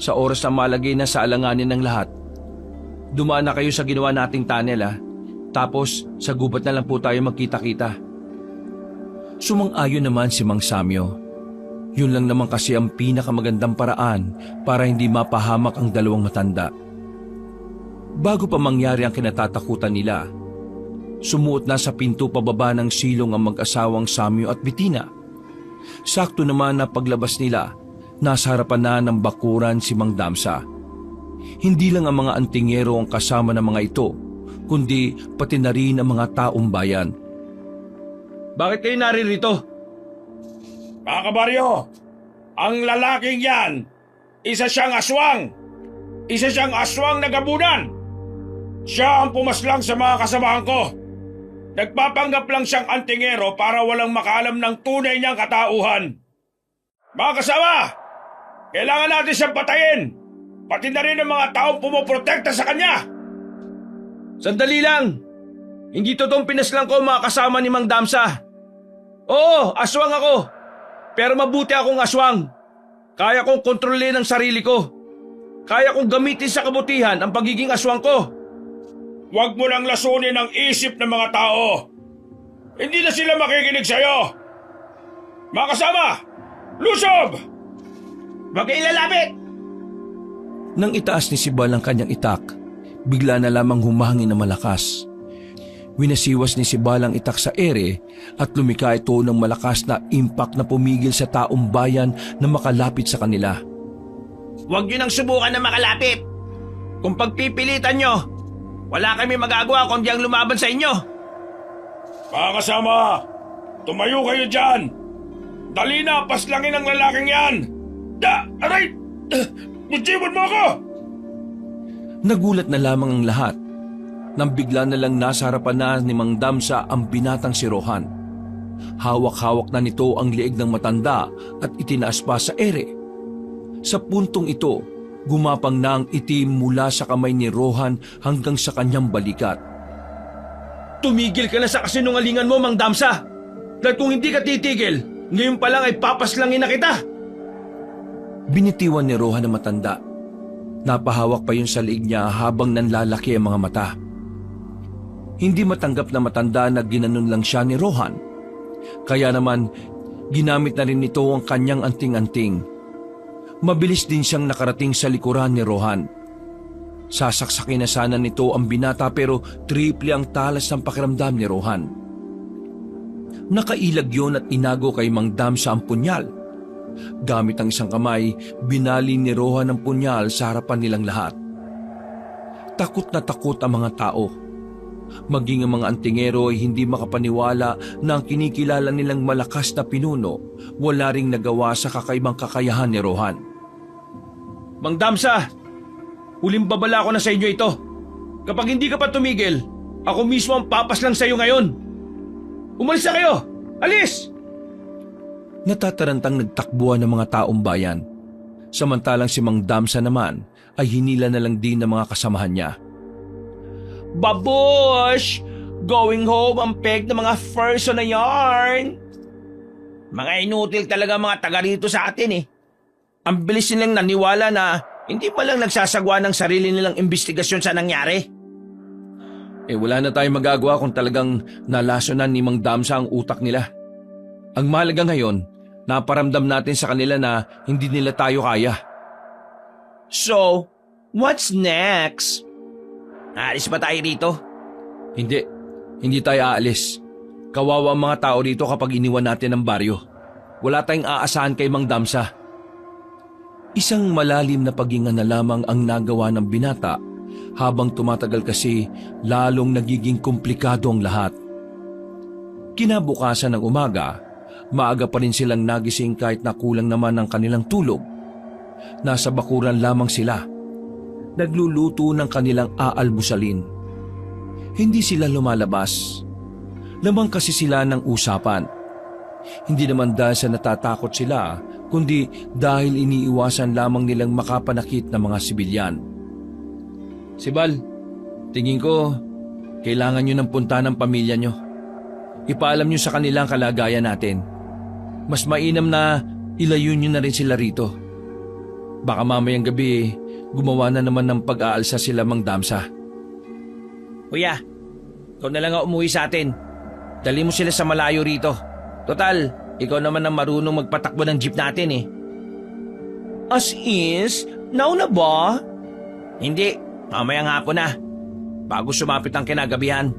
Sa oras na malagay na sa alanganin ng lahat, dumaan na kayo sa ginawa nating tunnel tapos sa gubat na lang po tayo magkita-kita. Sumang-ayon naman si Mang Samyo. Yun lang naman kasi ang pinakamagandang paraan para hindi mapahamak ang dalawang matanda. Bago pa mangyari ang kinatatakutan nila, sumuot na sa pinto pababa ng silong ang mag-asawang Samyo at Bettina. Sakto naman na paglabas nila, nasa harapan na ng bakuran si Mang Damsa. Hindi lang ang mga antingero ang kasama ng mga ito, kundi pati na rin ang mga taong bayan. Bakit kayo naririto? Mga kabaryo, ang lalaking yan, isa siyang aswang! Isa siyang aswang na gabunan! Siya ang pumaslang sa mga kasamahan ko. Nagpapanggap lang siyang antingero para walang makaalam ng tunay niyang katauhan. Mga kasama, kailangan natin siyang patayin. Pati na rin ang mga taong pumoprotekta sa kanya. Sandali lang! Hindi totoong pinaslang ko mga kasama ni Mang Damsa. Oo, aswang ako. Pero mabuti akong aswang. Kaya kong kontrolin ang sarili ko. Kaya kong gamitin sa kabutihan ang pagiging aswang ko. Huwag mo nang lasunin ang isip ng mga tao. Hindi na sila makikinig sa'yo. Mga kasama, lusob! Huwag kayo lalapit! Nang itaas ni Sibal ang kanyang itak, bigla na lamang humangin na malakas. Winasiwas ni Sibal ang itak sa ere at lumika ito ng malakas na impact na pumigil sa taong bayan na makalapit sa kanila. Huwag nyo nang subukan na makalapit. Kung pagpipilitan nyo, wala kami magagawa kundi ang lumaban sa inyo. Mga kasama, tumayo kayo dyan. Dali na, paslangin ang lalaking yan. Aray! Mutibon mo ako! Nagulat na lamang ang lahat nang bigla na lang nasa harapan na ni Mang Damsa ang binatang si Rohan. Hawak-hawak na nito ang liig ng matanda at itinaas pa sa ere. Sa puntong ito, gumapang na ang itim mula sa kamay ni Rohan hanggang sa kanyang balikat. Tumigil ka na sa kasinungalingan mo, Mang Damsa! Dahil kung hindi ka titigil, ngayon pa lang ay papaslangin na kita! Binitiwan ni Rohan ang matanda. Napahawak pa yun sa liig niya habang nanlalaki ang mga mata. Hindi matanggap na matanda na ginanon lang siya ni Rohan. Kaya naman, ginamit na rin nito ang kanyang anting-anting. Mabilis din siyang nakarating sa likuran ni Rohan. Sasaksakin na sana nito ang binata pero triple ang talas ng pakiramdam ni Rohan. Nakailag yun at inago kay Mang Damsa ang punyal. Gamit ang isang kamay, binali ni Rohan ang punyal sa harapan nilang lahat. Takot na takot ang mga tao. Maging ang mga antingero ay hindi makapaniwala na ang kinikilala nilang malakas na pinuno wala ring nagawa sa kakaibang kakayahan ni Rohan. Mang Damsa, huling babala ko na sa inyo ito. Kapag hindi ka pa tumigil, ako mismo ang papaslang sa iyo ngayon. Umalis na kayo! Alis! Natatarantang nagtakbuhan ng mga taong bayan. Samantalang si Mang Damsa naman ay hinila na lang din ng mga kasamahan niya. Babush! Going home ang peg ng mga first na yarn. Mga inutil talaga mga taga rito sa atin eh. Ang bilis nilang naniwala na hindi pa lang nagsasagwa ng sarili nilang investigasyon sa nangyari. Wala na tayong magagawa kung talagang nalasonan ni Mang Damsa ang utak nila. Ang mahalaga ngayon, naparamdam natin sa kanila na hindi nila tayo kaya. So, what's next? Aalis ba tayo rito? Hindi tayo aalis. Kawawa ang mga tao dito kapag iniwan natin ang baryo. Wala tayong aasahan kay Mang Damsa. Isang malalim na paghinga na lamang ang nagawa ng binata. Habang tumatagal kasi, lalong nagiging komplikado ang lahat. Kinabukasan ng umaga, maaga pa rin silang nagising kahit na kulang naman ang kanilang tulog. Nasa bakuran lamang sila. Nagluluto ng kanilang aalmusalin. Hindi sila lumalabas. Lamang kasi sila ng usapan. Hindi naman dahil sa natatakot sila, kundi dahil iniiwasan lamang nilang makapanakit ng mga sibilyan. Sibal, tingin ko, kailangan nyo ng punta ng pamilya nyo. Ipaalam nyo sa kanila ang kalagayan natin. Mas mainam na ilayo nyo na rin sila rito. Baka mamayang gabi, gumawa na naman ng pag-aalsa sila Mang Damsa. Kuya, ikaw na lang ang umuwi sa atin. Dali mo sila sa malayo rito. Total, ikaw naman ang marunong magpatakbo ng jeep natin eh. As is, nauna ba? Hindi, mamayang hapon na. Bago sumapit ang kinagabihan.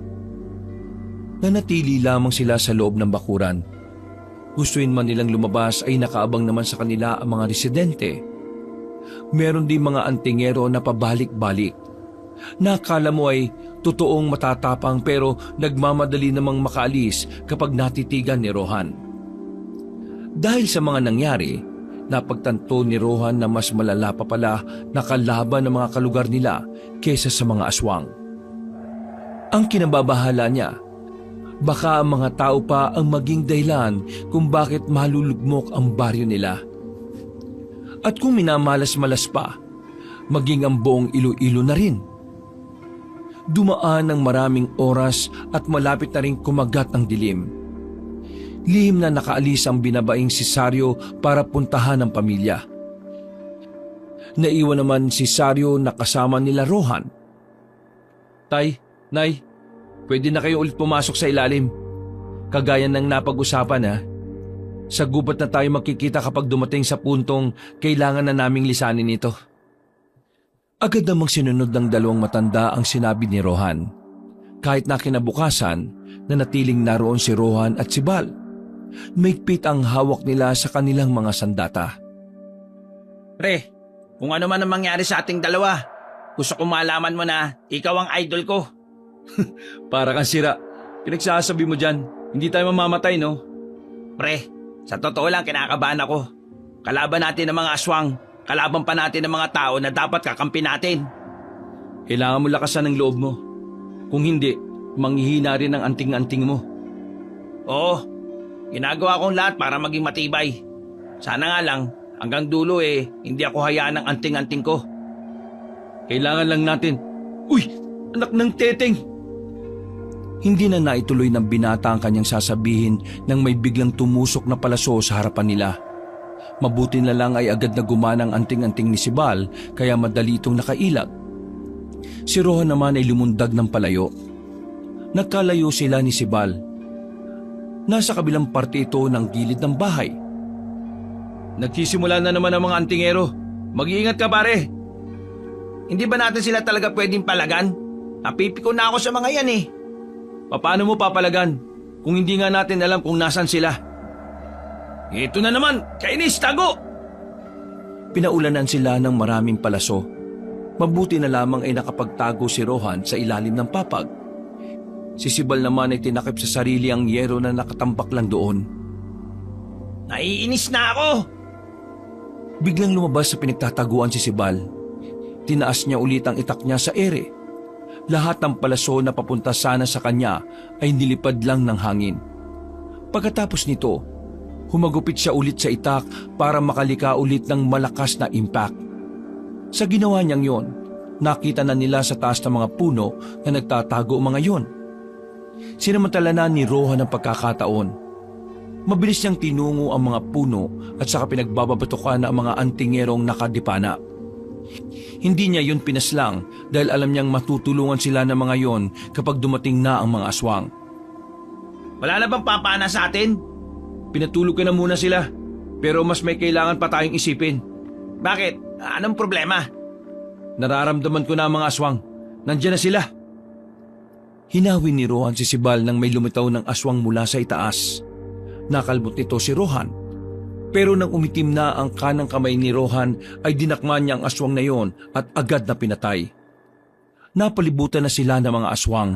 Nanatili lamang sila sa loob ng bakuran. Gustuin man nilang lumabas ay nakaabang naman sa kanila ang mga residente. Meron din mga antingero na pabalik-balik. Nakala mo ay totoong matatapang pero nagmamadali namang makaalis kapag natitigan ni Rohan. Dahil sa mga nangyari, napagtanto ni Rohan na mas malala pa pala na kalaban ng mga kalugar nila kaysa sa mga aswang. Ang kinababahala niya, baka ang mga tao pa ang maging dahilan kung bakit malulugmok ang baryo nila. At kung minamalas-malas pa, maging ang buong Iloilo na rin. Dumaan ng maraming oras at malapit na rin kumagat ang dilim. Lihim na nakaalis ang binabaing si Sario para puntahan ang pamilya. Naiwan naman si Sario na kasama nila Rohan. Tay, Nay, pwede na kayo ulit pumasok sa ilalim. Kagaya ng napag-usapan ha. Sa gubat na tayo magkikita kapag dumating sa puntong kailangan na naming lisanin ito. Agad namang sinunod ng dalawang matanda ang sinabi ni Rohan. Kahit na kinabukasan, nanatiling naroon si Rohan at si Bal. Maigpit ang hawak nila sa kanilang mga sandata. Pre, kung ano man ang mangyari sa ating dalawa, gusto ko malaman mo na ikaw ang idol ko. Para kang sira. Pinagsasabi mo dyan, hindi tayo mamamatay no? Pre, sa totoo lang kinakabahan ako. Kalaban natin ang mga aswang, kalaban pa natin ang mga tao na dapat kakampi natin. Kailangan mo lakasan ng loob mo. Kung hindi, manghihina rin ang anting-anting mo. Oo, ginagawa kong lahat para maging matibay. Sana nga lang, hanggang dulo hindi ako hayaan ng anting-anting ko. Kailangan lang natin. Uy! Anak ng teteng! Hindi na naituloy ng binata ang kanyang sasabihin nang may biglang tumusok na palaso sa harapan nila. Mabuti na lang ay agad na gumana ang anting-anting ni si Bal kaya madali itong nakailag. Si Rohan naman ay lumundag ng palayo. Nagkalayo sila ni si Bal. Nasa kabilang parte ito ng gilid ng bahay. Nagsisimula na naman ang mga antingero. Mag-iingat ka pare! Hindi ba natin sila talaga pwedeng palagan? Napipiko na ako sa mga yan eh. Paano mo papalagan kung hindi nga natin alam kung nasan sila? Ito na naman! Kainis, tago! Pinaulanan sila ng maraming palaso. Mabuti na lamang ay nakapagtago si Rohan sa ilalim ng papag. Si Sibal naman ay tinakip sa sarili ang yero na nakatambak lang doon. Naiinis na ako! Biglang lumabas sa pinagtataguan si Sibal. Tinaas niya ulit ang itak niya sa ere. Lahat ng palaso na papunta sana sa kanya ay nilipad lang ng hangin. Pagkatapos nito, humagupit siya ulit sa itak para makalika ulit ng malakas na impact. Sa ginawa niyang yon, nakita na nila sa taas ng mga puno na nagtatago mga yon. Sinamantala na ni Rohan ang pagkakataon. Mabilis niyang tinungo ang mga puno at saka pinagbababatukan ang mga antingerong nakadipana. Hindi niya yun pinaslang dahil alam niyang matutulungan sila ng mga yon kapag dumating na ang mga aswang. Wala na bang papana sa atin? Pinatulog ka na muna sila, pero mas may kailangan pa tayong isipin. Bakit? Anong problema? Nararamdaman ko na ang mga aswang. Nandiyan na sila. Hinawi ni Rohan si Sibal nang may lumitaw ng aswang mula sa itaas. Nakalbot nito si Rohan. Pero nang umitim na ang kanang kamay ni Rohan ay dinakma niya ang aswang na yon at agad na pinatay. Napalibutan na sila ng mga aswang.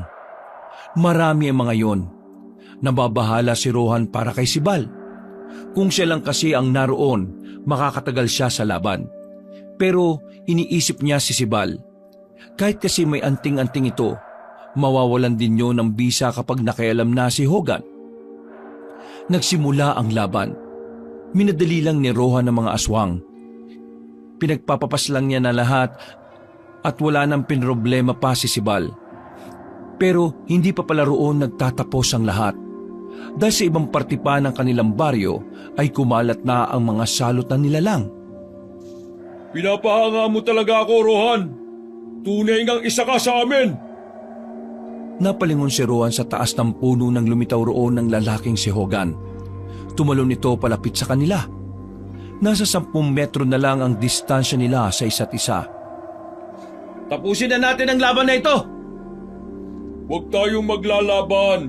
Marami ang mga yon. Nababahala si Rohan para kay Sibal. Kung siya lang kasi ang naroon, makakatagal siya sa laban. Pero iniisip niya si Sibal. Kahit kasi may anting-anting ito, mawawalan din yun ng bisa kapag nakialam na si Hogan. Nagsimula ang laban. Minadali lang ni Rohan ang mga aswang. Pinagpapapas lang niya na lahat at wala nang pinroblema pa si Sibal. Pero hindi pa pala roon nagtatapos ang lahat. Dahil sa ibang parte pa ng kanilang baryo ay kumalat na ang mga salot na nilalang. Pinapahanga mo talaga ako, Rohan. Tunay ngang isa ka sa amin. Napalingon si Rohan sa taas ng puno nang lumitaw roon ng lalaking si Hogan. Tumalon ito palapit sa kanila. Nasa 10 metro na lang ang distansya nila sa isa't isa. Tapusin na natin ang laban na ito! Huwag tayong maglalaban.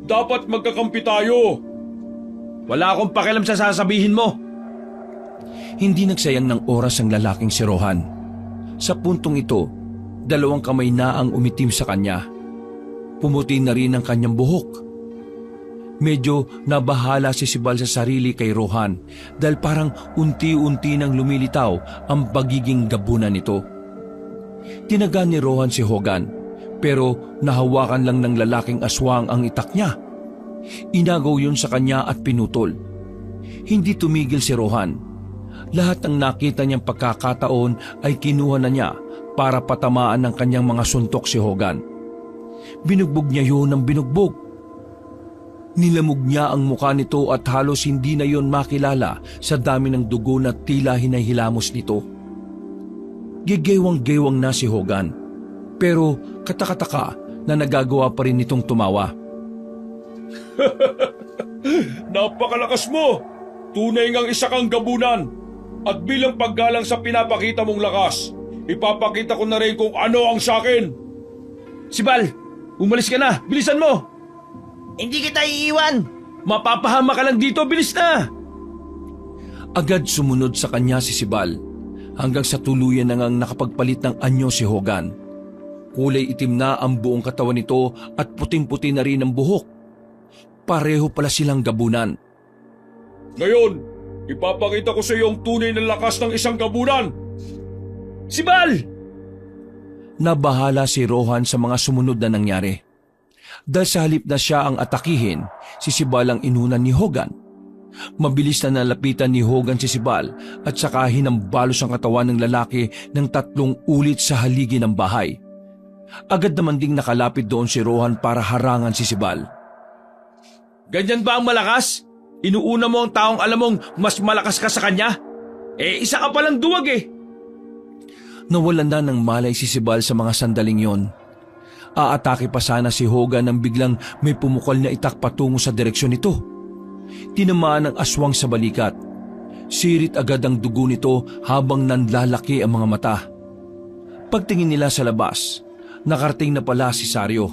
Dapat magkakampi tayo. Wala akong pakialam sa sasabihin mo. Hindi nagsayang ng oras ang lalaking si Rohan. Sa puntong ito, 2 kamay na ang umitim sa kanya. Pumuti na rin ang kanyang buhok. Medyo nabahala si Sibal sa sarili kay Rohan dahil parang unti-unti nang lumilitaw ang pagiging gabunan nito. Tinaga ni Rohan si Hogan Pero nahawakan lang ng lalaking aswang ang itak niya. Inagaw yun sa kanya at pinutol. Hindi tumigil si Rohan. Lahat ng nakita niyang pagkakataon ay kinuha na niya para patamaan ng kanyang mga suntok si Hogan. Binugbog niya yun ng binugbog. Nilamog niya ang mukha nito at halos hindi na yon makilala sa dami ng dugo na tila hinahilamos nito. Gigewang-gewang na si Hogan, pero katakataka na nagagawa pa rin nitong tumawa. Napakalakas mo! Tunay ngang isa kang gabunan. At bilang paggalang sa pinapakita mong lakas, ipapakita ko na rin kung ano ang sakin. Sibal, umalis ka na! Bilisan mo! Hindi kita iiwan! Mapapahama ka lang dito! Bilis na! Agad sumunod sa kanya si Sibal, hanggang sa tuluyan na ngang nakapagpalit ng anyo si Hogan. Kulay itim na ang buong katawan nito at puting-puti na rin ang buhok. Pareho pala silang gabunan. Ngayon, ipapakita ko sa iyo ang tunay na lakas ng isang gabunan. Sibal! Nabahala si Rohan sa mga sumunod na nangyari. Dahil sa halip na siya ang atakihin, si Sibal ang inunan ni Hogan. Mabilis na nalapitan ni Hogan si Sibal at saka hinambalos ang katawan ng lalaki ng 3 ulit sa haligi ng bahay. Agad naman ding nakalapit doon si Rohan para harangan si Sibal. Ganyan ba ang malakas? Inuuna mo ang taong alam mong mas malakas ka sa kanya? Isa ka palang duwag eh! Nawalan na ng malay si Sibal sa mga sandaling yon. Aatake pa sana si Hogan nang biglang may pumukal na itak patungo sa direksyon nito. Tinamaan ng aswang sa balikat. Sirit agad ang dugo nito habang nanlalaki ang mga mata. Pagtingin nila sa labas, nakarating na pala si Sario.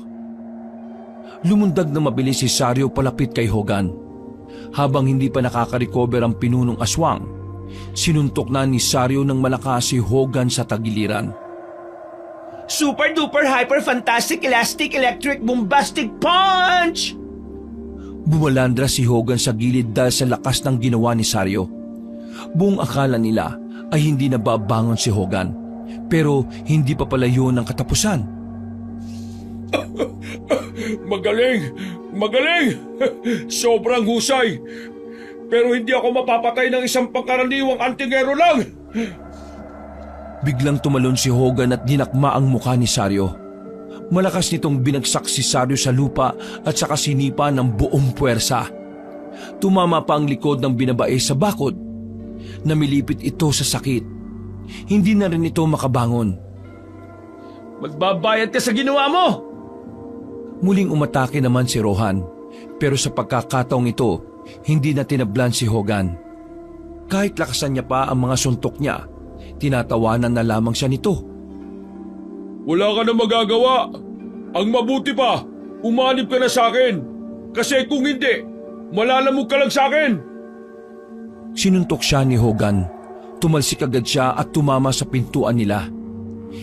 Lumundag na mabilis si Sario palapit kay Hogan. Habang hindi pa nakaka-recover ang pinunong aswang, sinuntok na ni Sario ng malakas si Hogan sa tagiliran. Super duper hyper fantastic elastic electric bombastic punch! Bumalandra si Hogan sa gilid dahil sa lakas ng ginawa ni Sario. Buong akala nila ay hindi na babangon si Hogan, pero hindi pa pala yun ang katapusan. Magaling! Magaling! Sobrang husay! Pero hindi ako mapapatay ng isang pangkaraniwang antingero lang! Biglang tumalon si Hogan at dinakma ang mukha ni Sario. Malakas nitong binagsak si Sario sa lupa at saka sinipa ng buong puwersa. Tumama pa ang likod ng binabae sa bakod. Namilipit ito sa sakit. Hindi na rin ito makabangon. Magbabayad ka sa ginawa mo! Muling umatake naman si Rohan, pero sa pagkakataong ito, hindi na tinablan si Hogan. Kahit lakasan niya pa ang mga suntok niya, tinatawanan na lamang siya nito. Wala ka na magagawa. Ang mabuti pa, umanib ka na sa akin. Kasi kung hindi, malalamog ka lang sa akin. Sinuntok siya ni Hogan. Tumalsik agad siya at tumama sa pintuan nila.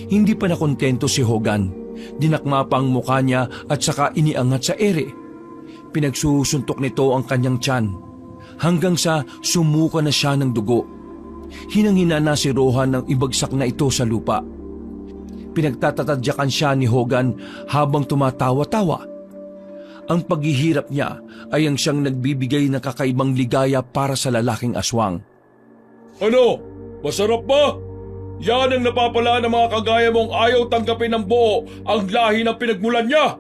Hindi pa nakontento si Hogan. Dinakma pa ang mukha niya at saka iniangat sa ere. Pinagsusuntok nito ang kanyang tiyan hanggang sa sumuka na siya ng dugo. Hinang-hina na si Rohan nang ibagsak na ito sa lupa. Pinagtatatadyakan siya ni Hogan habang tumatawa-tawa. Ang paghihirap niya ay ang siyang nagbibigay ng kakaibang ligaya para sa lalaking aswang. Ano? Masarap ba? Yan ang napapala ng mga kagaya mong ayaw tanggapin ng buo ang lahi ng pinagmulan niya.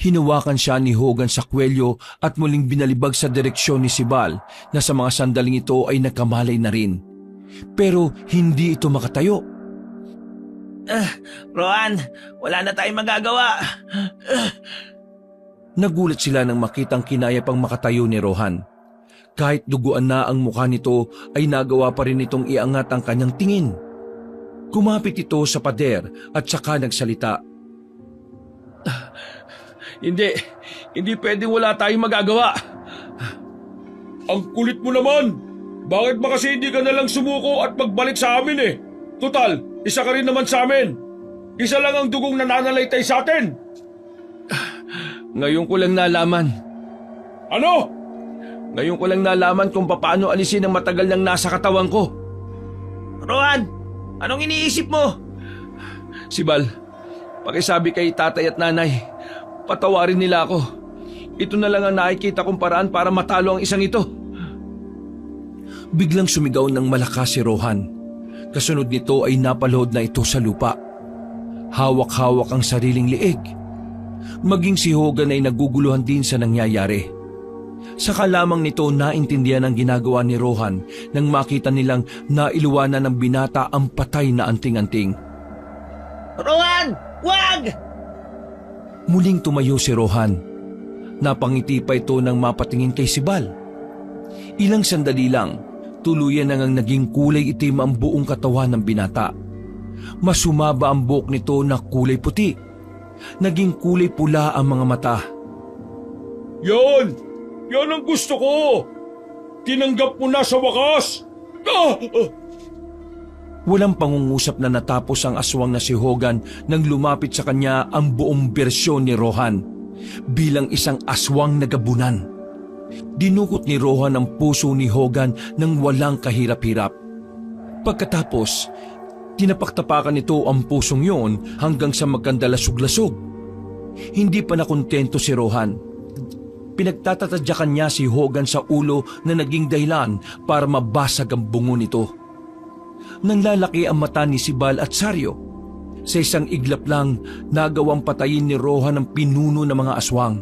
Hinawakan siya ni Hogan sa kwelyo at muling binalibag sa direksyon ni Sibal na sa mga sandaling ito ay nagkamalay na rin. Pero hindi ito makatayo. Rohan, wala na tayong magagawa. Nagulat sila nang makitang kinaya pang makatayo ni Rohan. Kahit duguan na ang mukha nito ay nagawa pa rin itong iangat ang kanyang tingin. Kumapit ito sa pader at saka nagsalita. Hindi pwedeng wala tayong magagawa. Ang kulit mo naman. Bakit ba kasi hindi ka nalang sumuko at magbalik sa amin eh? Total, isa ka rin naman sa amin. Isa lang ang dugong nananalaytay sa atin. Ngayon ko lang nalaman. Ano? Ngayon ko lang nalaman kung paano alisin ang matagal nang nasa katawan ko. Rohan, anong iniisip mo? Sibal, Pakisabi kay tatay at nanay, patawarin nila ako. Ito na lang ang nakikita kong paraan para matalo ang isang ito. Biglang sumigaw ng malakas si Rohan. Kasunod nito ay napalod na ito sa lupa. Hawak-hawak ang sariling liig. Maging si Hogan ay naguguluhan din sa nangyayari. Saka lamang nito naintindihan ang ginagawa ni Rohan nang makita nilang nailuwanan ng binata ang patay na anting-anting. Rohan! Wag! Muling tumayo si Rohan. Napangiti pa ito nang mapatingin kay Sibal. Ilang sandali lang, tuluyan nang naging kulay itim ang buong katawan ng binata. Mas sumaba ang buhok nito na kulay puti. Naging kulay pula ang mga mata. Yan! Yan ang gusto ko! Tinanggap mo na sa wakas! Walang pangungusap na natapos ang aswang na si Hogan nang lumapit sa kanya ang buong bersyon ni Rohan bilang isang aswang na gabunan. Dinukot ni Rohan ang puso ni Hogan nang walang kahirap-hirap. Pagkatapos, tinapaktapakan nito ang pusong yon hanggang sa magkandalasog-lasog. Hindi pa nakontento si Rohan. Pinagtatatadyakan niya si Hogan sa ulo na naging dahilan para mabasag ang bungo nito. Nanlalaki ang mata ni Sibal at Saryo. Sa isang iglap lang, nagawang patayin ni Rohan ang pinuno ng mga aswang.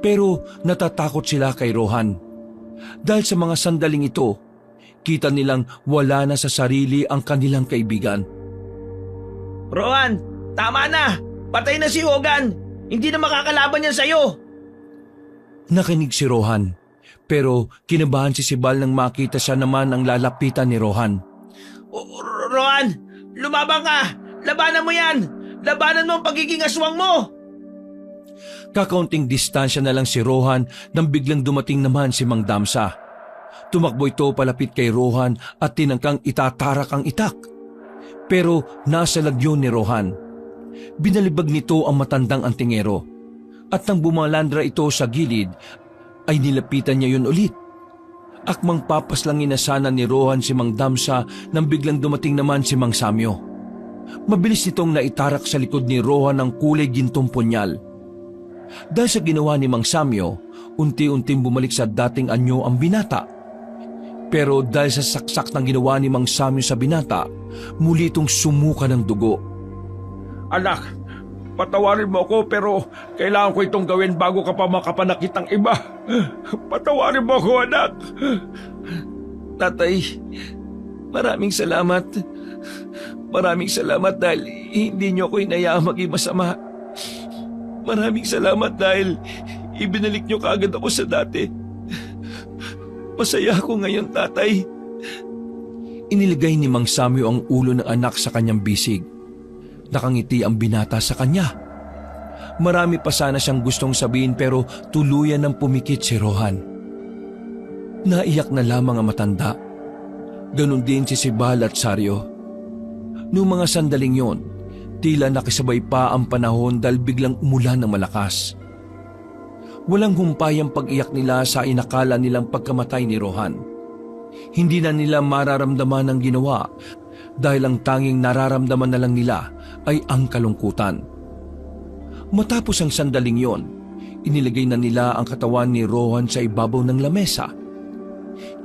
Pero natatakot sila kay Rohan. Dahil sa mga sandaling ito, kita nilang wala na sa sarili ang kanilang kaibigan. Rohan, tama na! Patay na si Hogan! Hindi na makakalaban yan sa'yo! Nakinig si Rohan, pero kinabahan si Sibal nang makita siya naman ang lalapitan ni Rohan. Rohan, lumabang ka! Labanan mo yan! Labanan mo ang pagiging aswang mo! Kakaunting distansya na lang si Rohan nang biglang dumating naman si Mang Damsa. Tumakbo ito palapit kay Rohan at tinangkang itatarak ang itak. Pero nasa lagyo ni Rohan. Binalibag nito ang matandang antingero. At nang bumalandra ito sa gilid, ay nilapitan niya yun ulit. Akmang papaslangin na sana ni Rohan si Mang Damsa nang biglang dumating naman si Mang Samyo. Mabilis nitong naitarak sa likod ni Rohan ang kulay gintong punyal. Dahil sa ginawa ni Mang Samyo, unti-unting bumalik sa dating anyo ang binata. Pero dahil sa saksak ng ginawa ni Mang Samyo sa binata, muli itong sumuka ng dugo. Anak, patawarin mo ako pero kailangan ko itong gawin bago ka pa makapanakit ng iba. Patawarin mo ako, anak. Tatay, maraming salamat. Maraming salamat dahil hindi niyo ako inayaang maging masama. Maraming salamat dahil ibinalik niyo kaagad ako sa dati. Masaya ako ngayon, tatay. Iniligay ni Mang Samyo ang ulo ng anak sa kanyang bisig. Nakangiti ang binata sa kanya. Marami pa sana siyang gustong sabihin pero tuluyan ng pumikit si Rohan. Naiyak na lamang ang matanda. Ganon din si Sibal at Saryo. Noong mga sandaling yon, tila nakisabay pa ang panahon dahil biglang umulan ng malakas. Walang humpay ang pag-iyak nila sa inakala nilang pagkamatay ni Rohan. Hindi na nila mararamdaman ang ginawa dahil ang tanging nararamdaman na lang nila ay ang kalungkutan. Matapos ang sandaling yon, inilagay na nila ang katawan ni Rohan sa ibabaw ng lamesa.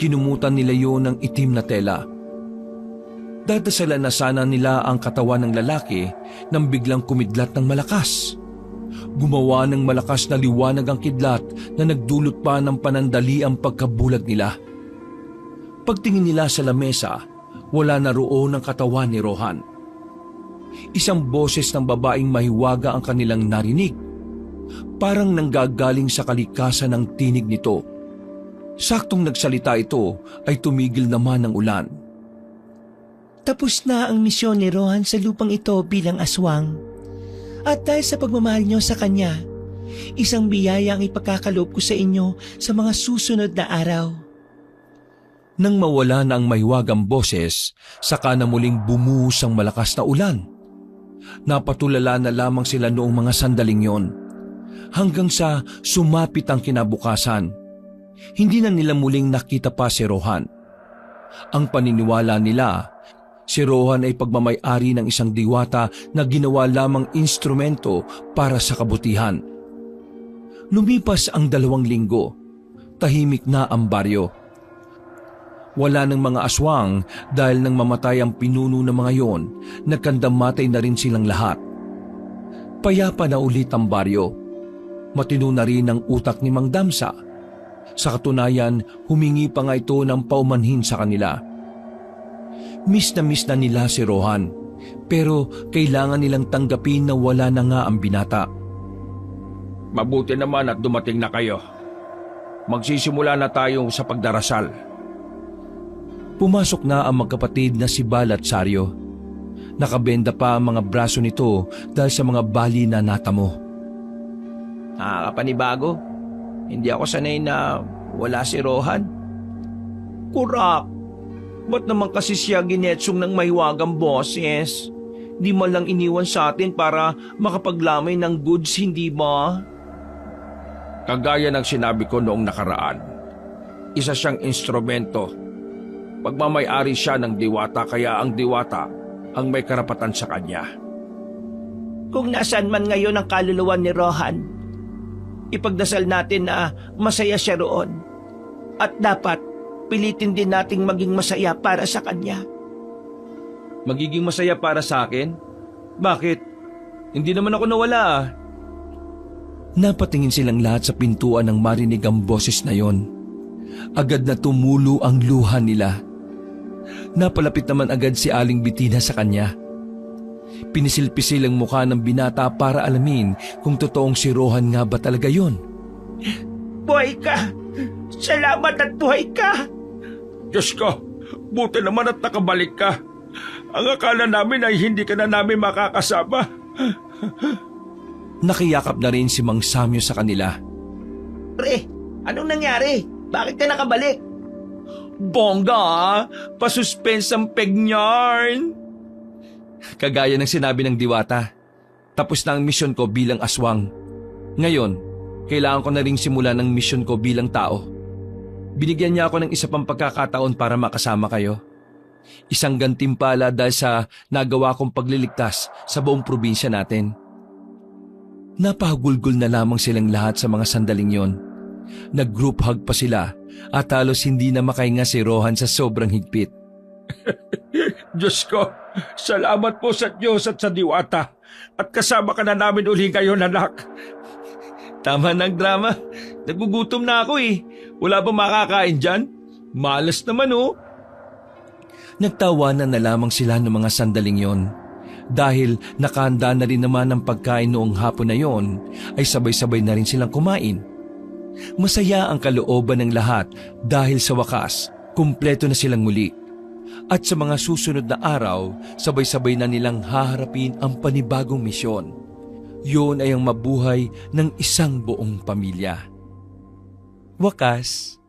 Kinumutan nila yon ng itim na tela. Dadasalan na sana nila ang katawan ng lalaki nang biglang kumidlat ng malakas. Gumawa ng malakas na liwanag ang kidlat na nagdulot pa ng panandali ang pagkabulag nila. Pagtingin nila sa lamesa, wala na roon ang katawan ni Rohan. Isang boses ng babaeng mahiwaga ang kanilang narinig. Parang nanggagaling sa kalikasan ng tinig nito. Saktong nagsalita ito ay tumigil naman ang ulan. Tapos na ang misyon ni Rohan sa lupang ito bilang aswang. At dahil sa pagmamahal niyo sa kanya, isang biyaya ang ipagkakaloob ko sa inyo sa mga susunod na araw. Nang mawala na ang mahiwagang boses, saka na muling bumuhos ang malakas na ulan. Napatulala na lamang sila noong mga sandaling yon. Hanggang sa sumapit ang kinabukasan, hindi na nila muling nakita pa si Rohan. Ang paniniwala nila, Si Rohan ay pagmamay-ari ng isang diwata na ginawa lamang instrumento para sa kabutihan. Lumipas ang 2 linggo. Tahimik na ang baryo. Wala ng mga aswang dahil nang mamatay ang pinuno ng mga yon, nagkandamatay na rin silang lahat. Payapa na ulit ang baryo. Matino na rin ang utak ni Mang Damsa. Sa katunayan, humingi pa nga ito ng paumanhin sa kanila. Miss na nila si Rohan, pero kailangan nilang tanggapin na wala na nga ang binata. Mabuti naman at dumating na kayo. Magsisimula na tayo sa pagdarasal. Pumasok na ang magkapatid na si Bal at Saryo. Nakabenda pa ang mga braso nito dahil sa mga bali na natamo. Nakakapanibago. Hindi ako sanay na wala si Rohan. Kurak! Ba't naman kasi siya ginetsong ng mahiwagang boses? Di man lang iniwan sa atin para makapaglamay ng goods, hindi ba? Kagaya ng sinabi ko noong nakaraan, isa siyang instrumento. Pagmamay-ari siya ng diwata kaya ang diwata ang may karapatan sa kanya. Kung nasaan man ngayon ang kaluluwa ni Rohan, ipagdasal natin na masaya siya roon. At dapat pilitin din nating maging masaya para sa kanya. Magiging masaya para sa akin? Bakit? Hindi naman ako nawala ah. Napatingin silang lahat sa pintuan nang marinig ang boses na yon. Agad na tumulo ang luha nila. Napalapit naman agad si Aling Bitina sa kanya. Pinisil-pisil ang mukha ng binata para alamin kung totoong si Rohan nga ba talaga yon. Buhay ka! Salamat at buhay ka! Diyos ko, buti naman at nakabalik ka. Ang akala namin ay hindi ka na namin makakasama. Nakiyakap na rin si Mang Samyo sa kanila. Pre, anong nangyari? Bakit ka nakabalik? Bongga! Pasuspens ang pegnarn! Kagaya ng sinabi ng diwata, tapos na ang misyon ko bilang aswang. Ngayon, kailangan ko na ring simulan ang misyon ko bilang tao. Binigyan niya ako ng isa pang pagkakataon para makasama kayo. Isang gantimpala dahil sa nagawa kong pagliligtas sa buong probinsya natin. Napahagulgol na lamang silang lahat sa mga sandaling yon. Nag-group hug pa sila at halos hindi na makahinga si Rohan sa sobrang higpit. Diyos ko, salamat po sa Diyos at sa diwata. At kasama ka na namin uli ngayon, anak. Tama ng drama. Nagugutom na ako eh. Wala ba makakain dyan? Malas naman oh. Nagtawanan na lamang sila ng mga sandaling yon. Dahil nakahanda na rin naman ang pagkain noong hapon na yon, ay sabay-sabay na rin silang kumain. Masaya ang kalooban ng lahat dahil sa wakas, kumpleto na silang muli. At sa mga susunod na araw, sabay-sabay na nilang haharapin ang panibagong misyon. Yun ay ang mabuhay ng isang buong pamilya. Wakas.